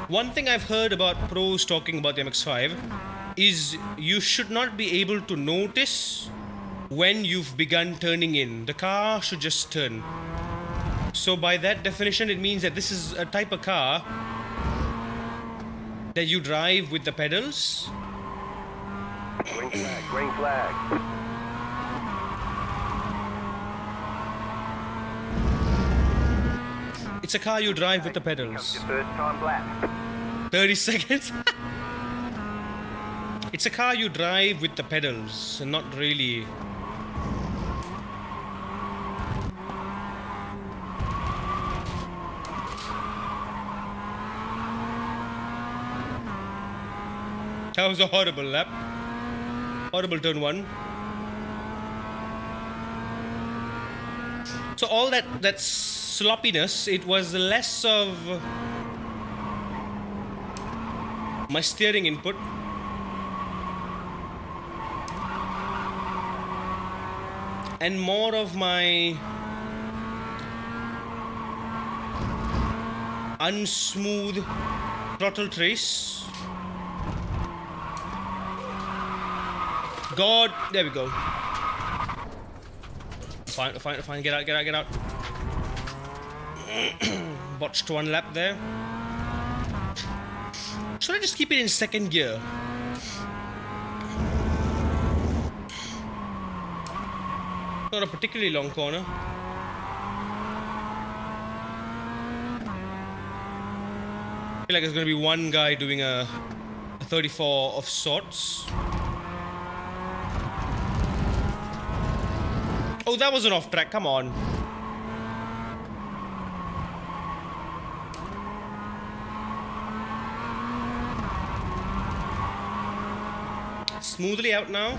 Speaker 1: One thing I've heard about pros talking about the MX-5 is you should not be able to notice when you've begun turning in. The car should just turn. So by that definition, it means that this is a type of car that you drive with the pedals.
Speaker 3: Green flag, green flag.
Speaker 1: It's a car you drive with the
Speaker 3: Comes
Speaker 1: pedals.
Speaker 3: your first time lap.
Speaker 1: 30 seconds. It's a car you drive with the pedals and not really. That was a horrible lap. Horrible turn one. So all that sloppiness, it was less of my steering input and more of my unsmooth throttle trace. God, there we go. Fine, get out. Botched one lap there. Should I just keep it in second gear? Not a particularly long corner. I feel like there's gonna be one guy doing a 34 of sorts. Oh, that was an off track, come on. Smoothly out now.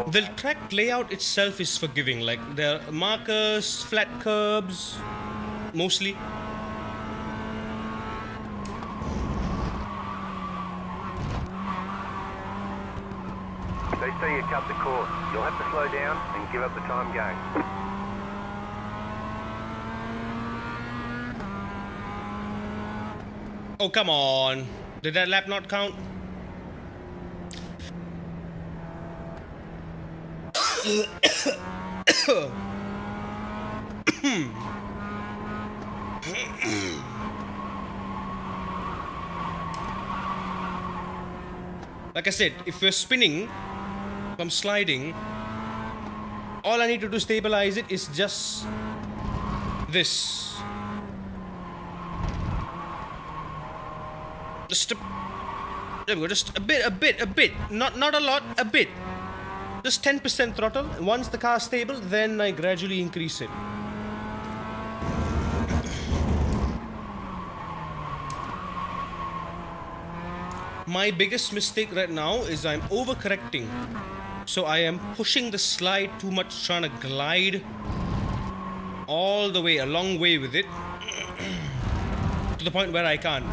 Speaker 1: The track layout itself is forgiving, like there are markers, flat curbs, mostly.
Speaker 3: They say you cut the course. You'll have to slow down and give up the time gain.
Speaker 1: Oh, come on. Did that lap not count? Like I said, if we're spinning, if I'm sliding, all I need to do to stabilize it is just this. Just a, there we go, just a bit. Not a lot, a bit. Just 10% throttle. Once the car's stable, then I gradually increase it. My biggest mistake right now is I'm overcorrecting. So I am pushing the slide too much, trying to glide all the way, a long way with it, to the point where I can't.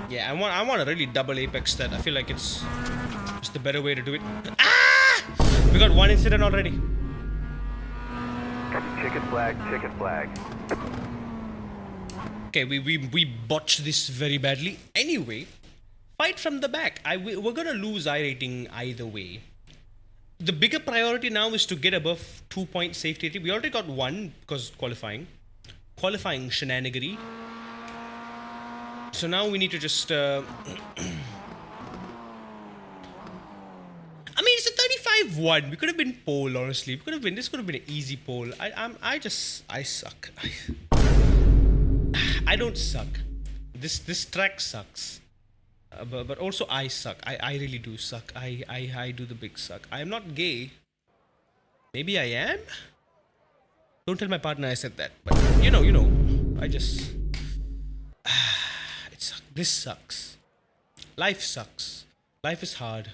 Speaker 1: Yeah, I want to really double apex that. I feel like it's just the better way to do it. Ah! We got one incident already.
Speaker 3: Chicken flag.
Speaker 1: Okay, we botched this very badly. Anyway, fight from the back. We're gonna lose I-rating either way. The bigger priority now is to get above 2-point safety rating. We already got one because qualifying shenanigery. So now we need to just I mean, it's a 35-1. We could have been pole, honestly. This could have been an easy pole. I suck. I don't suck. This track sucks. But also I suck. I really do suck. I do the big suck. I am not gay. Maybe I am? Don't tell my partner I said that. But you know, I just this sucks. Life sucks. Life is hard.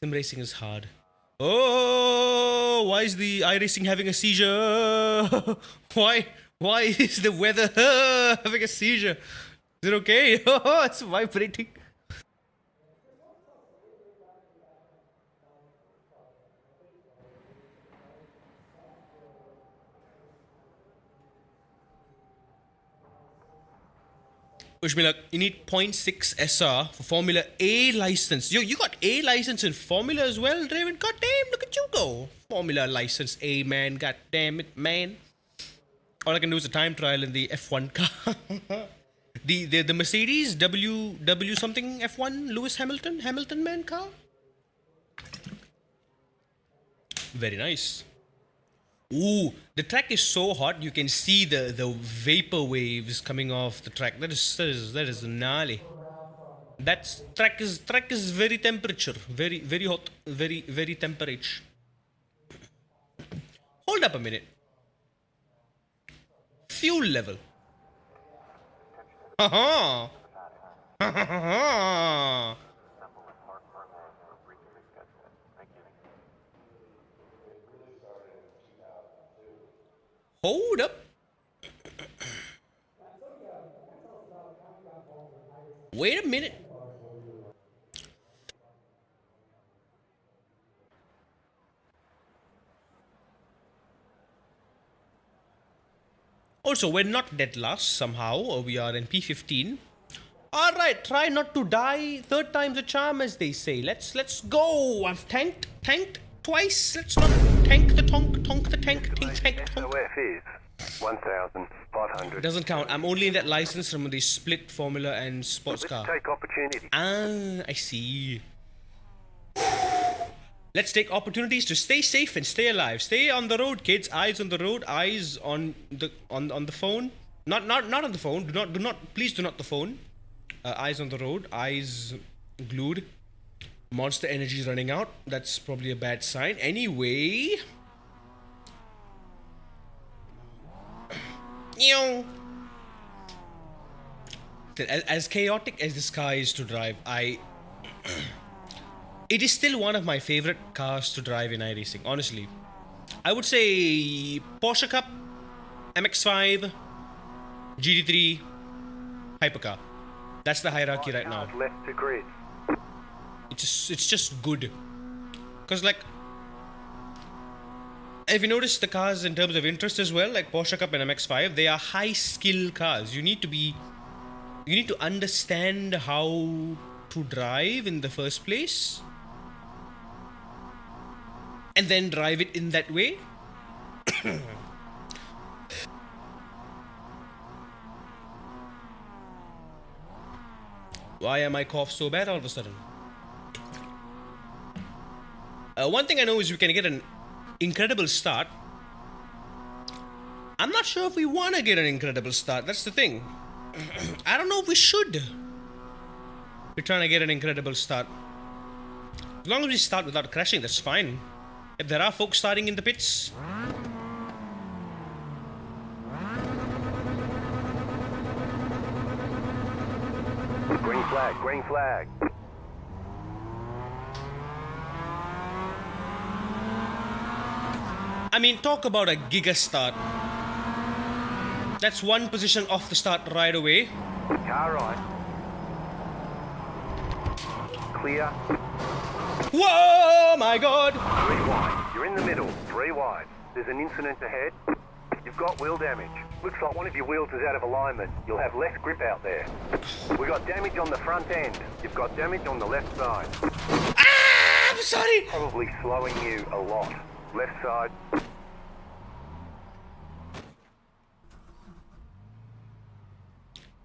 Speaker 1: Sim racing is hard. Oh, why is the iRacing having a seizure? Why is the weather having a seizure? Is it okay? Oh, it's vibrating. Wish me luck. You need 0.6 SR for Formula A license. Yo, you got A license in Formula as well, Draven? God damn, look at you go. Formula license A, man. God damn it, man. All I can do is a time trial in the F1 car. the Mercedes W something F1 Lewis Hamilton man car. Very nice. Ooh, the track is so hot you can see the vapor waves coming off the track. That is gnarly. That track is very temperature, very hot, very temperature. Hold up a minute. Fuel level. Haha. Ha. Hold up. Wait a minute. Also, we're not dead last somehow, or we are in P15. Alright, try not to die. Third time's a charm, as they say. Let's go. I've tanked twice. Let's not tank the tonk the tank, tank.
Speaker 3: SOF is 1,500.
Speaker 1: Doesn't count. I'm only in that license from the split Formula and sports car.
Speaker 3: Let's take opportunity.
Speaker 1: Ah, I see. Let's take opportunities to stay safe and stay alive. Stay on the road, kids. Eyes on the road. Eyes on the phone. Not on the phone. Do not. Please do not the phone. Eyes on the road. Eyes glued. Monster energy is running out. That's probably a bad sign. Anyway. As chaotic as this car is to drive, it is still one of my favorite cars to drive in iRacing, honestly. I would say Porsche Cup, MX-5, GT3, Hypercar. That's the hierarchy right now.
Speaker 3: Left to grid.
Speaker 1: It's just good. Because like, if you notice the cars in terms of interest as well, like Porsche Cup and MX-5, they are high skill cars. You need to understand how to drive in the first place. And then drive it in that way. Why am I cough so bad all of a sudden? One thing I know is we can get an incredible start. I'm not sure if we want to get an incredible start. That's the thing. I don't know if we should. We're trying to get an incredible start. As long as we start without crashing, that's fine. If there are folks starting in the pits.
Speaker 3: Green flag, green flag.
Speaker 1: I mean, talk about a giga start. That's one position off the start right away.
Speaker 3: Car right. Clear.
Speaker 1: Whoa, my God!
Speaker 3: 3 wide. You're in the middle. 3 wide. There's an incident ahead. You've got wheel damage. Looks like one of your wheels is out of alignment. You'll have less grip out there. We got damage on the front end. You've got damage on the left side.
Speaker 1: Ah, I'm sorry!
Speaker 3: Probably slowing you a lot. Left side.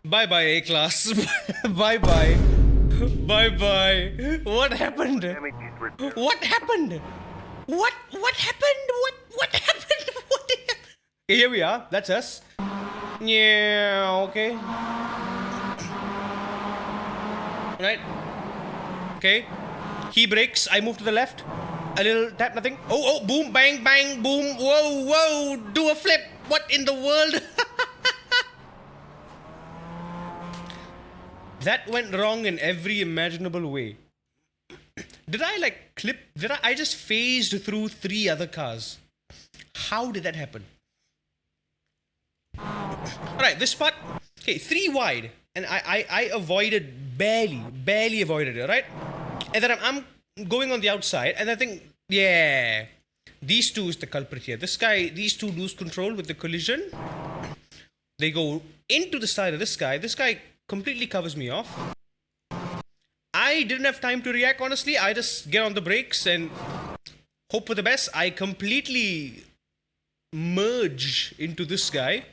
Speaker 1: Bye-bye, A-Class. Bye-bye. Bye-bye. What happened?
Speaker 3: Damage is returned.
Speaker 1: What happened? What happened? What happened? What happened? Okay, here we are. That's us. Yeah, okay. Right. Okay. He brakes. I move to the left. A little tap, nothing. Oh, boom, bang, bang, boom. Whoa, do a flip. What in the world? That went wrong in every imaginable way. Did I like clip? I just phased through 3 other cars. How did that happen? Alright, this spot. Okay, 3 wide. And I avoided, barely avoided it, right? And then I'm going on the outside, and I think, yeah, these two is the culprit here. These two lose control with the collision. They go into the side of this guy. This guy completely covers me off. I didn't have time to react, honestly. I just get on the brakes and hope for the best. I completely merge into this guy.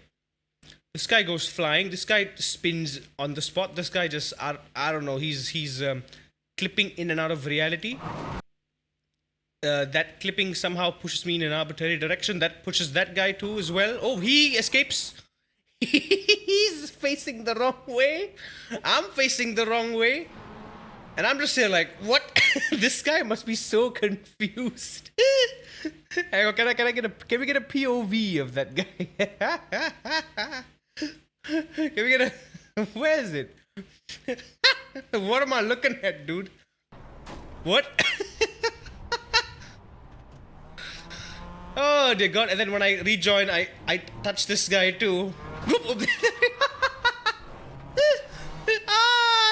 Speaker 1: This guy goes flying. This guy spins on the spot. This guy just, I don't know, he's clipping in and out of reality. That clipping somehow pushes me in an arbitrary direction. That pushes that guy too as well. Oh, he escapes. He's facing the wrong way. I'm facing the wrong way. And I'm just here like, what? This guy must be so confused. Hang on, can we get a POV of that guy? Can we get a, where is it? What am I looking at, dude? What? Oh dear God, and then when I rejoin, I touch this guy too.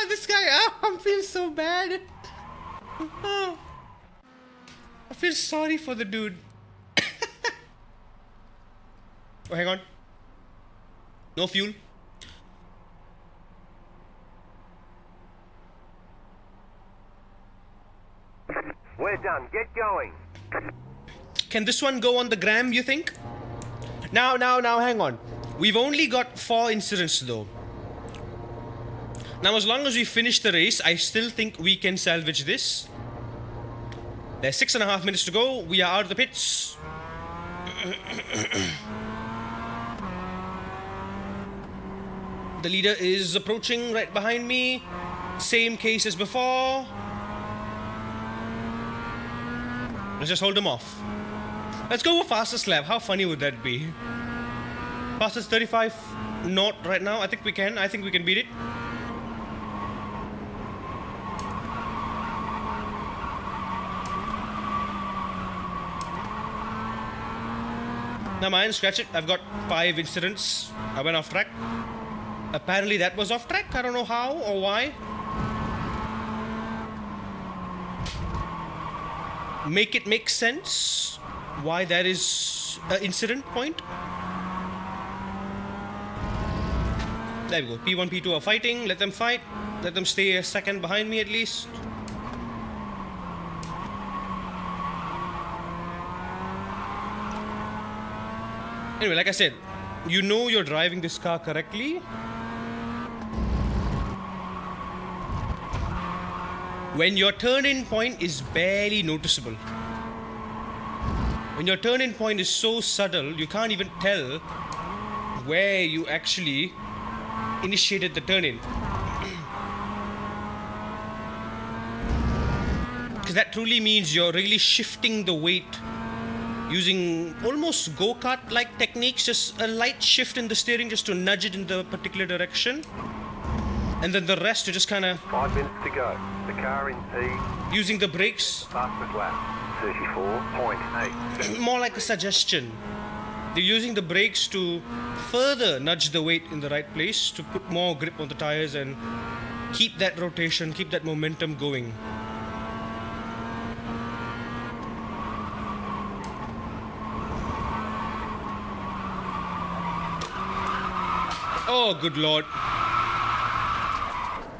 Speaker 1: This guy, I'm feeling so bad. I feel sorry for the dude. Oh, hang on. No fuel.
Speaker 3: We're done. Get going.
Speaker 1: Can this one go on the gram, you think? Now, hang on. We've only got 4 incidents though. Now, as long as we finish the race, I still think we can salvage this. There's 6.5 minutes to go. We are out of the pits. The leader is approaching right behind me. Same case as before. Let's just hold him off. Let's go for fastest lap. How funny would that be? Fastest 35 knot right now. I think we can. I think we can beat it. Now mind, scratch it. I've got 5 incidents. I went off track. Apparently that was off track. I don't know how or why. Make it make sense why that is an incident point. There we go. P1, P2 are fighting. Let them fight. Let them stay a second behind me at least. Anyway, like I said, you know you're driving this car correctly when your turn-in point is barely noticeable. When your turn-in point is so subtle, you can't even tell where you actually initiated the turn-in. Because that truly means you're really shifting the weight using almost go-kart-like techniques, just a light shift in the steering just to nudge it in the particular direction. And then the rest you just kind of...
Speaker 3: 5 minutes to go. The car in P.
Speaker 1: Using the brakes.
Speaker 3: Fastest lap. 34.8.
Speaker 1: More like a suggestion. They're using the brakes to further nudge the weight in the right place to put more grip on the tires and keep that rotation, keep that momentum going. Oh, good lord.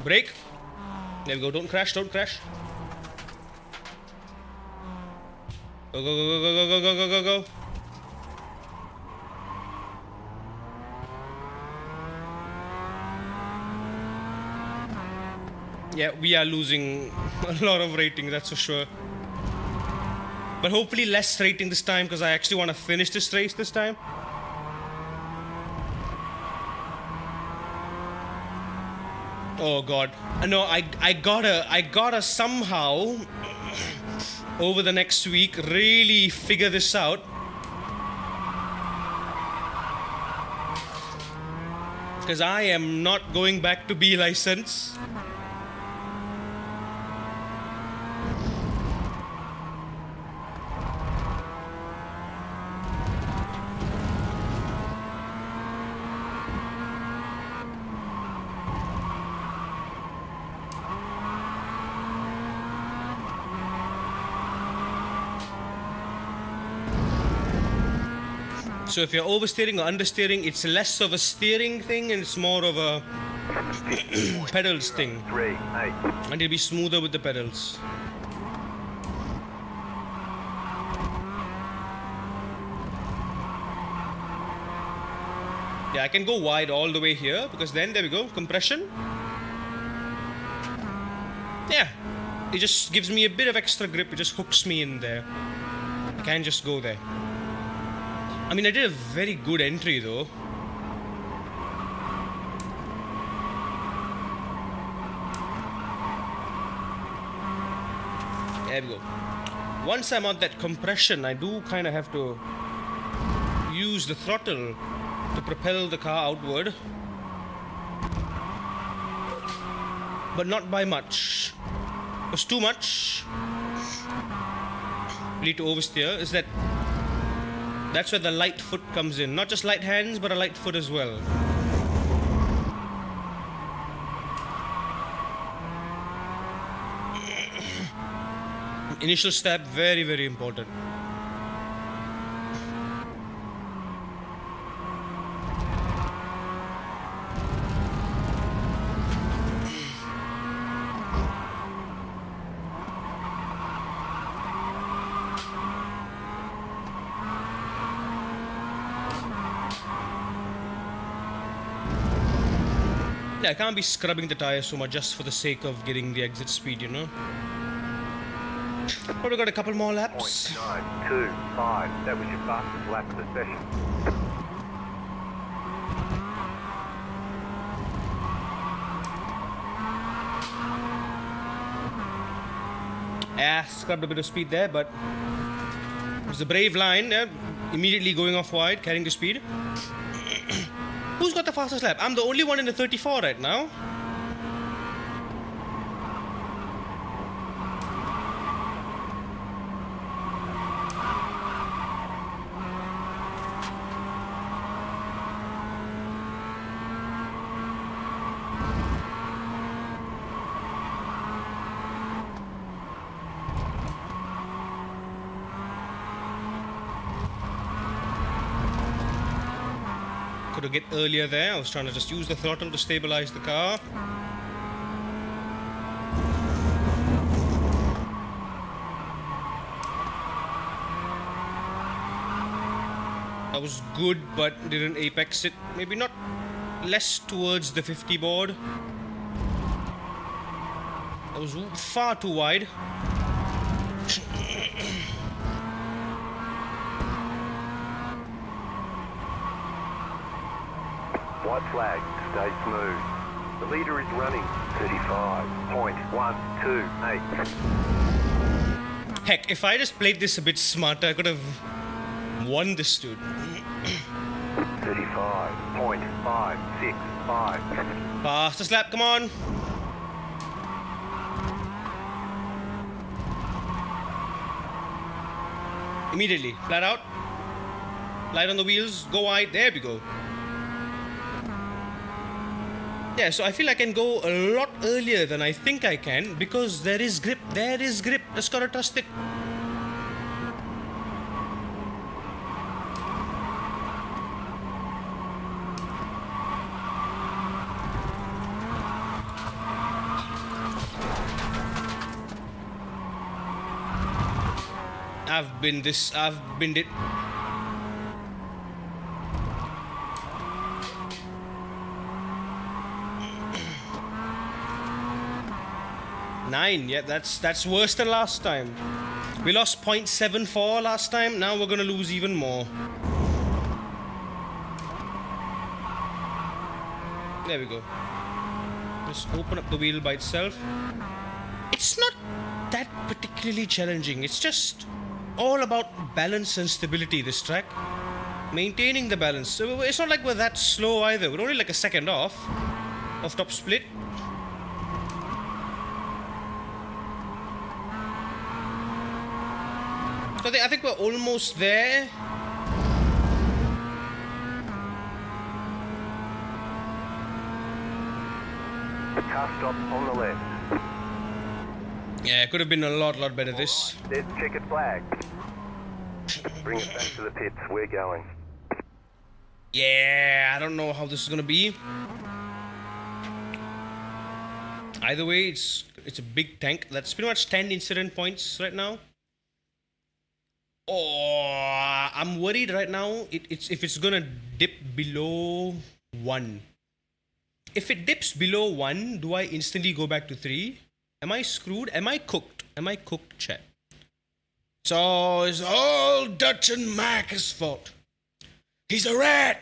Speaker 1: Brake. There we go. Don't crash. Don't crash. Go, go, go, go, go, go, go, go, go, go. Yeah, we are losing a lot of rating, that's for sure. But hopefully less rating this time, because I actually want to finish this race this time. Oh god. No, I gotta somehow over the next week really figure this out. Because I am not going back to B license. So if you're oversteering or understeering, it's less of a steering thing and it's more of a pedals thing.
Speaker 3: 3, 8.
Speaker 1: And it'll be smoother with the pedals. Yeah, I can go wide all the way here because then, there we go, compression. Yeah, it just gives me a bit of extra grip, it just hooks me in there. I can just go there. I mean, I did a very good entry though. There we go. Once I'm on that compression, I do kind of have to use the throttle to propel the car outward. But not by much. It was too much. Need to oversteer. Is that... That's where the light foot comes in. Not just light hands, but a light foot as well. Initial step, very, very important. Yeah, I can't be scrubbing the tires so much just for the sake of getting the exit speed, you know. But we got a couple more laps.
Speaker 3: 0.925. That was your fastest lap of the session.
Speaker 1: Yeah, scrubbed a bit of speed there, but it was a brave line. Yeah, immediately going off wide, carrying the speed. Who's got the fastest lap? I'm the only one in the 34 right now. To get earlier there. I was trying to just use the throttle to stabilize the car. That was good, but didn't apex it. Maybe not less towards the 50 board. That was far too wide.
Speaker 3: White flag, stay smooth. The leader is running 35.128.
Speaker 1: Heck, if I just played this a bit smarter, I could have won this dude.
Speaker 3: 35.565.
Speaker 1: Fastest lap, come on. Immediately, flat out. Light on the wheels, go wide, there we go. Yeah, so I feel I can go a lot earlier than I think I can because there is grip. There is grip. Just gotta trust it. I've been it. Nine, yeah, that's worse than last time. We lost 0.74 last time, now we're gonna lose even more. There we go. Just open up the wheel by itself. It's not that particularly challenging. It's just all about balance and stability, this track. Maintaining the balance. So it's not like we're that slow either. We're only like a second off of top split. So I think we're almost there.
Speaker 3: The car stop on the left.
Speaker 1: Yeah, it could have been a lot better this.
Speaker 3: There's the checkered flag. Bring it back to the pits. We're going.
Speaker 1: Yeah, I don't know how this is gonna be. Either way, it's a big tank. That's pretty much 10 incident points right now. Oh, I'm worried right now. If it's gonna dip below 1. If it dips below 1, do I instantly go back to 3? Am I screwed? Am I cooked? Am I cooked, chat? So it's all Dutch and Mac's fault. He's a rat.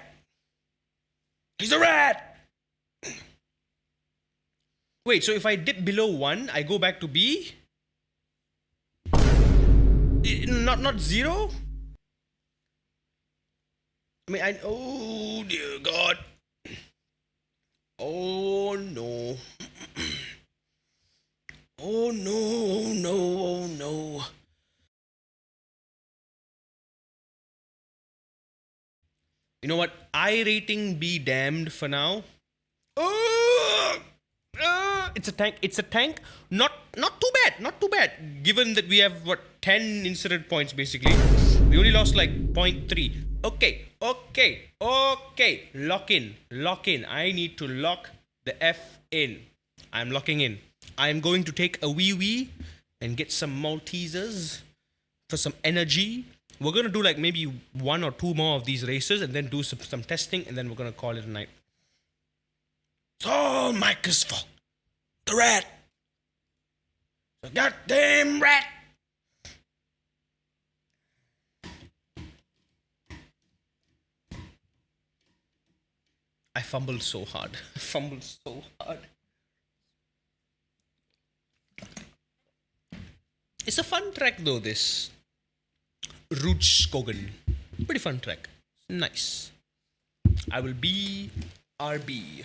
Speaker 1: He's a rat. Wait, so if I dip below 1, I go back to B? Not 0? I mean, oh dear God. Oh no. Oh no, oh no, oh no. You know what? I rating be damned for now. It's a tank. It's a tank. Not too bad. Not too bad. Given that we have 10 incident points basically. We only lost like 0.3. Okay. Lock in. I need to lock the F in. I'm locking in. I'm going to take a wee and get some Maltesers for some energy. We're gonna do like maybe 1 or 2 more of these races and then do some testing, and then we're gonna call it a night. It's all Micah's fault. The rat. The goddamn rat. I fumbled so hard. It's a fun track though, this. Rutskogen. Pretty fun track. Nice. I will be RB.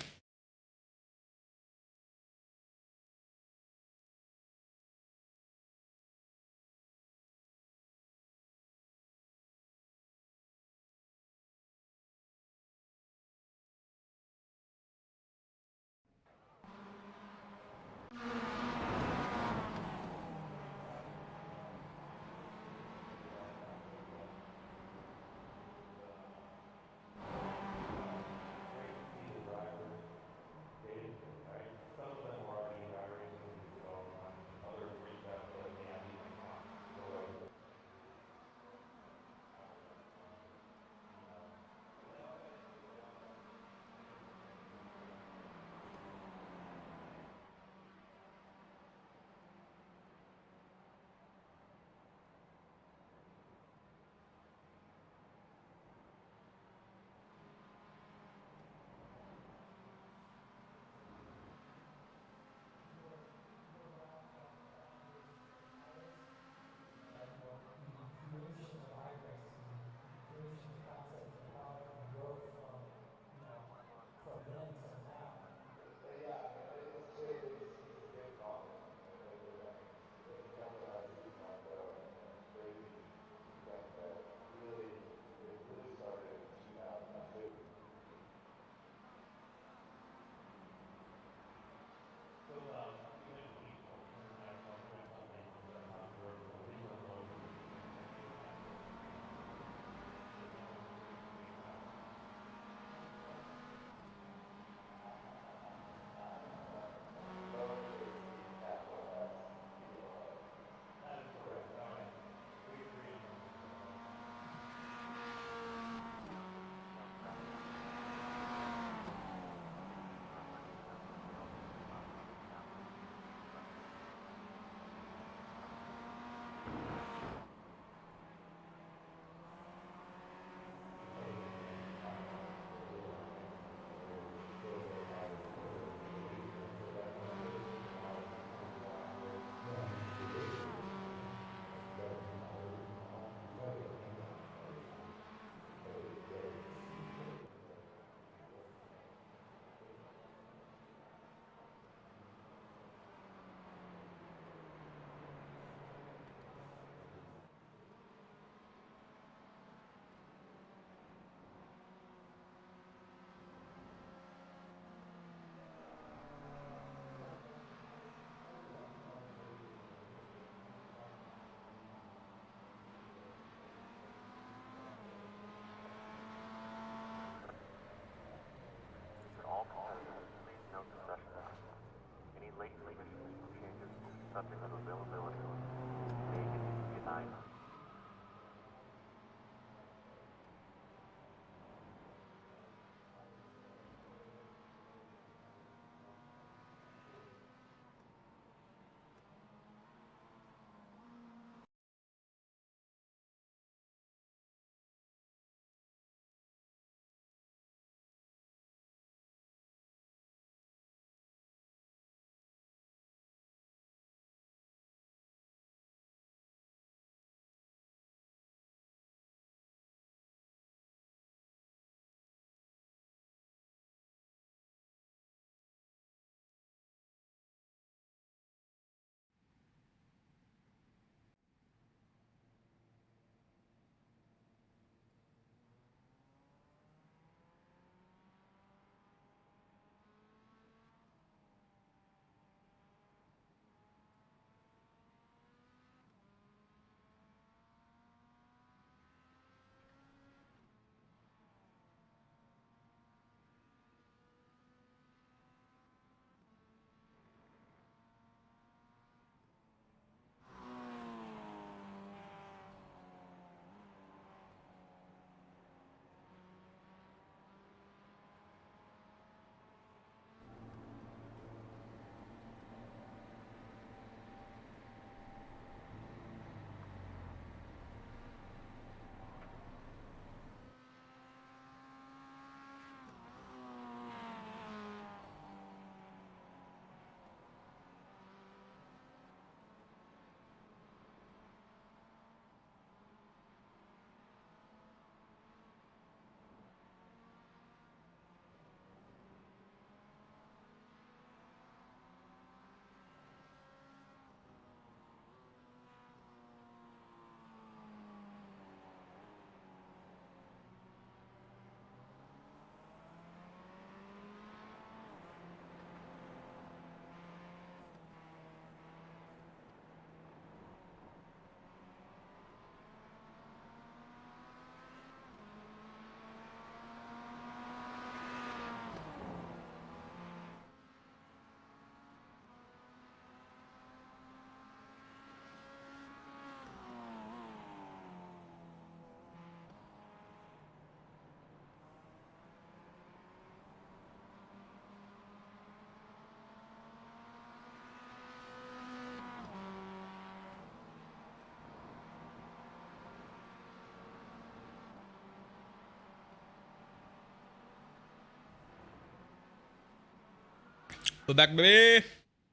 Speaker 1: We're back, baby.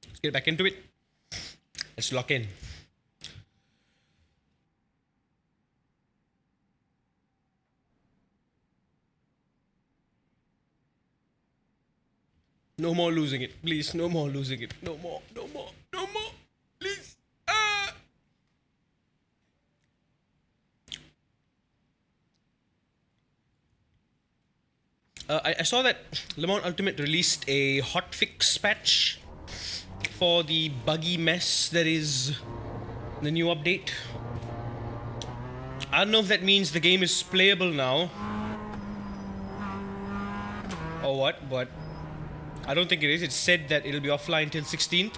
Speaker 1: Let's get back into it. Let's lock in. No more losing it, please. No more losing it. No more. No more. No more. Please. I saw that Le Mans Ultimate released a hotfix patch for the buggy mess that is the new update. I don't know if that means the game is playable now or what, but I don't think it is. It said that it'll be offline till 16th.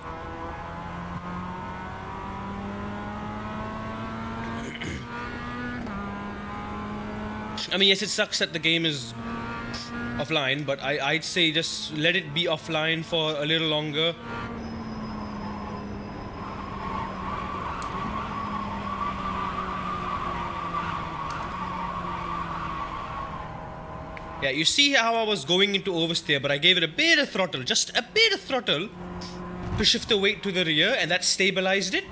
Speaker 1: I mean, yes, it sucks that the game is offline, but I'd say just let it be offline for a little longer. Yeah, you see how I was going into oversteer, but I gave it a bit of throttle, just a bit of throttle to shift the weight to the rear, and that stabilized it.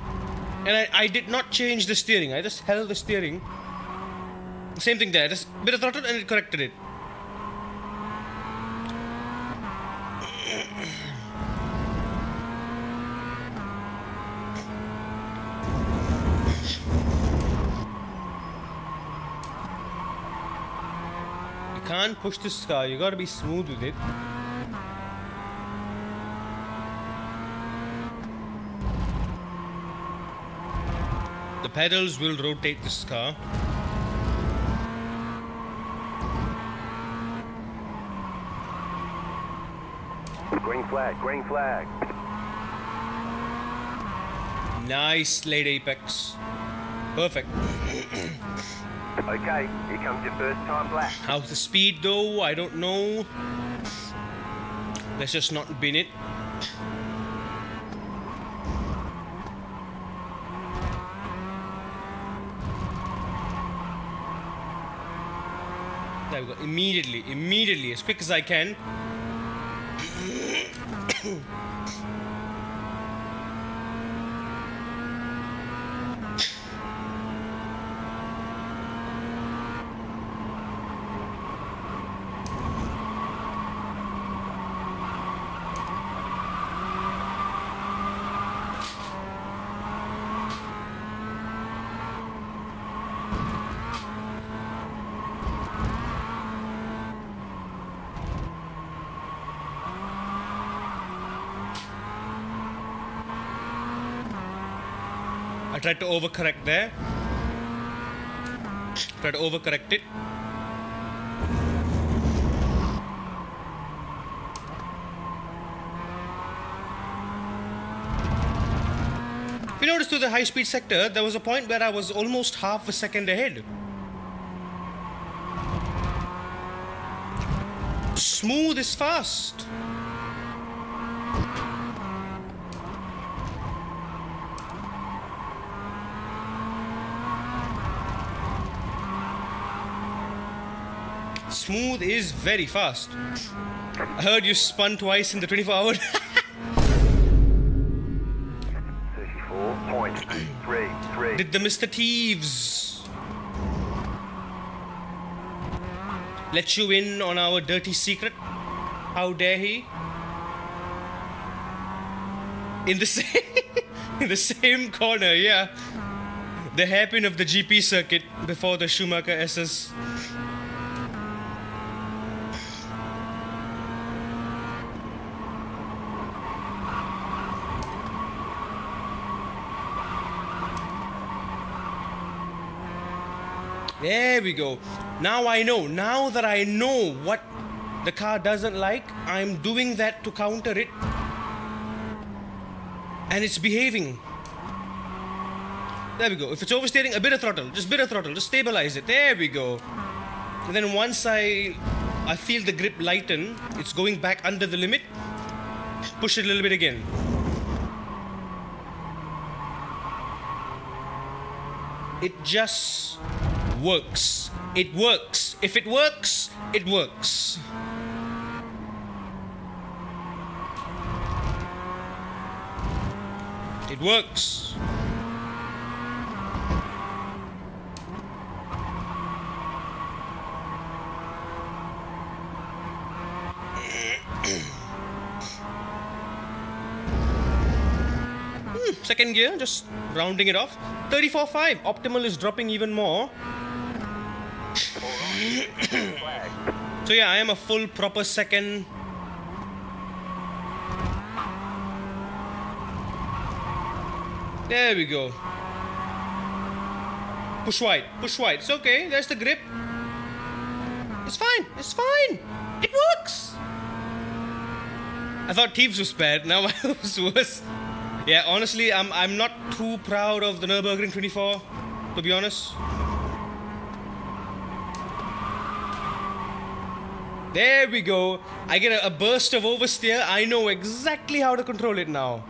Speaker 1: And I did not change the steering, I just held the steering. Same thing there, just a bit of throttle and it corrected it. You can't push this car, you gotta be smooth with it. The pedals will rotate this car.
Speaker 3: Green flag, green flag.
Speaker 1: Nice late apex. Perfect.
Speaker 3: Okay, here comes your first time black.
Speaker 1: How's the speed though? I don't know. Let's just not bin it. There we go. Immediately, as quick as I can. I tried to overcorrect there. Try to overcorrect it. If you notice through the high speed sector, there was a point where I was almost half a second ahead. Smooth is fast. Smooth is very fast. I heard you spun twice in the 24-hour.
Speaker 3: 34.33.
Speaker 1: Did the Mr. Thieves let you in on our dirty secret? How dare he? In the same in the same corner, yeah. The hairpin of the GP circuit before the Schumacher SS. There we go. Now I know. Now that I know what the car doesn't like, I'm doing that to counter it. And it's behaving. There we go. If it's oversteering, a bit of throttle. Just stabilize it. There we go. And then once I feel the grip lighten, it's going back under the limit. Push it a little bit again. It just works. It works. If it works, it works. works. Second gear, just rounding it off. 34.5. Optimal is dropping even more. So yeah, I am a full proper second. There we go. Push wide, push wide. It's okay, there's the grip. It's fine, it's fine. It works. I thought Thieves was bad, now I was worse. Yeah, honestly, I'm not too proud of the Nürburgring 24, to be honest. There we go. I get a burst of oversteer. I know exactly how to control it now.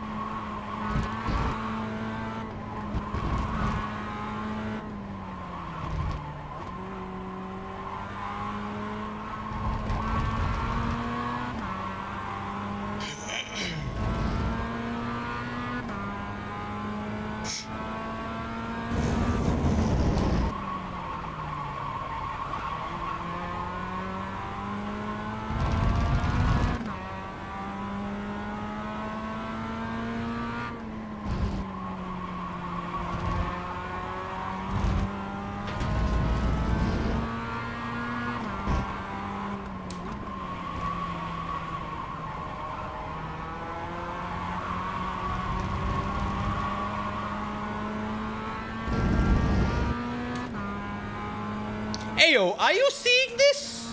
Speaker 1: Ayo, are you seeing this?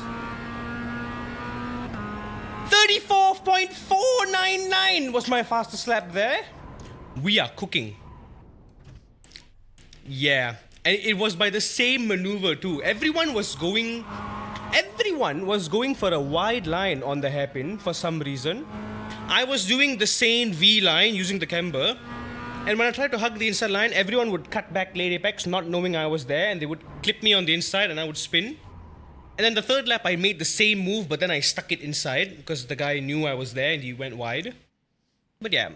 Speaker 1: 34.499 was my fastest lap there. We are cooking. Yeah, and it was by the same maneuver too. Everyone was going for a wide line on the hairpin for some reason. I was doing the same V line using the camber. And when I tried to hug the inside line, everyone would cut back late apex, not knowing I was there, and they would clip me on the inside and I would spin. And then the third lap, I made the same move, but then I stuck it inside because the guy knew I was there and he went wide. But yeah,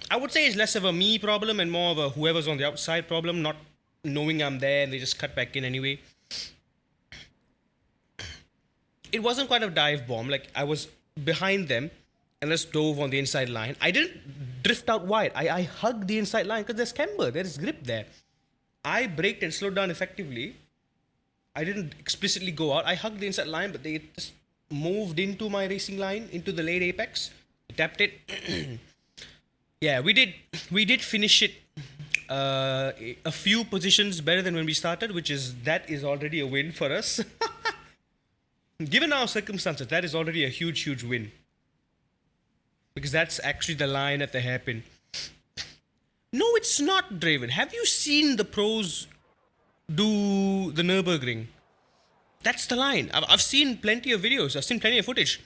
Speaker 1: I would say it's less of a me problem and more of a whoever's on the outside problem, not knowing I'm there and they just cut back in anyway. It wasn't quite a dive bomb, like I was behind them and just dove on the inside line. I didn't drift out wide. I hugged the inside line because there's camber, there's grip there. I braked and slowed down effectively. I didn't explicitly go out. I hugged the inside line, but they just moved into my racing line, into the late apex. Tapped it. Yeah, we did finish it a few positions better than when we started, that is already a win for us. Given our circumstances, that is already a huge win. Because that's actually the line at the hairpin. No, it's not, Draven. Have you seen the pros do the Nürburgring? That's the line. I've seen plenty of videos. I've seen plenty of footage.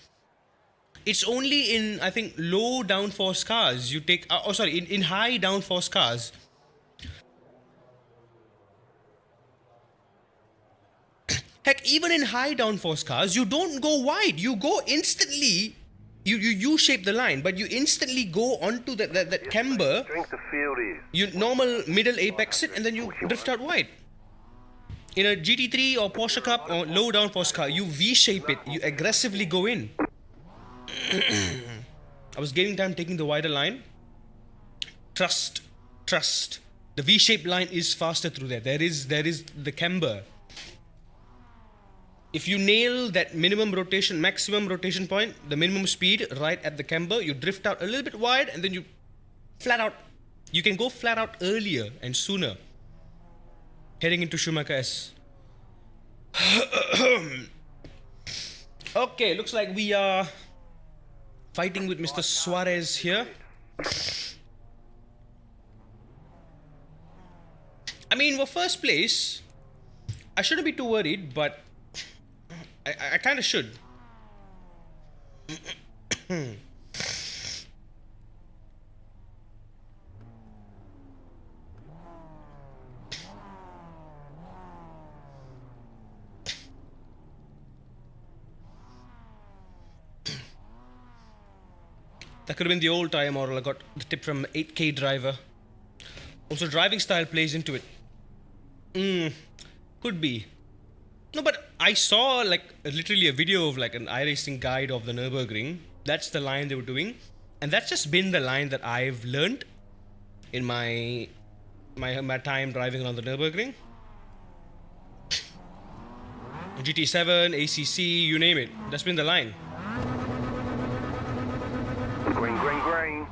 Speaker 1: It's only in, I think, low downforce cars you take... in high downforce cars. Heck, even in high downforce cars, you don't go wide. You go instantly... You U-shape the line, but you instantly go onto that camber.
Speaker 3: Strength of field is.
Speaker 1: You normal middle apex it, and then you drift out wide. In a GT3 or Porsche Cup or low downforce car, you V-shape it. You aggressively go in. I was gaining time taking the wider line. Trust. The V-shaped line is faster through there. There is the camber. If you nail that maximum rotation point, the minimum speed right at the camber, you drift out a little bit wide and then you flat out. You can go flat out earlier and sooner. Heading into Schumacher S. Okay, looks like we are fighting with Mr. Suarez here. I mean, we're first place. I shouldn't be too worried, but I kind of should. That could have been the old tire model. I got the tip from 8K driver. Also, driving style plays into it. Could be. No, but I saw like literally a video of like an iRacing guide of the Nürburgring. That's the line they were doing, and that's just been the line that I've learned in my time driving around the Nürburgring. GT7, ACC, you name it. That's been the line.
Speaker 3: Green, green, green.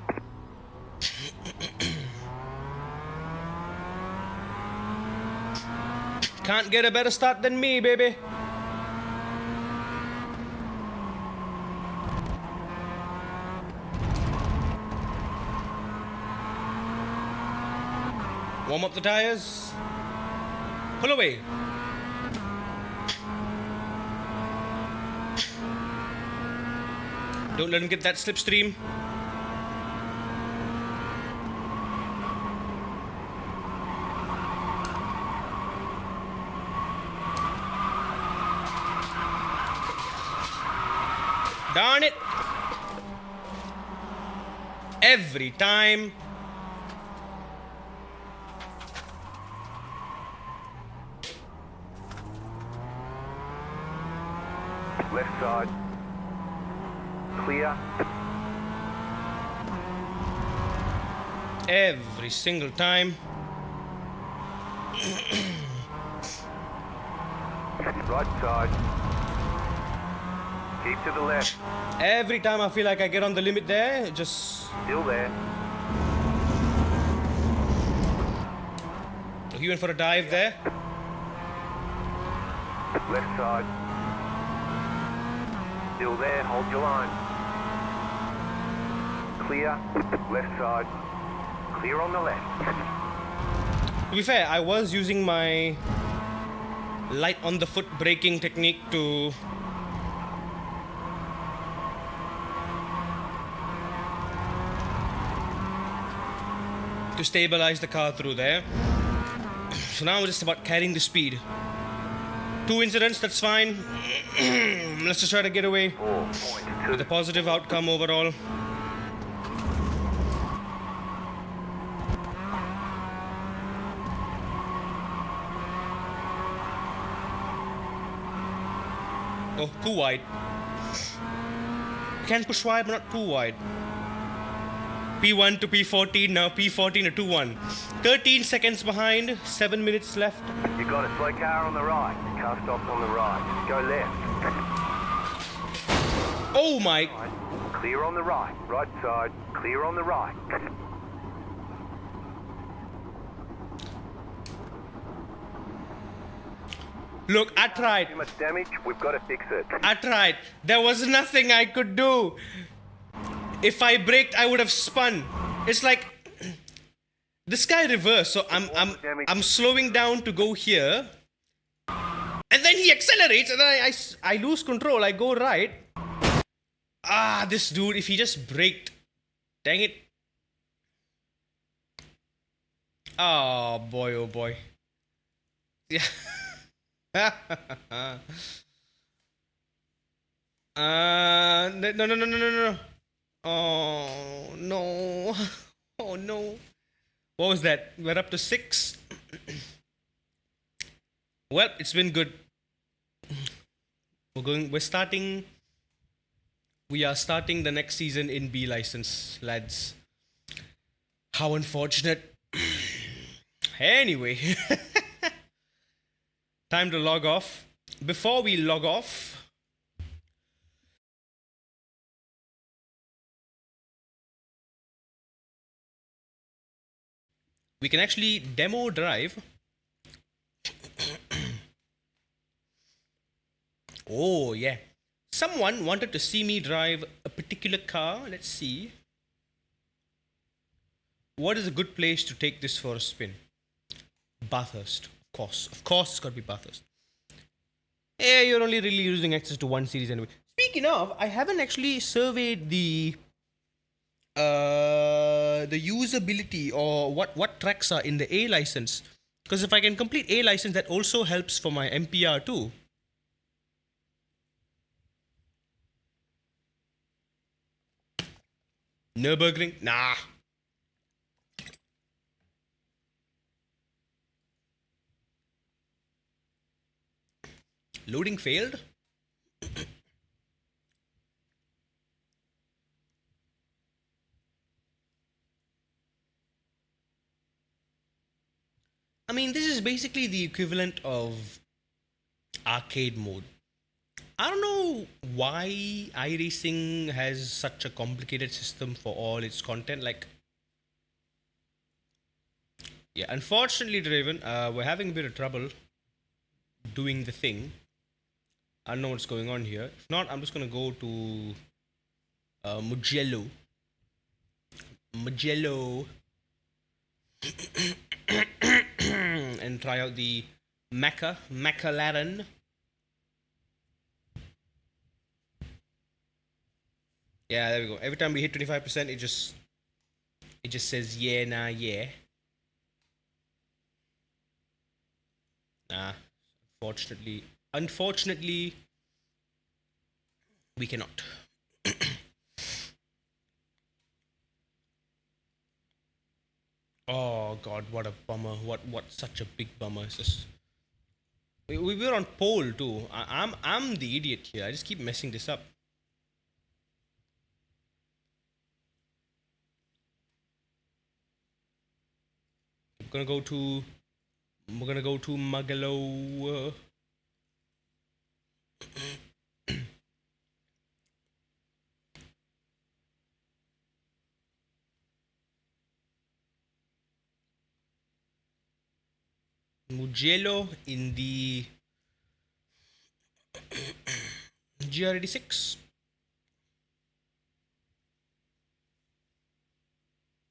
Speaker 1: Can't get a better start than me, baby. Warm up the tires. Pull away. Don't let him get that slipstream. Darn it. Every time.
Speaker 3: Left side. Clear.
Speaker 1: Every single time.
Speaker 3: Right side. Keep to the left.
Speaker 1: Every time I feel like I get on the limit there, just
Speaker 3: Still there.
Speaker 1: he went for a dive there.
Speaker 3: Left side. Still there. Hold your line. Clear. Left side. Clear on the left.
Speaker 1: To be fair, I was using my light on the foot braking technique to stabilize the car through there. So now it's just about carrying the speed. 2 incidents, that's fine. Let's just try to get away
Speaker 3: 4.2.
Speaker 1: with a positive outcome overall. Oh, too wide. Can push wide, but not too wide. P1 to P14, now P14 to 2-1. 13 seconds behind, 7 minutes left.
Speaker 3: You got a slow car on the right. Car stops on the right. Go left.
Speaker 1: Oh my...
Speaker 3: Clear on the right. Right side. Clear on the right.
Speaker 1: Look, I tried.
Speaker 3: Too much damage. We've got to fix it.
Speaker 1: I tried. There was nothing I could do. If I braked, I would have spun. It's like this guy reversed, so I'm slowing down to go here, and then he accelerates, and then I lose control. I go right. Ah, this dude! If he just braked, dang it! Oh boy! Oh boy! Yeah. No, no, no, no, no, no. Oh no. Oh no. What was that? We're up to 6. Well, it's been good. We are starting the next season in B license, lads. How unfortunate. Anyway. Time to log off. Before we log off, we can actually demo drive. Oh, yeah. Someone wanted to see me drive a particular car. Let's see. What is a good place to take this for a spin? Bathurst, of course. Of course, it's got to be Bathurst. Yeah, you're only really using access to one series anyway. Speaking of, I haven't actually surveyed the usability or what tracks are in the A license. Because if I can complete A license, that also helps for my MPR too. Nürburgring? Nah. Loading failed? I mean, this is basically the equivalent of arcade mode. I don't know why iRacing has such a complicated system for all its content. Like, yeah, unfortunately, Draven, we're having a bit of trouble doing the thing. I don't know what's going on here. If not, I'm just gonna go to Mugello. And try out the McLaren. Yeah, there we go. Every time we hit 25%, it just says yeah, nah, yeah. Nah, unfortunately, we cannot. Oh god, what a bummer! What such a big bummer is this? We were on pole too. I'm the idiot here. I just keep messing this up. We're gonna go to Mugello. Mugello in the GR86.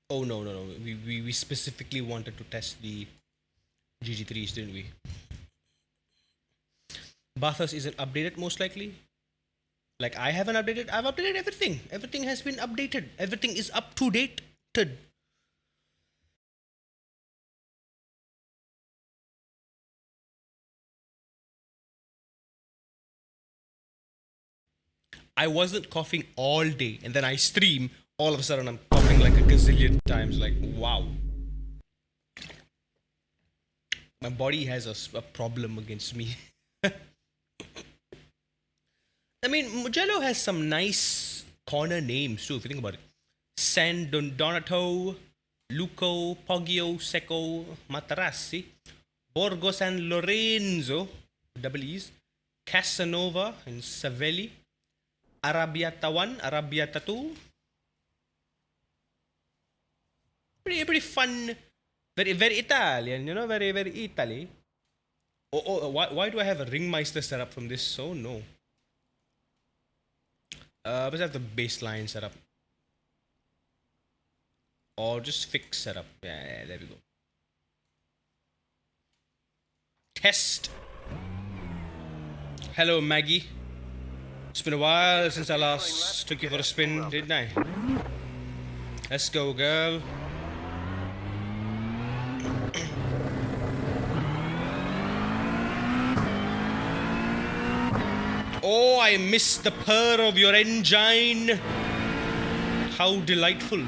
Speaker 1: Oh no. We specifically wanted to test the GG3s, didn't we? Bathurst isn't updated most likely. Like I haven't updated. I've updated everything. Everything has been updated. Everything is up to date. I wasn't coughing all day, and then I stream. All of a sudden, I'm coughing like a gazillion times. Like, wow. My body has a problem against me. I mean, Mugello has some nice corner names too, if you think about it. San Donato, Luco, Poggio, Secco, Materassi, Borgo San Lorenzo, double E's, Casanova and Savelli, Arrabbiata 1, Arrabbiata 2. Pretty fun, very Italian, you know, very Italy. Why do I have a ringmeister set up from this? Oh no. Let's have the baseline set up. Or just fix setup. Yeah, there we go. Test. Hello, Maggie. It's been a while since I last took you for a spin, didn't I? Let's go, girl. Oh, I missed the purr of your engine. How delightful.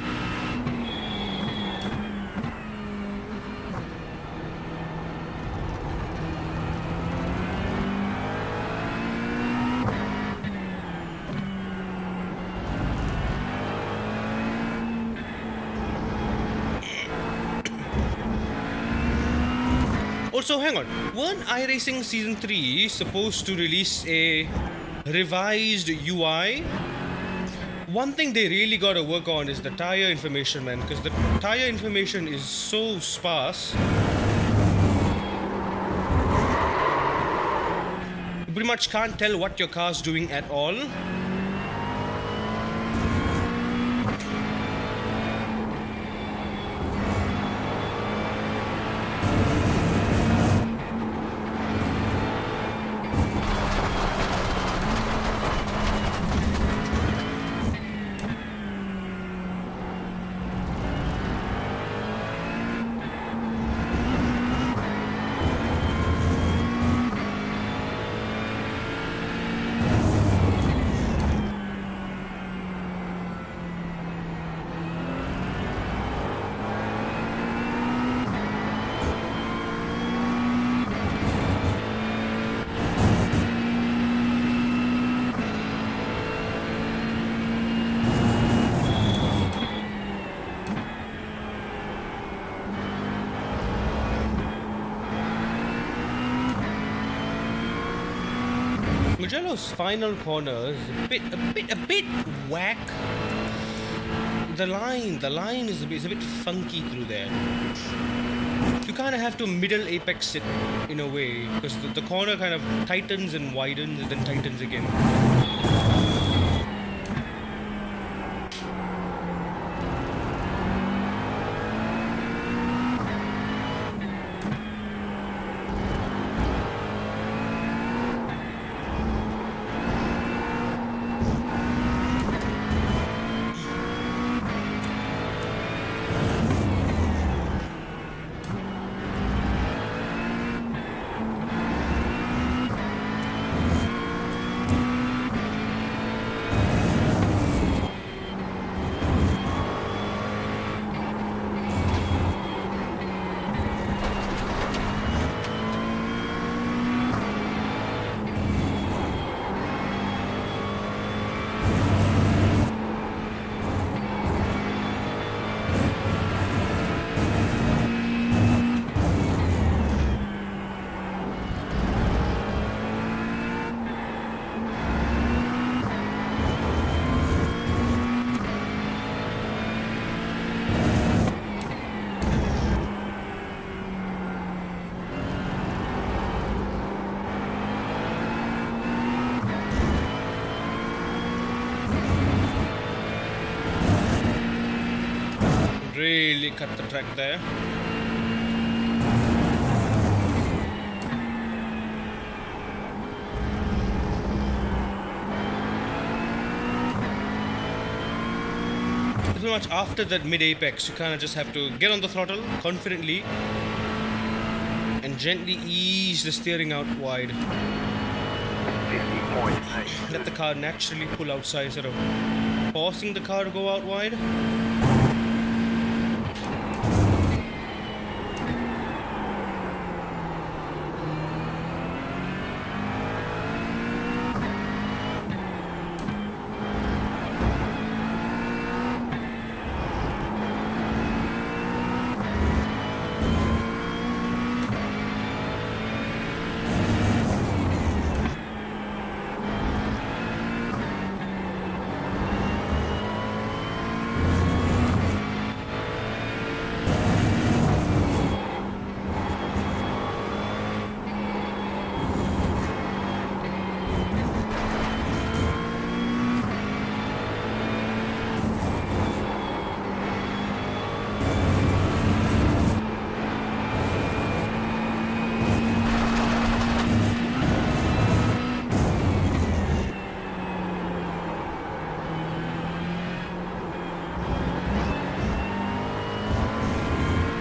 Speaker 1: Also, hang on. Weren't iRacing Season 3 supposed to release a revised UI? One thing they really gotta work on is the tire information, man, because the tire information is so sparse. You pretty much can't tell what your car's doing at all. Mugello's final corner is a bit whack. The line is a bit funky through there. You kind of have to middle apex it in a way, because the corner kind of tightens and widens and then tightens again. Really cut the track there. Pretty much after that mid-apex, you kind of just have to get on the throttle confidently and gently ease the steering out wide.
Speaker 3: 50.8.
Speaker 1: Let the car naturally pull outside instead of forcing the car to go out wide.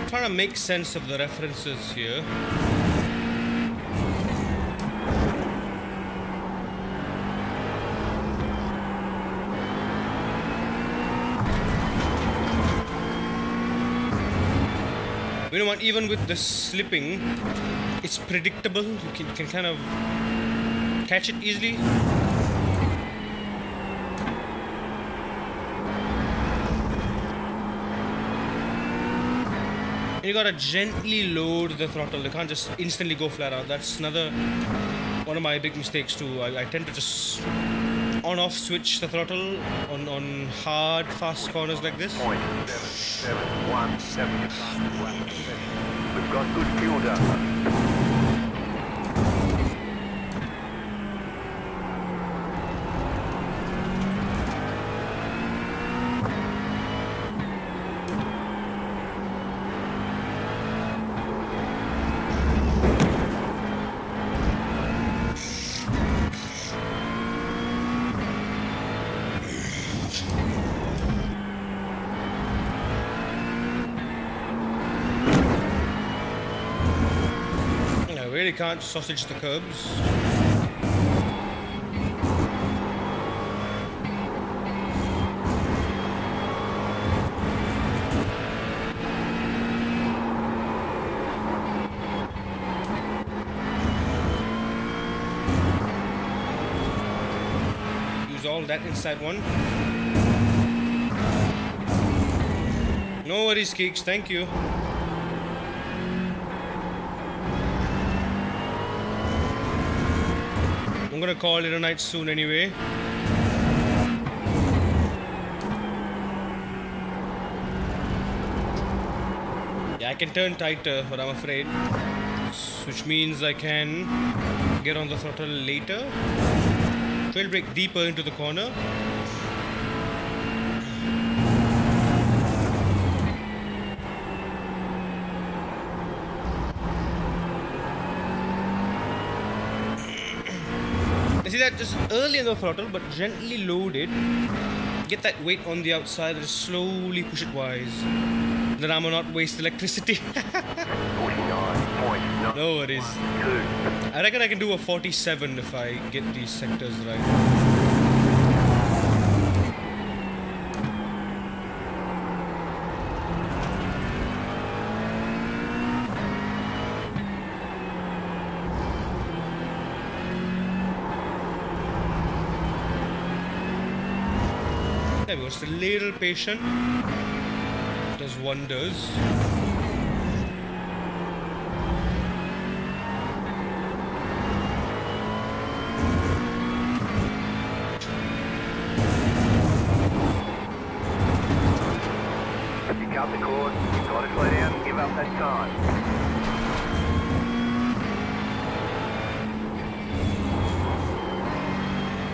Speaker 1: Trying to make sense of the references here. You know what, even with the slipping, it's predictable. You can kind of catch it easily. You gotta gently load the throttle. You can't just instantly go flat out. That's another one of my big mistakes too. I tend to just on-off switch the throttle on hard, fast corners like this.
Speaker 3: 0.7717. We've got good fuel data.
Speaker 1: Really can't sausage the curbs. Use all that inside one. No worries, Keeks, thank you. I'm gonna call it a night soon anyway. Yeah, I can turn tighter, but I'm afraid. Which means I can get on the throttle later. Trail brake deeper into the corner. You see that, just early in the throttle, but gently load it. Get that weight on the outside and just slowly push it wise. Then I will not waste electricity.
Speaker 3: 49.9.
Speaker 1: No worries. I reckon I can do a 47 if I get these sectors right. There we go, just a little patient. Does wonders.
Speaker 3: You cut the cord, you've got to slow down and give up that time.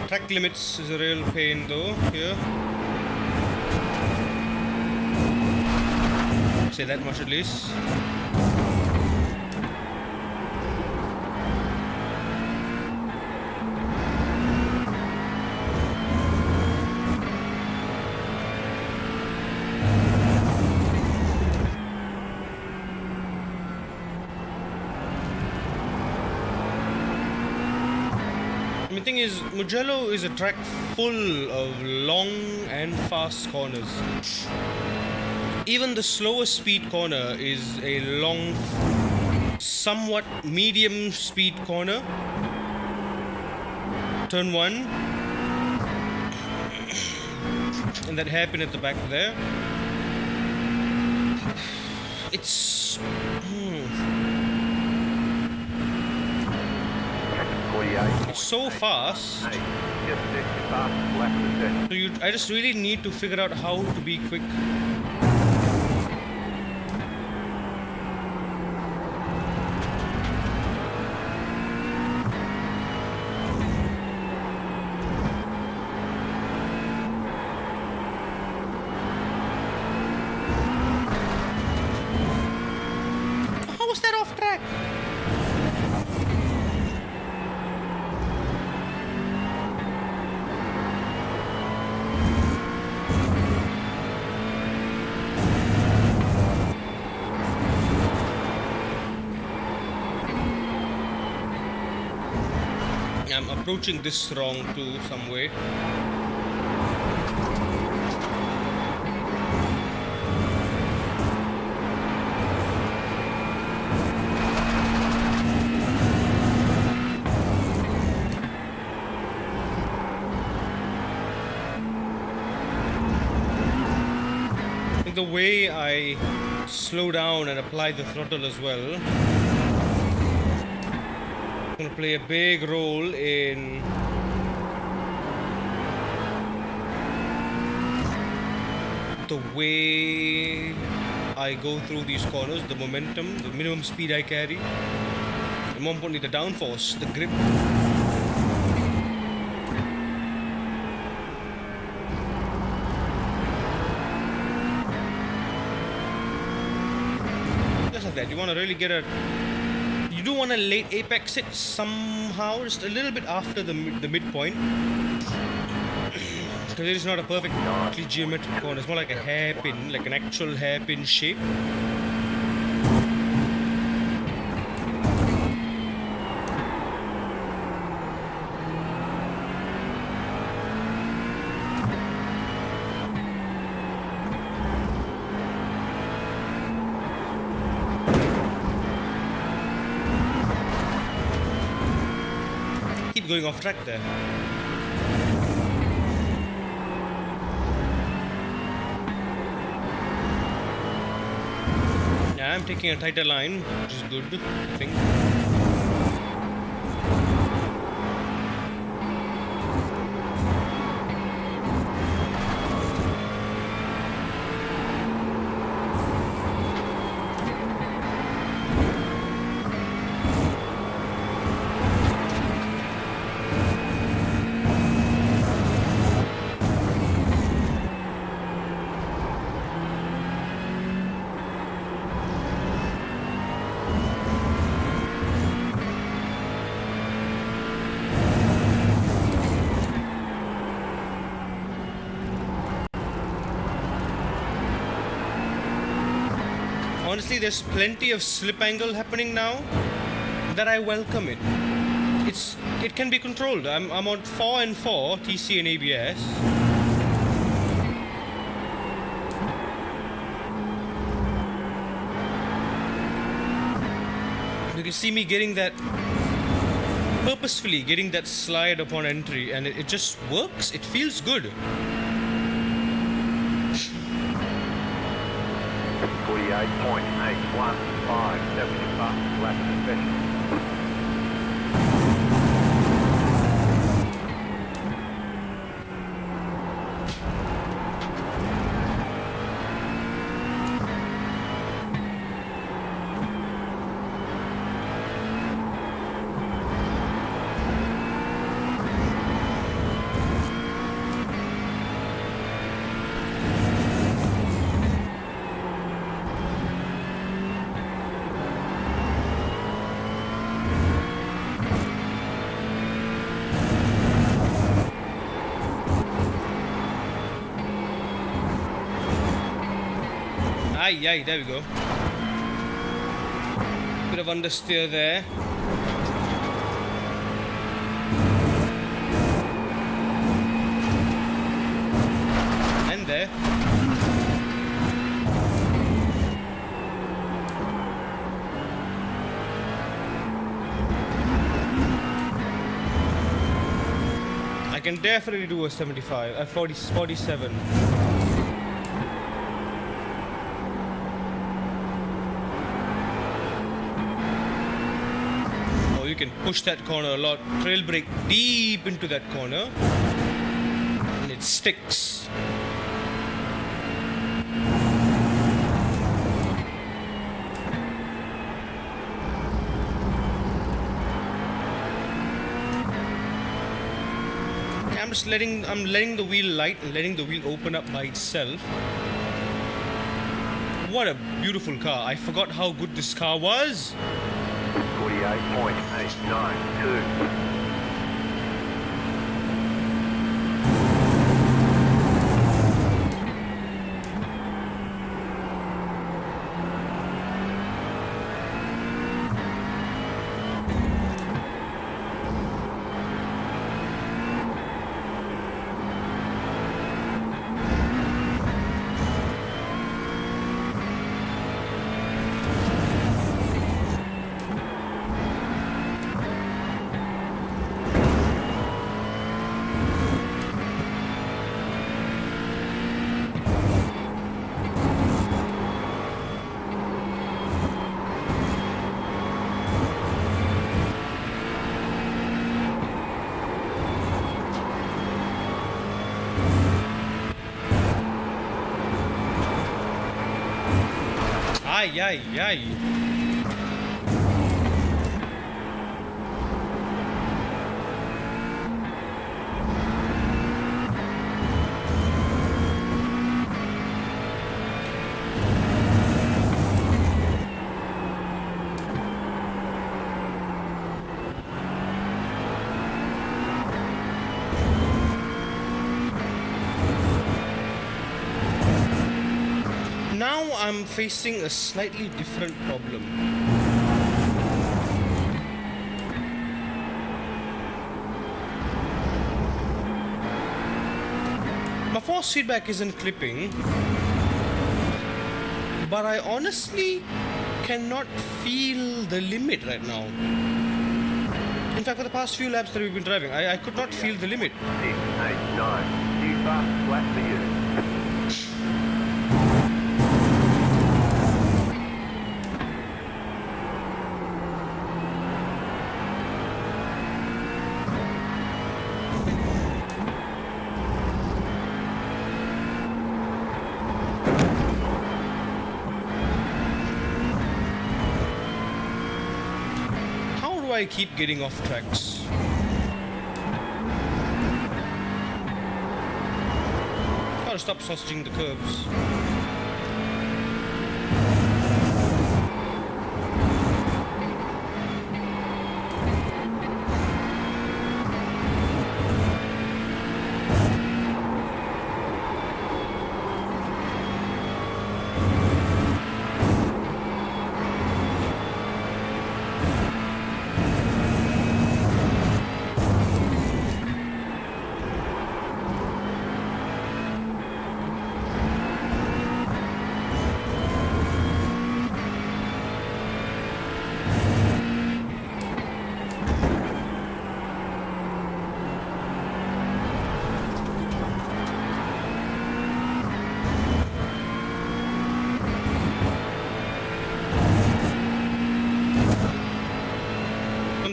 Speaker 1: Track limits is a real pain though here. Say that much at least. The thing is, Mugello is a track full of long and fast corners. Even the slowest speed corner is a long, somewhat medium speed corner. Turn 1. And that hairpin at the back there. It's... It's so fast. So I just really need to figure out how to be quick. How was that off track? I'm approaching this wrong too, some way. I think the way I slow down and apply the throttle as well going to play a big role in the way I go through these corners, the momentum, the minimum speed I carry, and more importantly the downforce, the grip. Just like that, you want to really get a... You do want to late apex it somehow, just a little bit after the midpoint. Because it is not a perfectly geometric corner, it's more like a hairpin, like an actual hairpin shape. Keep going off track there. Yeah, I'm taking a tighter line, which is good, I think. honestly, there's plenty of slip angle happening now that I welcome it. It can be controlled. I'm on 4 and 4 TC and ABS. You can see me getting that, purposefully getting that slide upon entry, and it just works. It feels good.
Speaker 3: 48.815, 70 bucks, lap of the special.
Speaker 1: Aye, there we go. Bit of understeer there. And there. I can definitely do a 75, 47. You can push that corner a lot. Trail brake deep into that corner and it sticks. I'm letting the wheel light and letting the wheel open up by itself. What a beautiful car. I forgot how good this car was.
Speaker 3: 48.892.
Speaker 1: Ay. Now I'm facing a slightly different problem. My force feedback isn't clipping, but I honestly cannot feel the limit right now. In fact, for the past few laps that we've been driving, I could not feel the limit.
Speaker 3: 6, 8, 9. Few fast flat for you.
Speaker 1: I keep getting off tracks. Gotta stop sausaging the curbs.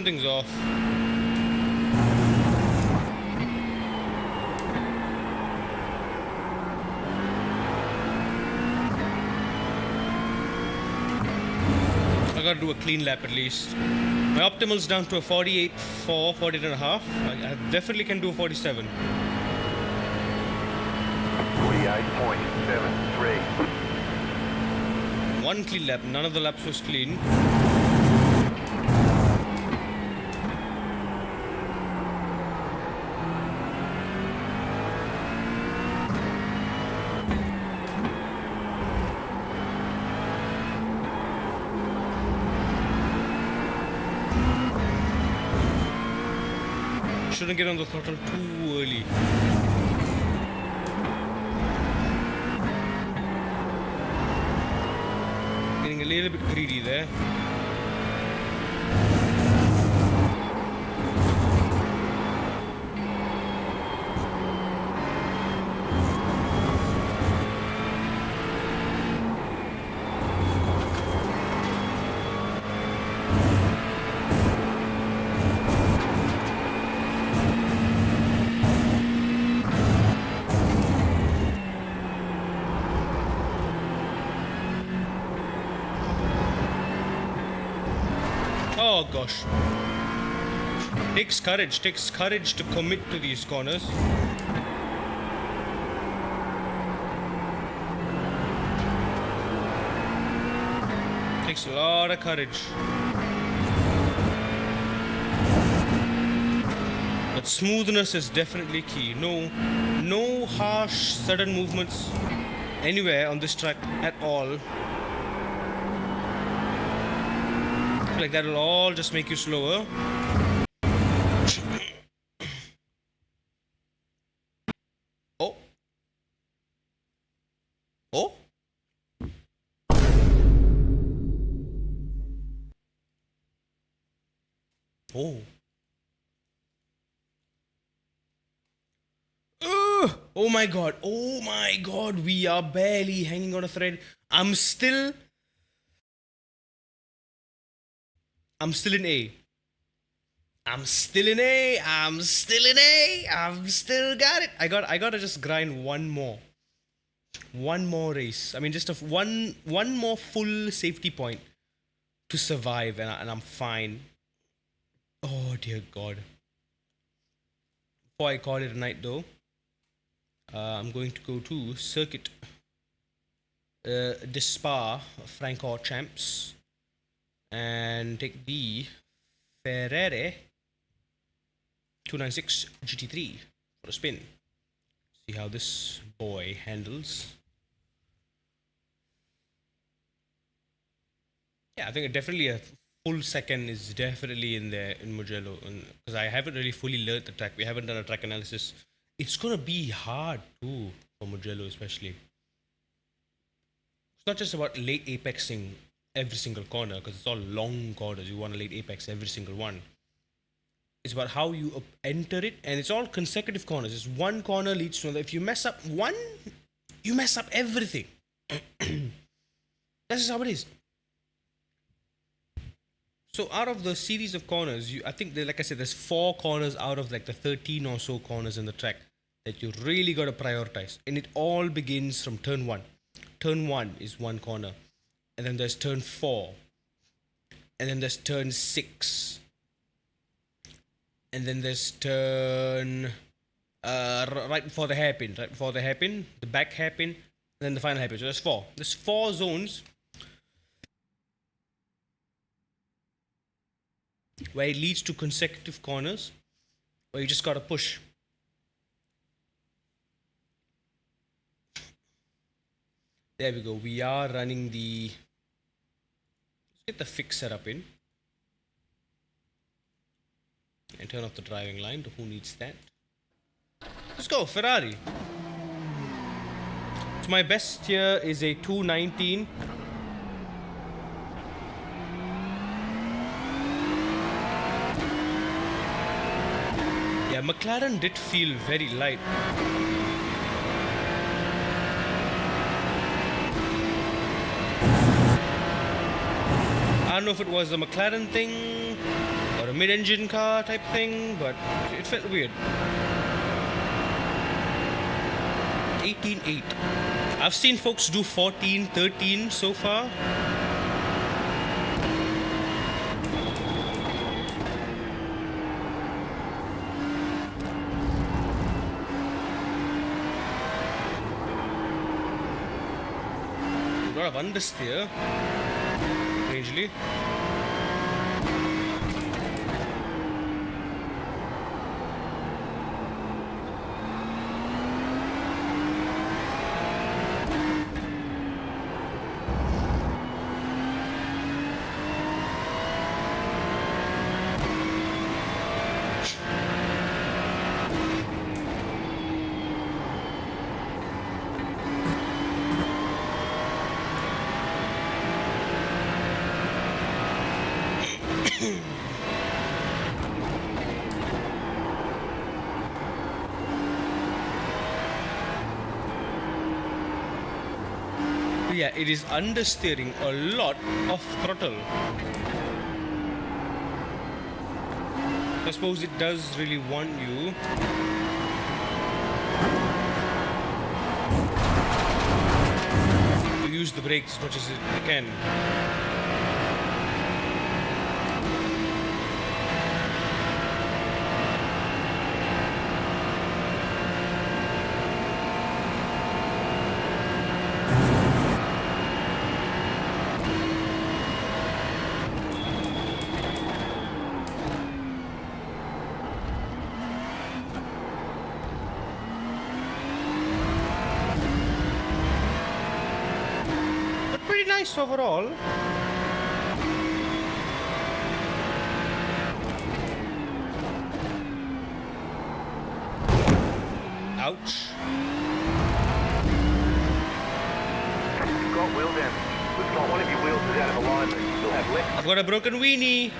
Speaker 1: something's off. I gotta do a clean lap at least. My optimal's down to a 48.4, 48 and a half. I definitely can do a 47.
Speaker 3: 48.73.
Speaker 1: One clean lap, none of the laps was clean. Shouldn't get on the throttle too early. Getting a little bit greedy there. Oh gosh. Takes courage to commit to these corners. Takes a lot of courage. But smoothness is definitely key. No harsh, sudden movements anywhere on this track at all. Like that will all just make you slower. Oh. Oh. Oh. Oh my god. Oh my god. We are barely hanging on a thread. I'm still in A. I'm still got it. I gotta just grind one more race. I mean, just one more full safety point to survive, and I'm fine. Oh dear God. Before I call it a night though, I'm going to go to circuit the Spa Francorchamps and take the Ferrari 296 GT3 for a spin. See how this boy handles. Yeah, I think definitely a full second is definitely in there in Mugello, because I haven't really fully learned the track. We haven't done a track analysis. It's gonna be hard too for Mugello, especially. It's not just about late apexing every single corner, because it's all long corners. You want to late apex every single one. It's about how you enter it, and it's all consecutive corners. It's one corner leads to another. If you mess up one, you mess up everything. That's just how it is. So out of the series of corners, I think, like I said, there's 4 corners out of like the 13 or so corners in the track that you really got to prioritize. And it all begins from turn 1. Turn 1 is one corner. And then there's turn 4. And then there's turn 6. And then there's turn right before the hairpin. Right before the hairpin, the back hairpin, and then the final hairpin. So there's 4. There's 4 zones where it leads to consecutive corners where you just gotta push. There we go. We are running the... Let's get the fix setup in. And turn off the driving line. Who needs that? Let's go, Ferrari. So my best here is a 219. Yeah, McLaren did feel very light. I don't know if it was a McLaren thing or a mid-engine car type thing, but it felt weird. 18.8. I've seen folks do 14, 13 so far. A lot of understeer, strangely. Yeah, it is understeering a lot of throttle. I suppose it does really want you to use the brakes as much as it can. Pretty nice overall. Ouch.
Speaker 3: You've got wheel damage. Looks like one of your wheels is out of alignment. You'll have left.
Speaker 1: I've got a broken weenie.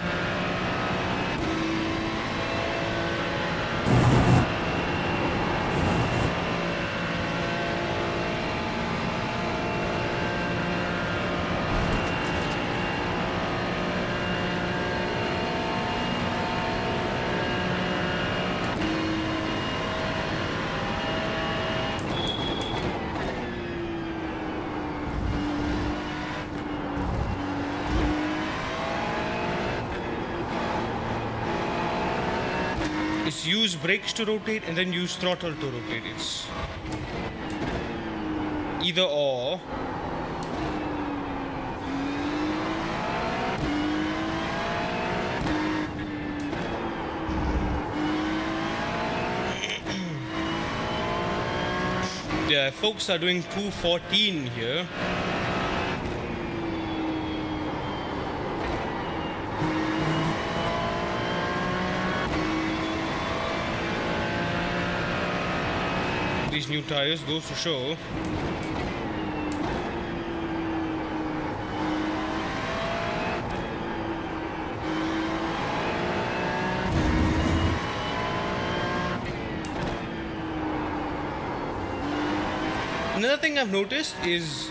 Speaker 1: It's use brakes to rotate and then use throttle to rotate. It's either or. Yeah, folks are doing 214 here. These new tires goes to show. Another thing I've noticed is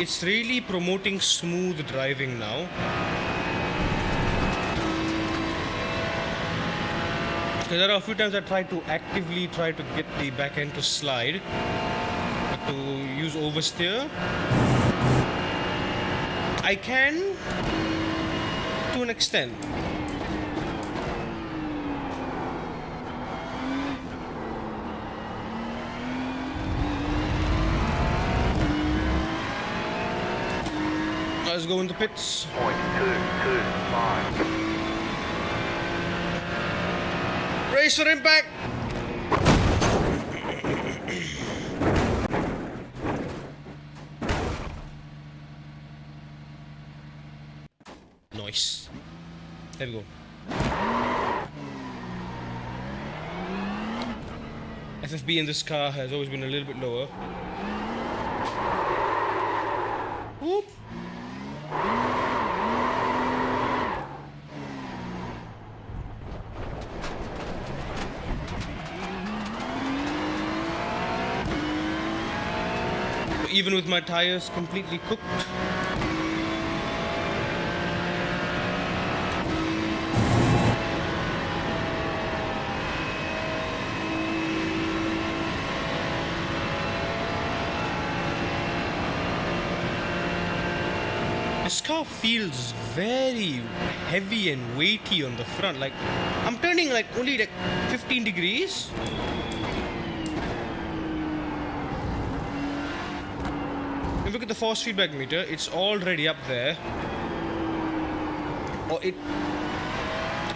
Speaker 1: it's really promoting smooth driving now. There are a few times I tried to actively try to get the back end to slide, but to use oversteer, I can to an extent. Let's go in the pits.
Speaker 3: 0.225.
Speaker 1: Race for impact! Nice. There we go. FFB in this car has always been a little bit lower. Whoop. Even with my tires completely cooked, This car feels very heavy and weighty on the front. Like, I'm turning like only like 15 degrees. If you look at the force feedback meter, it's already up there. Or it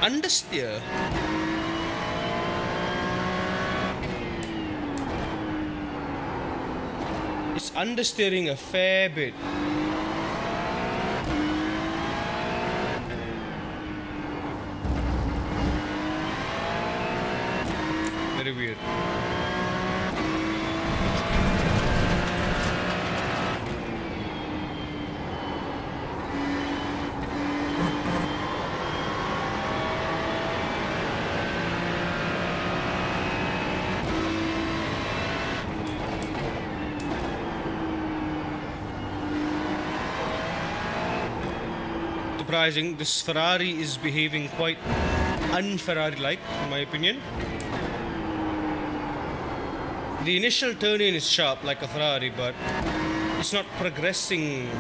Speaker 1: understeer. It's understeering a fair bit. Very weird. Surprising, this Ferrari is behaving quite un-Ferrari-like, in my opinion. The initial turn-in is sharp like a Ferrari, but it's not progressing.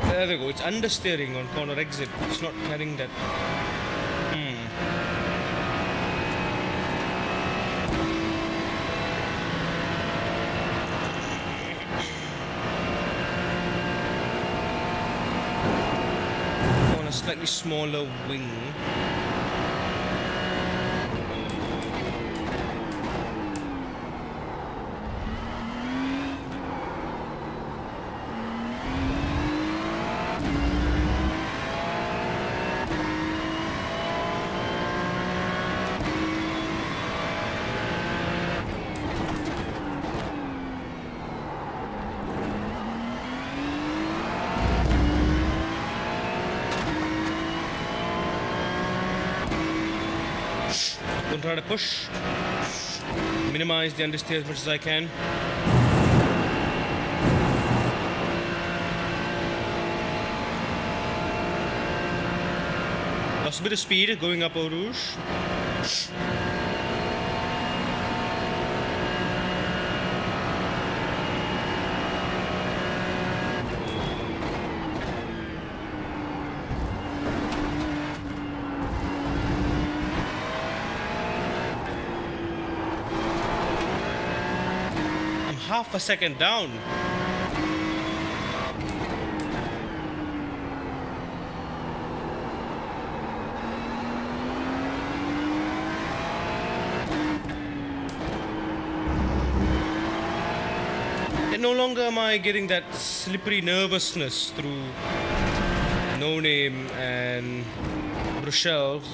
Speaker 1: There we go, it's understeering on corner exit. It's not carrying that. On a slightly smaller wing. Don't try to push. Minimize the understeer as much as I can. Lost a bit of speed going up Eau Rouge. Half a second down. And no longer am I getting that slippery nervousness through No Name and Bruxelles.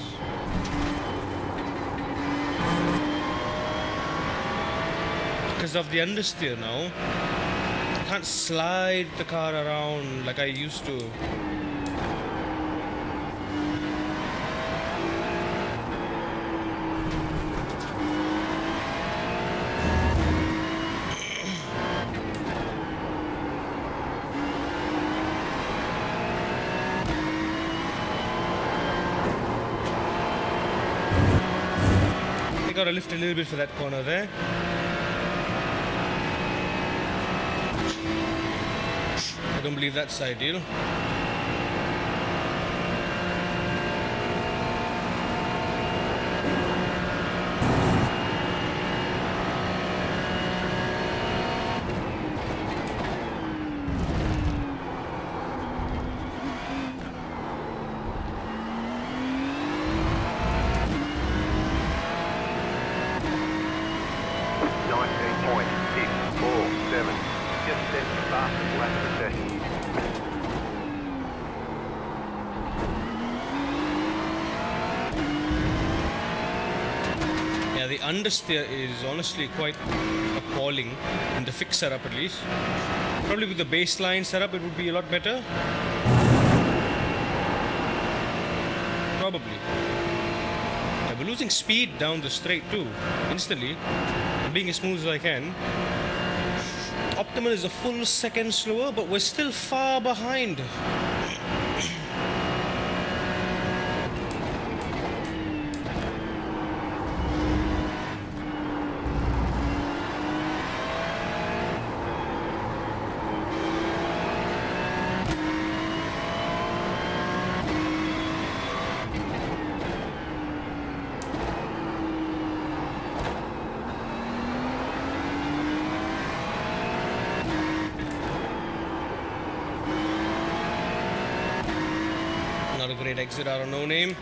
Speaker 1: Because of the understeer now, I can't slide the car around like I used to. I gotta lift a little bit for that corner there. I don't believe that's ideal.
Speaker 3: Just set the fastest lap of the session.
Speaker 1: Yeah, the understeer is honestly quite appalling in the fixed setup at least. Probably with the baseline setup it would be a lot better. Probably. Yeah, we're losing speed down the straight too, instantly. I'm being as smooth as I can. Optimal is a full second slower, but we're still far behind. not a great exit out of no name.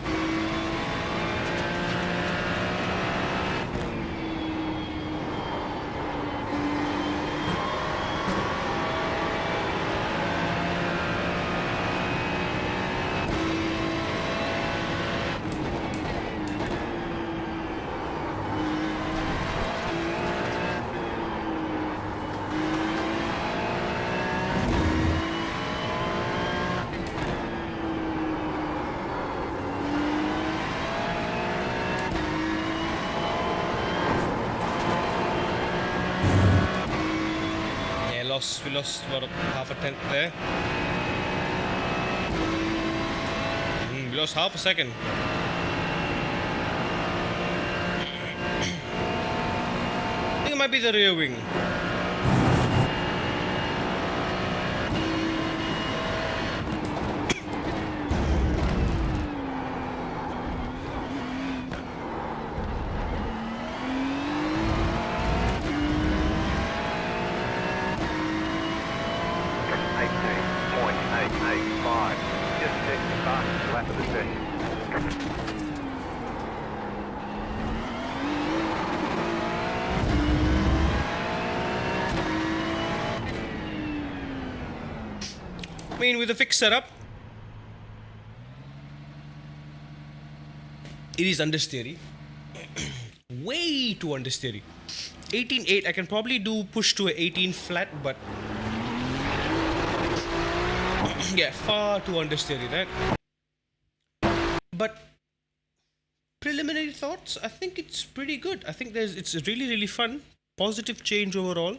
Speaker 1: We lost about half a tenth there. We lost half a second. I think it might be the rear wing. I mean, with the fixed setup, it is understeery. Way too understeery. 18.8, I can probably do push to a 18 flat, but yeah, far too understeery, right? But preliminary thoughts, I think it's pretty good. I think it's really, really fun. Positive change overall.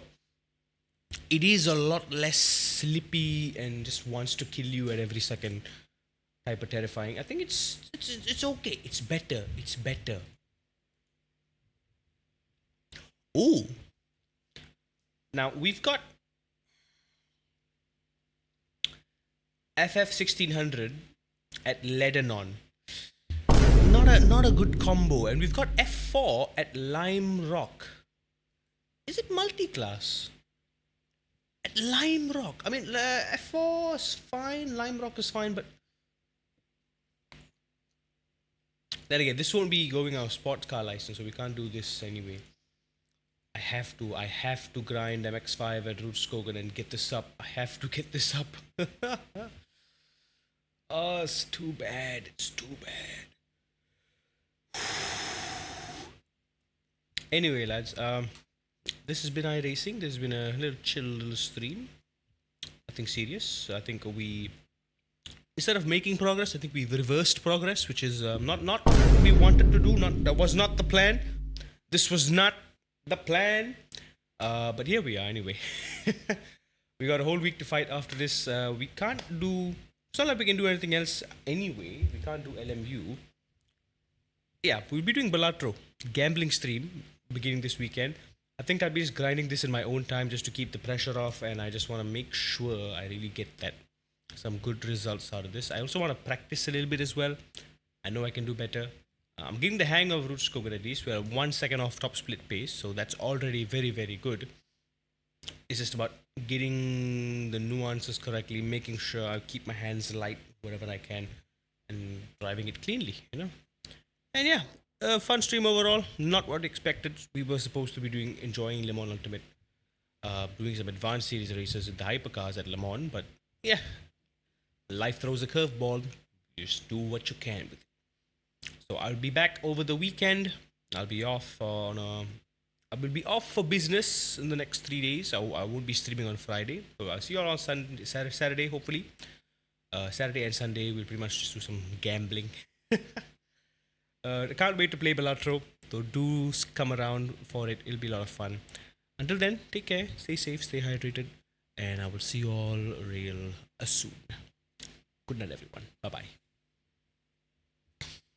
Speaker 1: It is a lot less slippy and just wants to kill you at every second. Hyper terrifying. I think it's okay. It's better. It's better. Ooh. Now we've got FF 1600 at Lebanon. Not a good combo, and we've got F4 at Lime Rock. Is it multi-class? At Lime Rock. I mean, F4 is fine, Lime Rock is fine, but then again, this won't be going our sports car license, so we can't do this anyway. I have to grind MX5 at Rudskogen and get this up. I have to get this up. Oh, it's too bad. It's too bad. Anyway, lads, this has been iRacing. There's been a little chill little stream. Nothing serious. I think we, instead of making progress, I think we've reversed progress, which is not what we wanted to do. That was not the plan. This was not the plan. But here we are anyway. We got a whole week to fight after this. We can't do. It's not like we can do anything else anyway. We can't do LMU. Yeah, we'll be doing Balatro gambling stream beginning this weekend. I think I'll be just grinding this in my own time just to keep the pressure off, and I just want to make sure I really get some good results out of this. I also want to practice a little bit as well. I know I can do better. I'm getting the hang of Rudskogen at least. We're 1 second off top split pace, so that's already very, very good. It's just about getting the nuances correctly, making sure I keep my hands light wherever I can, and driving it cleanly, you know. And yeah, fun stream overall. Not what expected. We were supposed to be enjoying Le Mans Ultimate, doing some advanced series races with the hypercars at Le Mans, but yeah, life throws a curveball. You just do what you can with it. So I'll be back over the weekend. I'll be off I will be off for business in the next 3 days. I won't be streaming on Friday. So I'll see you all on Saturday, hopefully. Saturday and Sunday, we'll pretty much just do some gambling. I can't wait to play Balatro. So do come around for it. It'll be a lot of fun. Until then, take care, stay safe, stay hydrated, and I will see you all real soon. Good night, everyone. Bye-bye.